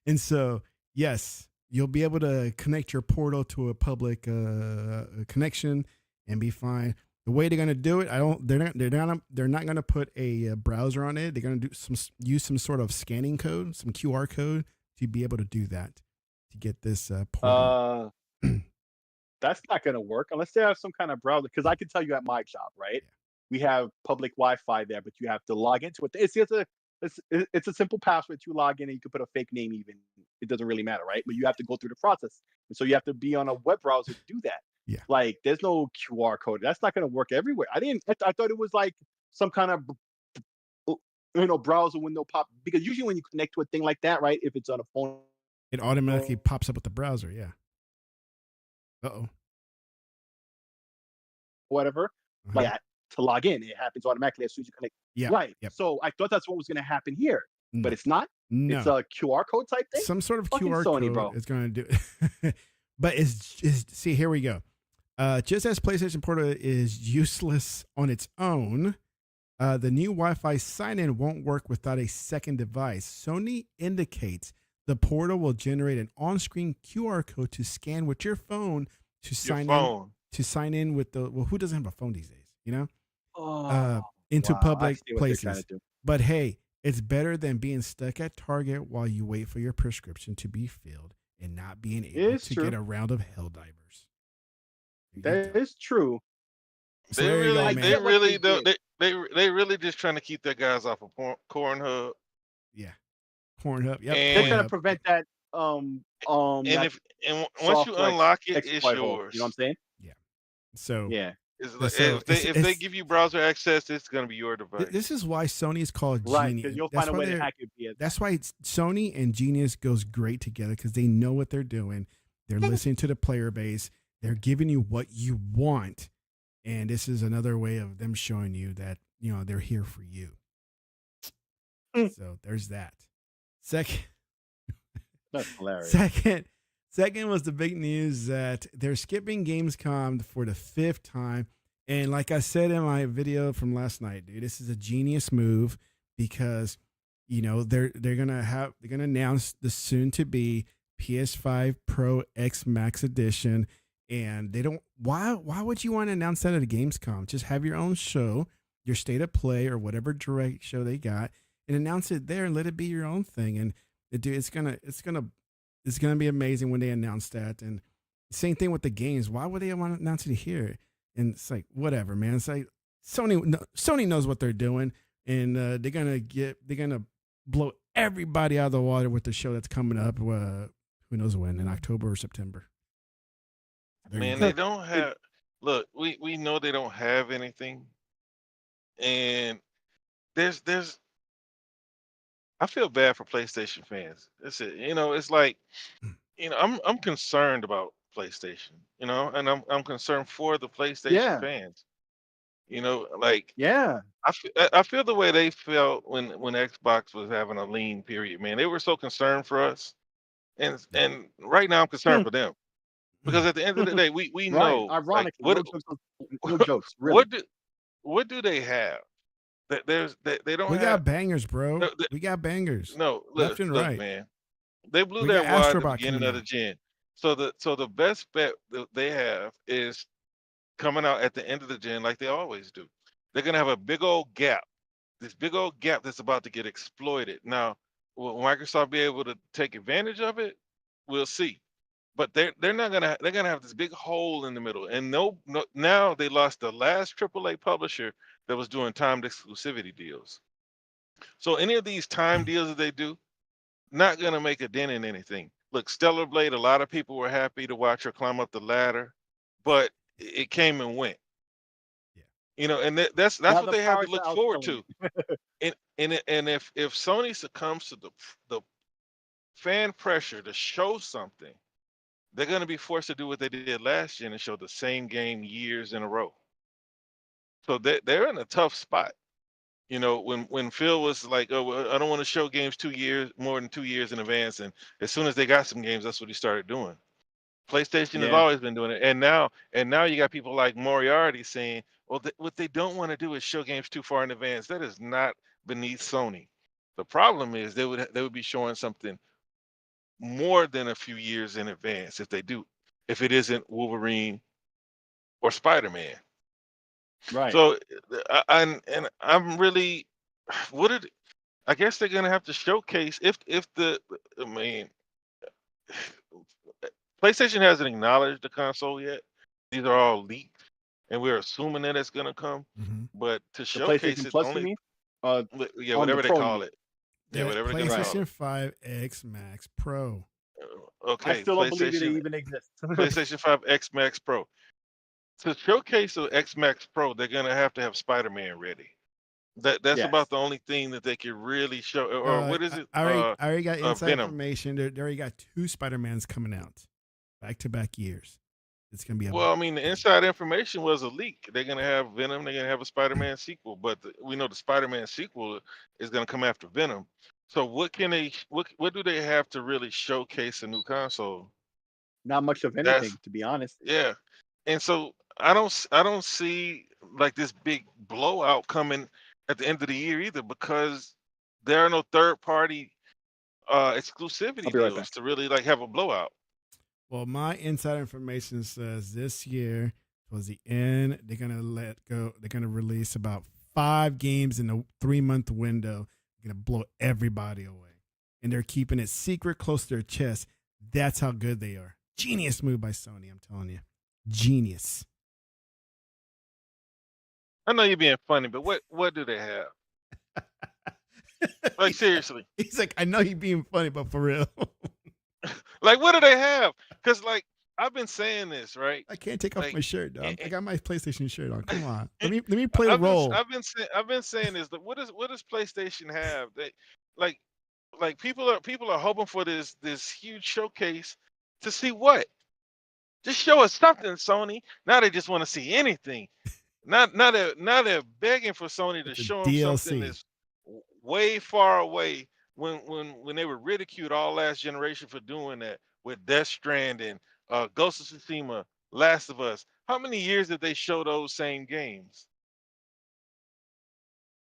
And so, yes, you'll be able to connect your portal to a public connection and be fine. The way they're gonna do it, they're not gonna put a browser on it. They're gonna use some sort of scanning code, some QR code to be able to do that, to get this portal. That's not gonna work unless they have some kind of browser. Because I can tell you at my job, right? Yeah. We have public Wi-Fi there, but you have to log into it. It's a simple password to log in, and you can put a fake name even. It doesn't really matter, right? But you have to go through the process. And so you have to be on a web browser to do that. Yeah. Like there's no QR code. That's not going to work everywhere. I thought it was like some kind of browser window pop, because usually when you connect to a thing like that, right? If it's on a phone, it automatically pops up with the browser. Yeah. Uh-oh. Whatever. Like that. To log in, it happens automatically as soon as you connect. Yeah. Right. Yep. So I thought that's what was going to happen here, but it's not. No. It's a QR code type thing. Some sort of Fucking QR Sony, code bro. is going to do it. But see, here we go. Just as PlayStation Portal is useless on its own, the new Wi-Fi sign-in won't work without a second device. Sony indicates the portal will generate an on-screen QR code to scan with your phone to sign in with the who doesn't have a phone these days, you know? Into public places. But hey, it's better than being stuck at Target while you wait for your prescription to be filled and not being able to get a round of Helldivers. That is true. So they really just trying to keep their guys off of Pornhub. Yeah, Pornhub. Yep. They're trying to prevent that. And once you unlock it, it's yours. You know what I'm saying? Yeah. So yeah. If they give you browser access, it's going to be your device. This is why Sony is called Genius. Right, because you'll find a way to hack it. That's why Sony and Genius goes great together, because they know what they're doing. They're listening to the player base. They're giving you what you want. And this is another way of them showing you that, they're here for you. So there's that. That's hilarious. Second was the big news that they're skipping Gamescom for the 5th time. And like I said in my video from last night, dude, this is a genius move, because, they're gonna announce the soon to be PS5 Pro X Max Edition. And they don't, why would you want to announce that at a Gamescom? Just have your own show, your state of play or whatever direct show they got, and announce it there and let it be your own thing. And it's gonna be amazing when they announce that. And same thing with the games. Why would they want to announce it here? And it's like, whatever, man. It's like Sony knows what they're doing, and they're gonna blow everybody out of the water with the show that's coming up. Who knows when, in October or September. Man, they don't have. Look, we know they don't have anything, and there's. I feel bad for PlayStation fans. That's it. It's like, I'm concerned about PlayStation. And I'm concerned for the PlayStation fans. I feel the way they felt when Xbox was having a lean period. Man, they were so concerned for us, and right now I'm concerned for them. Because at the end of the day, we know. Ironically, no jokes. Really. What do they have? They don't. We got bangers, bro. We got bangers. No, left and right, man. They blew their wad at the beginning of the gen. So the best bet that they have is coming out at the end of the gen, like they always do. They're gonna have a big old gap. This big old gap that's about to get exploited. Now, will Microsoft be able to take advantage of it? We'll see. But they're not gonna they're gonna have this big hole in the middle, and no now they lost the last AAA publisher that was doing timed exclusivity deals. So any of these time deals that they do, not gonna make a dent in anything. Look, Stellar Blade, a lot of people were happy to watch her climb up the ladder, but it came and went. Yeah. You know, and that's Now what the they have power to to look forward outselling to. it. And if Sony succumbs to the fan pressure to show something, they're going to be forced to do what they did last year and show the same game years in a row. So they're in a tough spot. You know, when Phil was like, "Oh, well, I don't want to show games 2 years more than 2 years in advance," and as soon as they got some games, that's what he started doing. PlayStation has Yeah. always been doing it, and now you got people like Moriarty saying, "Well, what they don't want to do is show games too far in advance." That is not beneath Sony. The problem is they would be showing something more than a few years in advance if they do, if it isn't Wolverine or Spider-Man. Right. So I'm really, what did I guess they're gonna have to showcase if the I mean PlayStation hasn't acknowledged the console yet. These are all leaked, and we're assuming that it's gonna come. Mm-hmm. But to The showcase PlayStation it, the Plus, you only mean? yeah, On the whatever they Pro, you call mean? it, yeah, That whatever they're gonna call PlayStation it. 5 X Max Pro. I Okay, still don't believe it even exists. PlayStation 5 X Max Pro. To showcase the X Max Pro, they're gonna have to have Spider-Man ready. That's about Yes. the only thing that they can really show. Or what is it? I already got inside Venom. information. They already got 2 Spider-Mans coming out back to back years. It's gonna be a Well, I mean, the inside information was a leak. They're gonna have Venom. They're gonna have a Spider-Man sequel, but we know the Spider-Man sequel is gonna come after Venom. So what can they? What do they have to really showcase a new console? Not much of That's anything, to be honest. yeah. And so I don't see like this big blowout coming at the end of the year either, because there are no third party I'll exclusivity be right back. deals to really like have a blowout. Well, my inside information says this year towards the end, they're gonna let go. They're gonna release about 5 games in a 3-month window. They're gonna blow everybody away, and they're keeping it secret, close to their chest. That's how good they are. Genius move by Sony. I'm telling you, genius. I know you're being funny, but what do they have? Like seriously, He's like, I know you're being funny, but for real, like what do they have? Because like I've been saying this, right? I can't take off Like my shirt, dog. I eh, got my PlayStation shirt on. Come on, eh, let me play the role. I've been saying this. That what does PlayStation have? They like people are hoping for this huge showcase to see what? Just show us something, Sony. Now they just want to see anything. Now they're begging for Sony to It's a show them something DLC. that's way far away. When they were ridiculed all last generation for doing that with Death Stranding, Ghost of Tsushima, Last of Us. How many years did they show those same games?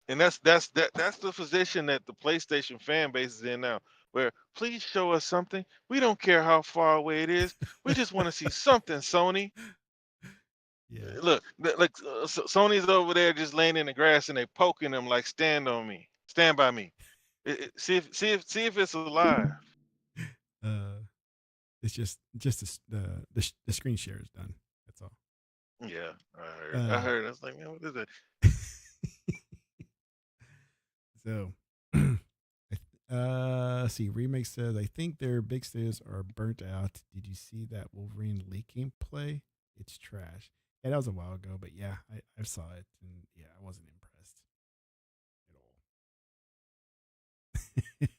And that's the position that the PlayStation fan base is in now. Where please show us something. We don't care how far away it is. We just want to see something, Sony. Yeah. Look, Sony's over there just laying in the grass and they poking them like, stand on me, stand by me. See if it's alive. It's just the screen share is done. That's all. Yeah, I heard. I was like, man, what is it? So, see, Remake says, I think their big studios are burnt out. Did you see that Wolverine leaking play? It's trash. Yeah, that was a while ago, but yeah, I saw it, and yeah, I wasn't impressed at all.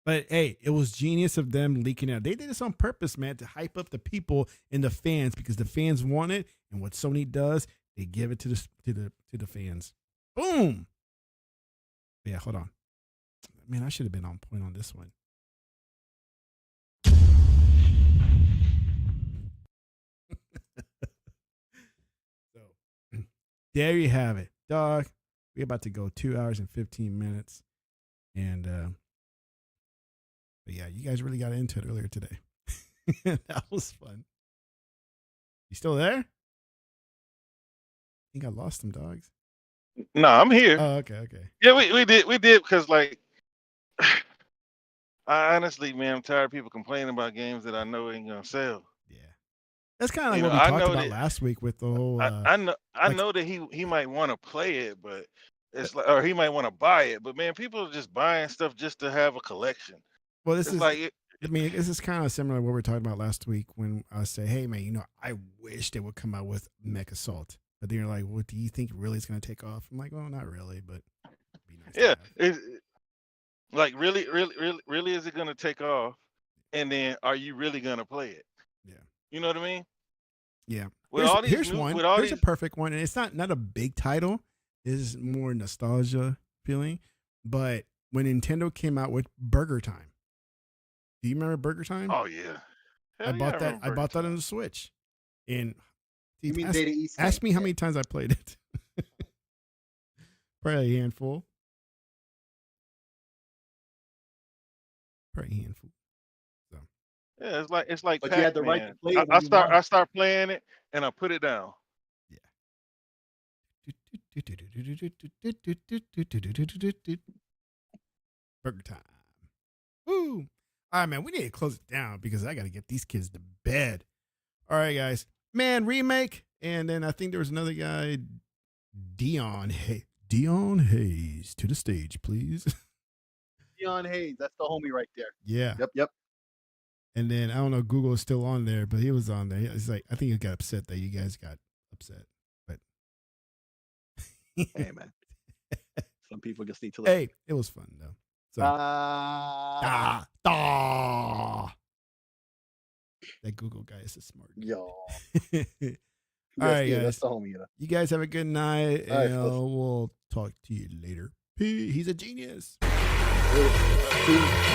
But hey, it was genius of them leaking out. They did this on purpose, man, to hype up the people and the fans, because the fans want it, and what Sony does, they give it to the fans. Boom. Yeah, hold on. Man, I should have been on point on this one. So, there you have it, dog. We're about to go 2 hours and 15 minutes. And, but yeah, you guys really got into it earlier today. That was fun. You still there? I think I lost them, dogs. No, I'm here. Oh, okay. Yeah, we did because like I honestly, man, I'm tired of people complaining about games that I know ain't gonna sell. Yeah, that's kind of like You what know, we I talked know about that last week with the whole. I Like, know that he might want to play it, but it's like, or he might want to buy it, but man, people are just buying stuff just to have a collection. well, this It's is. like it, I mean, this is kind of similar to what we were talking about last week when I say, "Hey, man, you know, I wish they would come out with Mech Assault," but then you're like, "What do you think really is going to take off?" I'm like, "Well, not really, but it'd be nice to yeah, have." like really, is it gonna take off? And then are you really gonna play it? Yeah. You know what I mean? Yeah. With all these Here's new, one. with all Here's a these, perfect one, and it's not a big title. It's more nostalgia feeling. But when Nintendo came out with Burger Time, do you remember Burger Time? oh yeah, I hell yeah, I bought that. remember I Burger bought that on Time. the Switch, and You mean ask, Data East? ask me how many times I played it. Probably a handful. Probably a handful. So Yeah, it's like But you had the right to Pac-Man. play it when you wanted. I start playing it and I put it down. yeah. Burger Time. Woo! All right, man. We need to close it down because I got to get these kids to bed. All right, guys. Man, remake, and then I think there was another guy, Dion Hayes, to the stage, please. Dion Hayes, that's the homie right there. Yeah. Yep. And then I don't know, Google is still on there, but he was on there. It's like I think he got upset that you guys got upset, but Hey man, some people just need to listen. Hey, it was fun though. So that Google guy is a smart guy. Yo. All right, guys. That's the homie. You guys have a good night, All right, and we'll talk to you later. He's a genius. Peace.